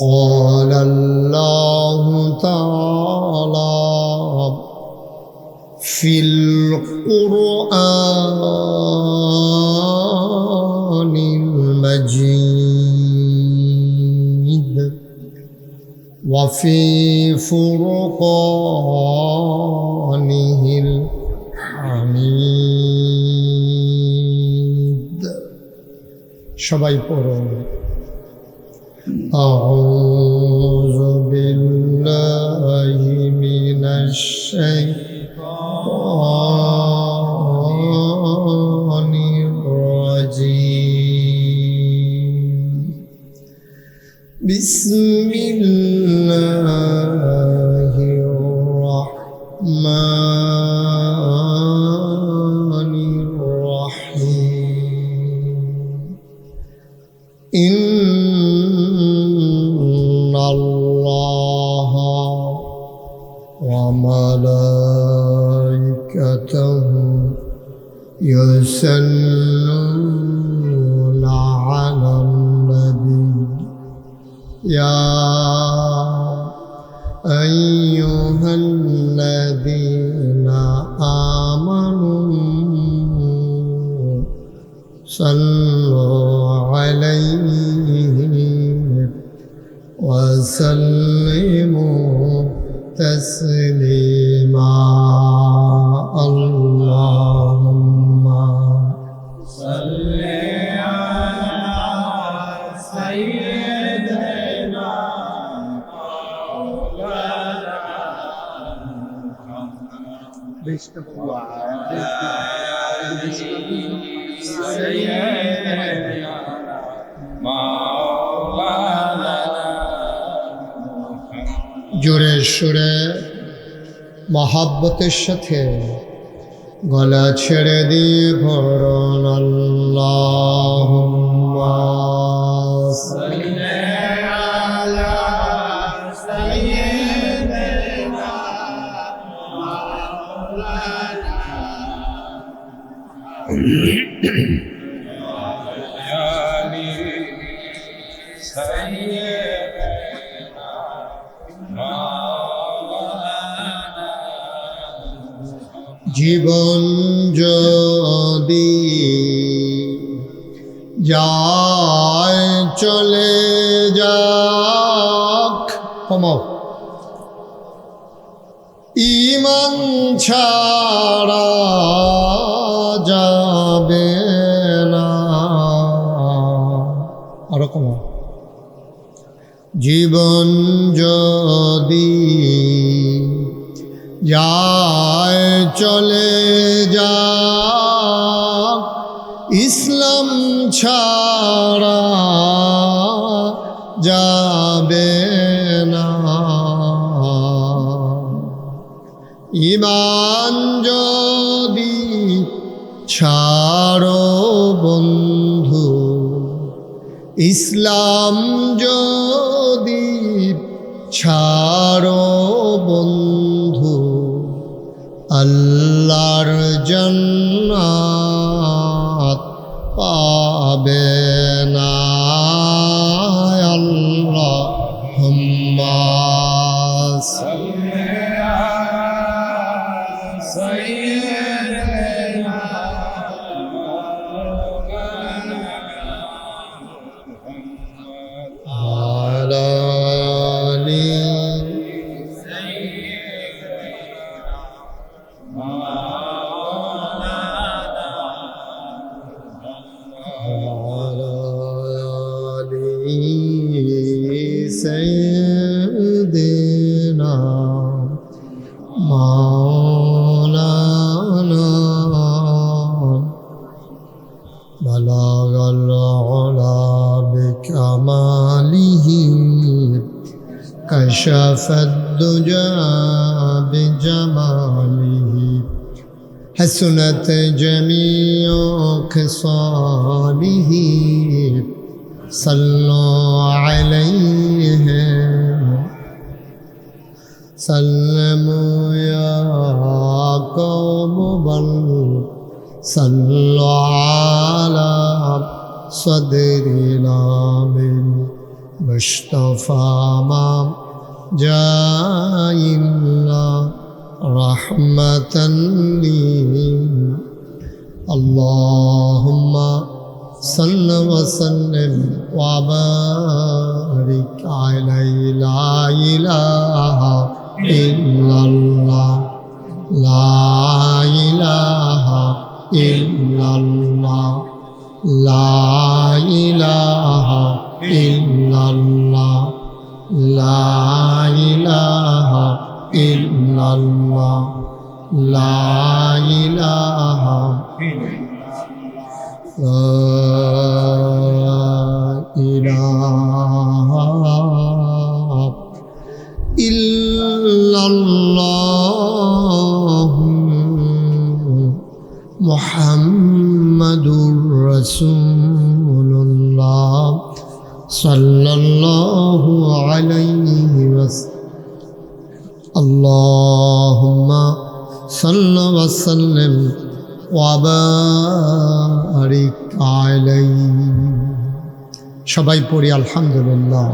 Speaker 1: قال الله تعالى في القرآن المجيد وفي فرقانه حميد. সবাই পড়ো। أعوذ بالله من الشيطان الرجيم. بسم الله الرحمن الرحيم. إن الله وملائكته يصلون على النبي يا أيها الذين آمنوا صلوا عليه وسلموا تسليما. اللهم صل على سيدنا জোরে সুরে মহাব্বতের সাথে গলা ছেড়ে দিয়ে ভরণ আল্লাহুম্মা সাল্লি আলা সাইয়্যিদিনা মাওলানা জীবন যদি যায় চলে যাক, কমাও, ঈমান ছাড়া যাবে না, আরো কমাও। জীবন যদি যায় চলে যাক, ইসলাম ছাড়া যাবে না। ঈমান যদি ছাড়ো বন্ধু, ইসলাম যদি ছাড়ো বন্ধু, আল্লাহর জান্নাত পাবে না। আল্লাহুম্মা সাল্লি আলা আলি سيدنا مولانا بلغ العلا بكماله كشف الدجى بجماله حسنت جميع خصاله صلوا عليه سلموا يا قوم بل صلوا على صدرنا بالمصطفى ما جاء إلا رحمة لي اللهم صل وسلم وبارك عليه لا إله إلا الله لا إله إلا الله لا إله إلا الله لا إله إلا الله لا إله لا إله إلا الله محمد رسول الله صلى الله عليه وسلم اللهم صل وسلم وبارك عليه সবাই পড়ি আলহামদুলিল্লাহ।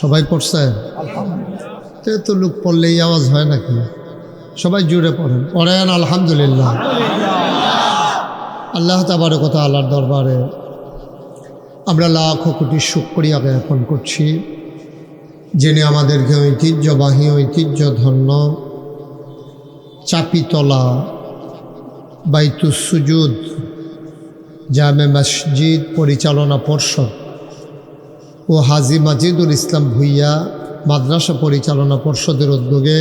Speaker 1: সবাই পড়ছে? তো লোক পড়লেই আওয়াজ হয় নাকি? সবাই জুড়ে পড়েন, পড়েন আলহামদুলিল্লাহ। আল্লাহ তাবারক ওয়া তাআলার দরবারে আমরা লাখো কোটি শুকরিয়া জ্ঞাপন করছি, যিনি আমাদেরকে ঐতিহ্যবাহী ঐতিহ্যধন্য চাপিতলা বাইতুস সুজুদ জামে মসজিদ পরিচালনা পর্ষদ ও হাজী মাজিদুল ইসলাম ভুইয়া মাদ্রাসা পরিচালনা পর্ষদের উদ্যোগে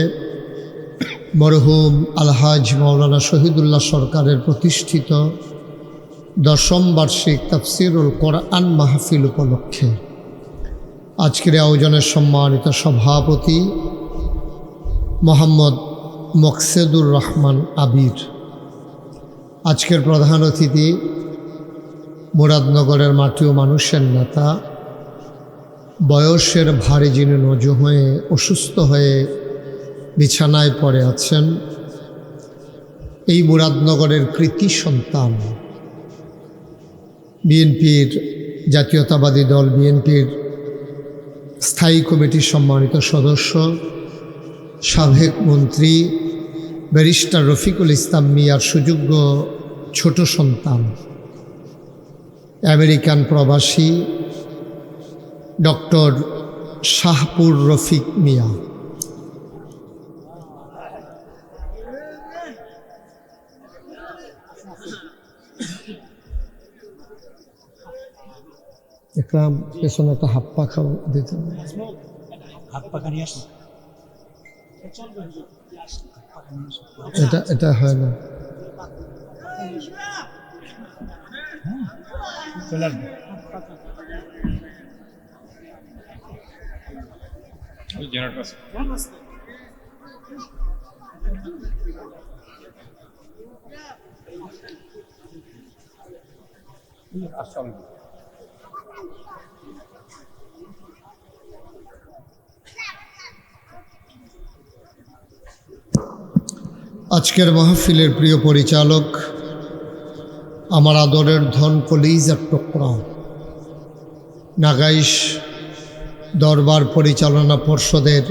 Speaker 1: মরহুম আলহাজ মাওলানা শহীদুল্লাহ সরকারের প্রতিষ্ঠিত 10ম বার্ষিক তাফসিরুল কোরআন মাহফিল উপলক্ষে আজকের আয়োজনের সম্মানিত সভাপতি মোহাম্মদ মকসেদুর রহমান আবির, আজকের প্রধান অতিথি মুরাদনগরের মাটি ও মানুষের নেতা, বয়সের ভারে যিনি নজু হয়ে অসুস্থ হয়ে বিছানায় পড়ে আছেন, এই মুরাদনগরের কৃতি সন্তান বিএনপির জাতীয়তাবাদী দল বিএনপির স্থায়ী কমিটির সম্মানিত সদস্য, সাবেক মন্ত্রী ব্যারিস্টার রফিকুল ইসলাম মিয়ার সুযোগ্য ছোট সন্তান, আমেরিকান প্রবাসী ডক্টর শাহপুর রফিক মিয়া। একরাম পেছনে একটা হাত পা খাও দিতে,
Speaker 2: হাত পাখা নিয়ে আসুন।
Speaker 1: এটা হয় না।
Speaker 2: চলে আসবে।
Speaker 1: আজকের মাহফিলের প্রিয় পরিচালক, আমার আদরের ধন কলিজার টুকরা, নাগাইশ দরবার পরিচালনা পর্ষদের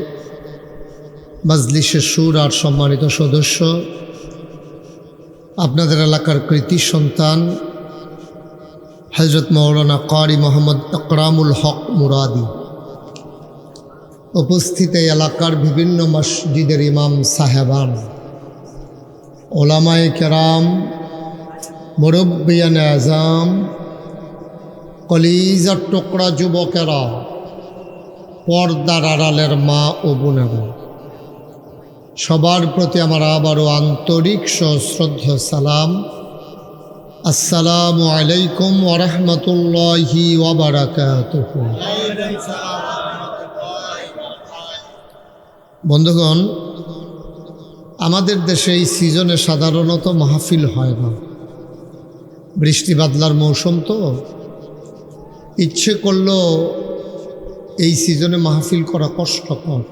Speaker 1: মাজলিসের সুর আর সম্মানিত সদস্য, আপনাদের এলাকার কৃতি সন্তান হজরত মৌলানা কারি মোহাম্মদ আকরামুল হক মুরাদি, উপস্থিত এই এলাকার বিভিন্ন মসজিদের ইমাম সাহেবান, ওলামায়ে কেরাম, মুরব্বিয়ান আজম, কলিজার টুকরা যুবকেরা, পর্দার আড়ালের মা ও বোনেরা, সবার প্রতি আমার আবারও আন্তরিক সশ্রদ্ধ সালাম। আসসালামু আলাইকুম ওয়া রাহমাতুল্লাহি ওয়া বারাকাতুহু। বন্ধুগণ, আমাদের দেশে এই সিজনে সাধারণত মাহফিল হয় না, বৃষ্টি বাদলার মৌসুম তো। ইচ্ছে করলেও এই সিজনে মাহফিল করা কষ্টকর।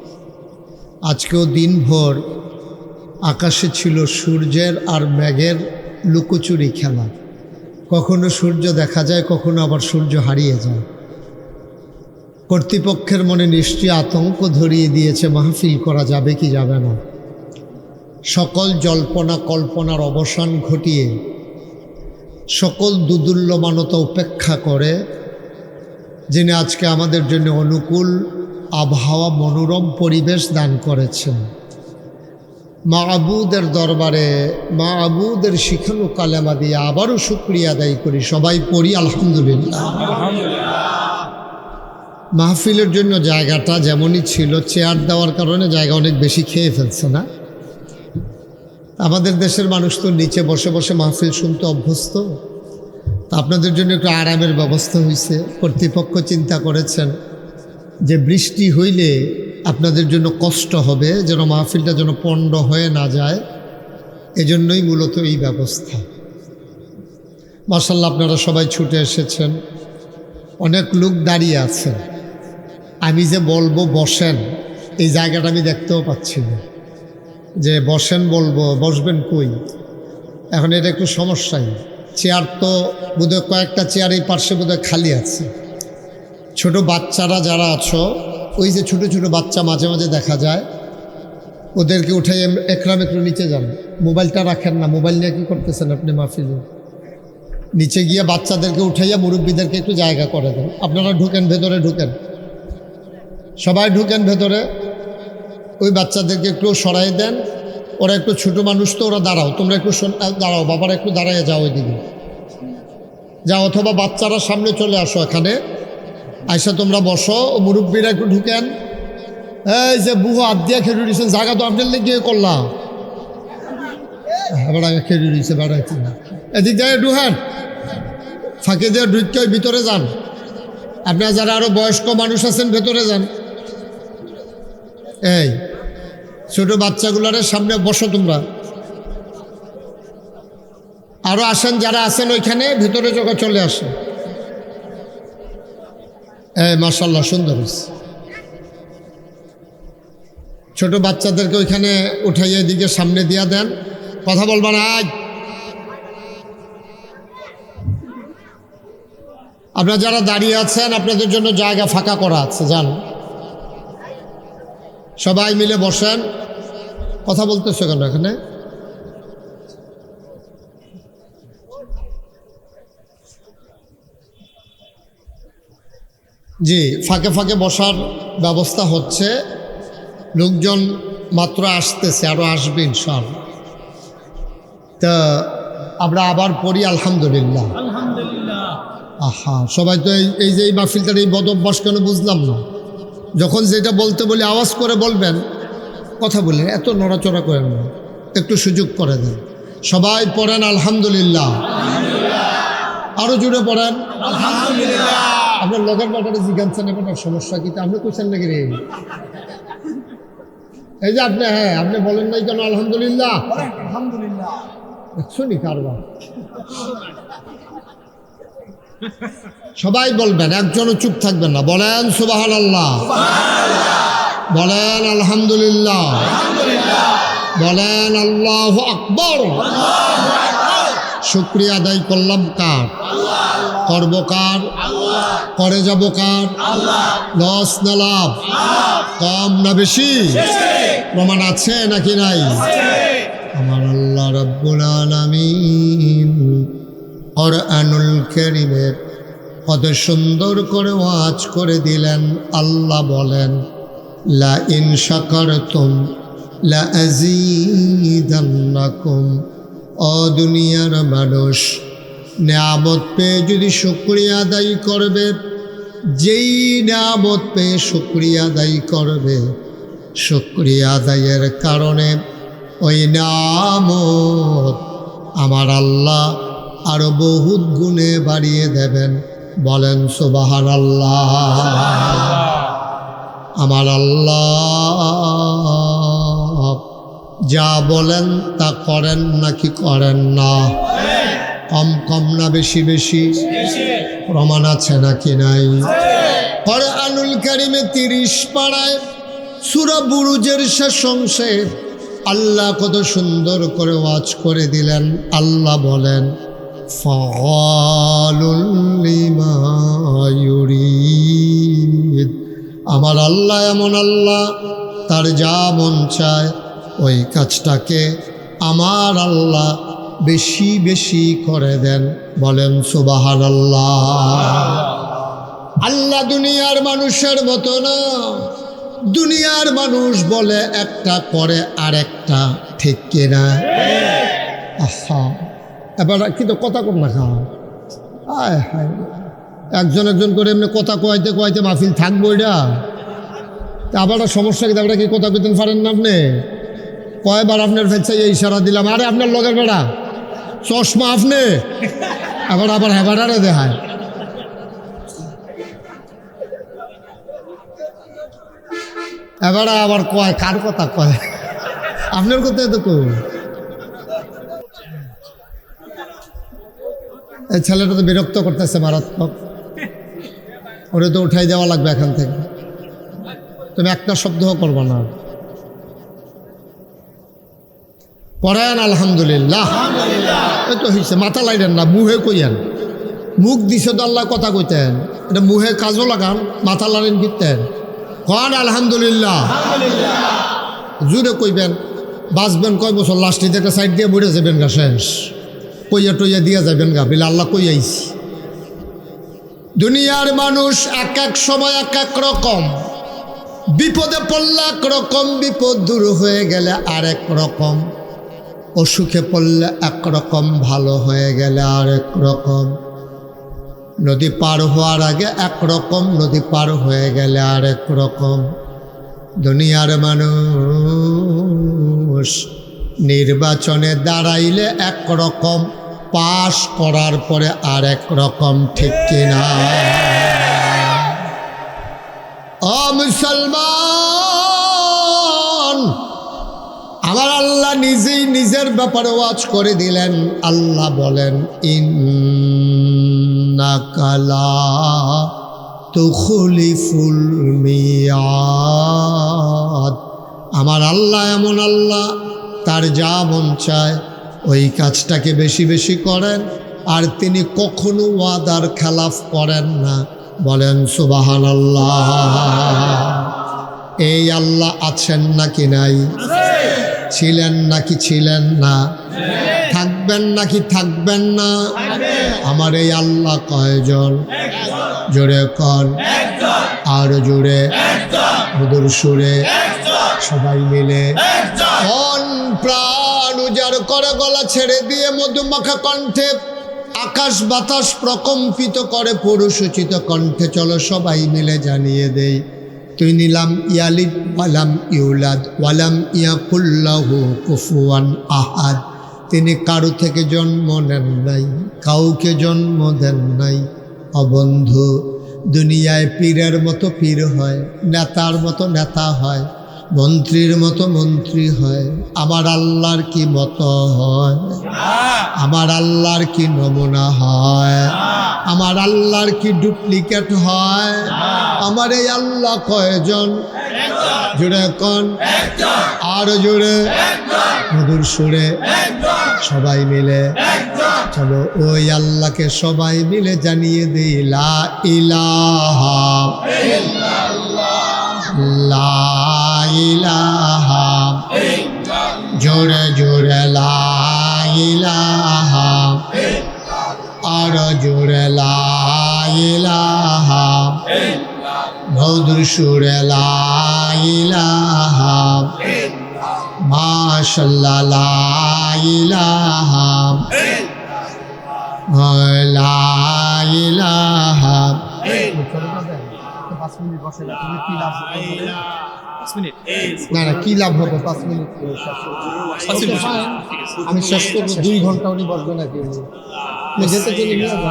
Speaker 1: আজকেও দিনভর আকাশে ছিল সূর্যের আর মেঘের লুকোচুরি খেলা। কখনো সূর্য দেখা যায়, কখনো আবার সূর্য হারিয়ে যায়। কর্তৃপক্ষের মনে নিশ্চয়ই আতঙ্ক ধরিয়ে দিয়েছে মাহফিল করা যাবে কি যাবে না। সকল জল্পনা কল্পনার অবসান ঘটিয়ে, সকল দুদুল্যমানতা উপেক্ষা করে যিনি আজকে আমাদের জন্য অনুকূল আবহাওয়া, মনোরম পরিবেশ দান করেছেন, মা'বুদের দরবারে মা'বুদের শিখানো কালেমা দিয়ে আবারও শুকরিয়া আদায় করি। সবাই পড়ি আলহামদুলিল্লাহ। মাহফিলের জন্য জায়গাটা যেমনই ছিল, চেয়ার দেওয়ার কারণে জায়গা অনেক বেশি খেয়ে ফেলছে না। আমাদের দেশের মানুষ তো নিচে বসে বসে মাহফিল শুনতে অভ্যস্ত। আপনাদের জন্য একটু আরামের ব্যবস্থা হয়েছে। কর্তৃপক্ষ চিন্তা করেছেন যে বৃষ্টি হইলে আপনাদের জন্য কষ্ট হবে, যেন মাহফিলটা যেন পণ্ড হয়ে না যায়, এজন্যই মূলত এই ব্যবস্থা। মাশাআল্লাহ, আপনারা সবাই ছুটে এসেছেন, অনেক লোক দাঁড়িয়ে আছেন। আমি যে বলবো বসেন, এই জায়গাটা আমি দেখতেও পাচ্ছি না, যে বসেন বলবো, বসবেন কই? এখন এটা একটু সমস্যাই। চেয়ার তো বোধহয় কয়েকটা চেয়ার এই পার্শ্বে বোধহয় খালি আছে। ছোট বাচ্চারা যারা আছো, ওই যে ছোট ছোট বাচ্চা মাঝে মাঝে দেখা যায়, ওদেরকে উঠাই একরাম একটু নিচে যান। মোবাইলটা রাখেন না, মোবাইল নিয়ে কী করতেছেন আপনি মাহফিলে? নিচে গিয়ে বাচ্চাদেরকে উঠাইয়া মুরব্বীদেরকে একটু জায়গা করে দেন। আপনারা ঢুকেন, ভেতরে ঢুকেন, সবাই ঢুকেন ভেতরে। ওই বাচ্চাদেরকে একটু সরাই দেন। ওরা একটু ছোটো মানুষ তো, ওরা দাঁড়াও, তোমরা একটু দাঁড়াও, বাবারা একটু দাঁড়াইয়া যাও ওইদিকে যাও, অথবা বাচ্চারা সামনে চলে আসো, এখানে আইসা তোমরা বসো। মুরব্বীরা একটু ঢুকেন। এই যে বুহো হাত দিয়া খেয়ে দিয়েছেন, জায়গা তো আপনার লেগে করলাম, এবার আগে খেয়ে দিয়েছে বেড়াইতে না। এদিক দিয়ে ঢুকেন, ফাঁকে দিয়ে ঢুকে ভিতরে যান। আপনারা যারা আরো বয়স্ক মানুষ আছেন ভেতরে যান। এই ছোট বাচ্চাগুলার সামনে বসো তোমরা। আরো আসেন, যারা আছেন ওইখানে ভেতরে চোখে চলে আসেন। এই মাশাআল্লাহ, সুন্দর হয়েছে। ছোট বাচ্চাদেরকে ওইখানে উঠাইয়া এদিকে সামনে দিয়া দেন। কথা বলবা না আজ। আপনারা যারা দাঁড়িয়ে আছেন আপনাদের জন্য জায়গা ফাঁকা করা আছে, যান সবাই মিলে বসেন। কথা বলতেছো কেন এখানে? জি, ফাঁকে ফাঁকে বসার ব্যবস্থা হচ্ছে, লোকজন মাত্র আসতেছে, আরও আসবে ইনশাআল্লাহ। তা আমরা আবার পড়ি আলহামদুলিল্লাহ। আহা, সবাই তো এই যে এই মাহফিলটার এই বদ অভ্যাস কেন বুঝলাম না। যখন যেটা বলতে বলি আওয়াজ করে বলবেন, কথা বলেন, এত নড়াচড়া করেন না, একটু সুযোগ করে দেন। সবাই পড়েন আলহামদুলিল্লাহ, আরো জুড়ে পড়েন আলহামদুলিল্লাহ। আপনার লগের ব্যাপারে জিজ্ঞাসা নেবেন সমস্যা কি, আপনি কইছেন নাকি রে? এই যে আপনি, হ্যাঁ আপনি বলেন নাই কেন আলহামদুলিল্লাহ?
Speaker 2: আলহামদুলিল্লাহ
Speaker 1: শুনি কারবার। সবাই বলবেন, একজনও চুপ থাকবেন না, বলেন সুবহানাল্লাহ, বলেন আলহামদুলিল্লাহ, বলেন আল্লাহু আকবার। শুকরিয়া আদায় করলাম কার? করব কার? করে যাব কার? লস না লাভ? কম না বেশি? প্রমাণ আছে নাকি নাই? আমার আল্লাহ রাব্বুল আলামিন কুরআনুল কারীমের কত সুন্দর করে ওয়াজ করে দিলেন। আল্লাহ বলেন, লা ইন শাকারতুম লা আযীদান্নাকুম। ও দুনিয়ার মানুষ, নিয়ামত পেয়ে যদি শুকরিয়া আদায় করবে, যেই নিয়ামত পেয়ে শুকরিয়া আদায় করবে, শুকরিয়া আদায়ের কারণে ওই নিয়ামত আমার আল্লাহ আরো বহুত গুণে বাড়িয়ে দেবেন। বলেন সুবহানাল্লাহ। আমার আল্লাহ যা বলেন তা করেন নাকি করেন না? কম কম না বেশি বেশি? প্রমাণ আছে নাকি নাই? কুরআনুল কারীমে 30 পারায় সূরা বুরুজের শেষ অংশে আল্লাহ কত সুন্দর করে ওয়াজ করে দিলেন। আল্লাহ বলেন, ফাআলুল লিমা ইউরিদ। আমার আল্লাহ এমন আল্লাহ, তার যা মন চায় ওই কাজটাকে আমার আল্লাহ বেশি বেশি করে দেন। বলেন সুবহানাল্লাহ। আল্লাহ দুনিয়ার মানুষের মতো না। দুনিয়ার মানুষ বলে একটা, করে আরেকটা, ঠিক কিনা? আহা, এবার কিন্তু কথা কম না খাওয়া। আয় হায়, একজন একজন করে এমনি কথা কয়াইতে কয়াইতে মাহফিল থাকবো। এটা আবার সমস্যা কি? আপনারা কি কথা কইতে পারেন না? আপনি কয়বার আপনার ফেলছে এই ইশারা দিলাম, আরে আপনার লগের বেড়া চশমা আপনি, আবার হেবাটারে দেখায়। এবারে আবার কয়, কার কথা কয়? আপনার কথা তো কই। এই ছেলেটা তো বিরক্ত করতেছে মারাত্মক। ওরে তো উঠাই দেওয়া লাগবে এখান থেকে। তুমি একটা শব্দও করবো না। পড়েন আলহামদুলিল্লাহ। এই তো হয়েছে, মাথা লাইলেন না, মুহে কইয়েন। মুখ দিছে তো আল্লাহ কথা কইতেন, এটা মুহে কাজও লাগান, মাথা লাইলেন কিতেন। কন আলহামদুলিল্লাহ, জুড়ে কইবেন। বাঁচবেন কয় বছর? লাস্টে একটা সাইড দিয়ে বইরে যাবেন গা, শেষ কইয়া টইয়া দিয়া যাবেন গা, বিলে আল্লাহ কই আইছি। দুনিয়ার মানুষ এক এক সময় এক এক রকম, বিপদে পড়লে এক রকম, বিপদ দূর হয়ে গেলে আরেক রকম, অসুখে পড়লে একরকম, ভালো হয়ে গেলে আরেক রকম, নদী পার হওয়ার আগে একরকম, নদী পার হয়ে গেলে আরেক রকম। দুনিয়ার মানুষ নির্বাচনে দাঁড়াইলে একরকম, পাশ করার পরে আরেক রকম, ঠিক কিনা? ও মুসলমান, আমার আল্লাহ নিজেই নিজের ব্যাপারে ওয়াজ করে দিলেন। আল্লাহ বলেন, ইন্নাকা লা তুখলিফুল মিয়াদ। আমার আল্লাহ এমন আল্লাহ, তার যা মন চায় ওই কাজটাকে বেশি বেশি করেন, আর তিনি কখনো ওয়াদার খেলাফ করেন না। বলেন সুবহানাল্লাহ। এই আল্লাহ আছেন নাকি নাই? ছিলেন নাকি ছিলেন না? থাকবেন নাকি থাকবেন না? আমার এই আল্লাহ কয়জন? জোরে কন, আর জোরে, মধুর সুরে, সবাই মিলে মন প্রাণ উজাড় করে গলা ছেড়ে দিয়ে মধুমাখা কণ্ঠে আকাশ বাতাস প্রকম্পিত করে পুরুষোচিত কণ্ঠে চলো সবাই মিলে জানিয়ে দেই, তুই নিলাম ইয়ালিদ ওয়ালাম ইউলাদ ওয়ালাম ইয়াকুল্লাহু কুফুয়ান আহাদ। তিনি কারো থেকে জন্ম নেন নাই, কাউকে জন্ম দেন নাই। অবন্ধু, দুনিয়ায় পীরের মতো পীর হয়, নেতার মতো নেতা হয়, মন্ত্রীর মতো মন্ত্রী হয়। আমার আল্লাহর কি মতো হয়? আমার আল্লাহর কি নমুনা হয়? আমার আল্লাহর কি ডুপ্লিকেট হয়? আমার এই আল্লাহ কয়জন? জোরে কন, আর জোরে, মধুর সুরে, সবাই মিলে চলো ওই আল্লাহকে সবাই মিলে জানিয়ে দিই, লা ইলাহা লা ইলাহা, জোরে জোরে লা ইলাহা, আর জোরে লা ইলাহা, মধুর সুরে লা ইলাহা, মাশাআল্লাহ লা ইলাহা, লা ইলাহা। না না, কি লাভ হবে 5 মিনিট? আমি শেষ করবো, 2 ঘন্টা উনি বসবে নাকি? যেতে চলে নিয়ে যাবো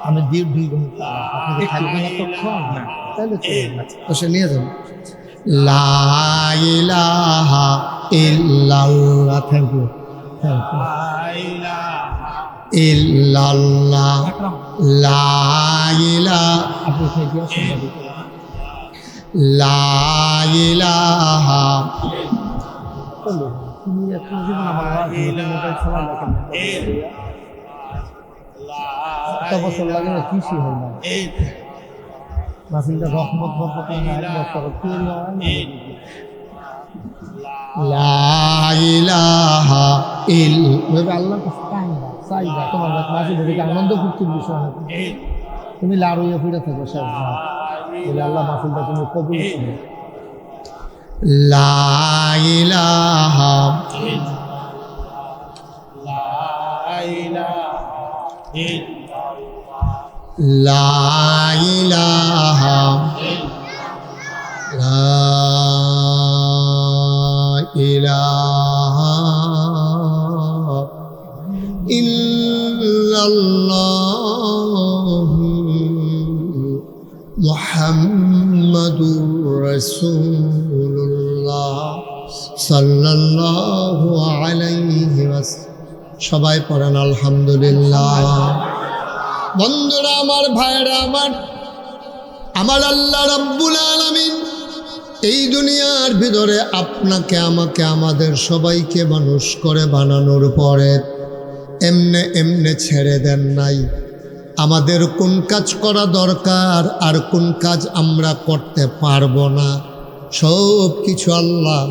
Speaker 1: আমি 2 ঘন্টা, আপনি থাকবেন এতক্ষণ? তাহলে তো সে নিয়ে যাবো। লা ইলাহা ইল্লাল্লাহ, থ্যাংক ইউ, থ্যাংক ইউ। ইল্লাল্লাহ লা ইলাহা, আপনি থেকে আসুন, লা ইলাহা। তুমি একটা জীবন আমার কত বছর লাগে না, কৃষি হয় না, মাসিলটা রহমত বরকত না, এক বছর তৈরি হয় না। লা ইলাহা ইল্লাল্লাহ, আল্লাহর কাছে চাইবা, তোমার কাছে মাসিল থেকে আনন্দ ফুর্তির বিষয় না। তুমি লাড়ুইয়া ফিরে থাকো শেষ ভাগ, বলে আল্লাহ মাসিলটা তুমি কবুল করো। লা ইলাহা লা ইলাহা লা ইলাহা ইল্লাল্লাহ মুহাম্মাদুর রাসূলুল্লাহ সাল্লাল্লাহু আলাইহি ওয়াসাল্লাম। সবাই পড়েন আলহামদুলিল্লাহ। বন্ধুরা আমার, ভাইরা আমার, আমার আল্লাহ রাব্বুল আলামিন এই দুনিয়ার ভিতরে আপনাকে আমাকে আমাদের সবাইকে মানুষ করে বানানোর পরে এমনে এমনে ছেড়ে দেন নাই। আমাদের কোন কাজ করা দরকার আর কোন কাজ আমরা করতে পারবো না, সব কিছু আল্লাহ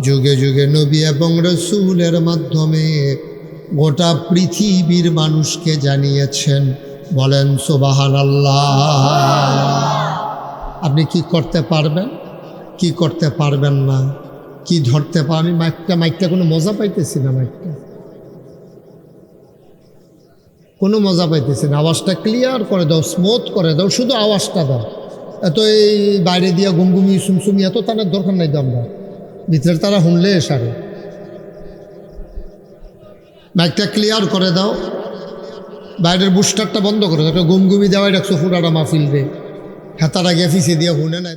Speaker 1: যুগে যুগে নবী এবং রসুলের মাধ্যমে গোটা পৃথিবীর মানুষকে জানিয়েছেন। বলেন সুবহানাল্লাহ। আপনি কি করতে পারবেন, কি করতে পারবেন না, কি ধরতে পারবেন? মাইকটা কোনো মজা পাইতেছি না, মাইকটা কোনো মজা পাইতেছি না। আওয়াজটা ক্লিয়ার করে দাও, স্মুথ করে দাও, শুধু আওয়াজটা দাও। এত এই বাইরে দিয়া গুমগুমি সুমসুমি এত তার দরকার নাই। দাম না, ভিতরে তারা শুনলে সারে। মাইকটা ক্লিয়ার করে দাও, বাইরের বুস্টারটা বন্ধ করে দাও। একটা গুমগুমি দেওয়াই রাখছো পুরাটা মাহফিল রে, হেতারা গিয়ে ফিসে দিয়ে শুনে নাই।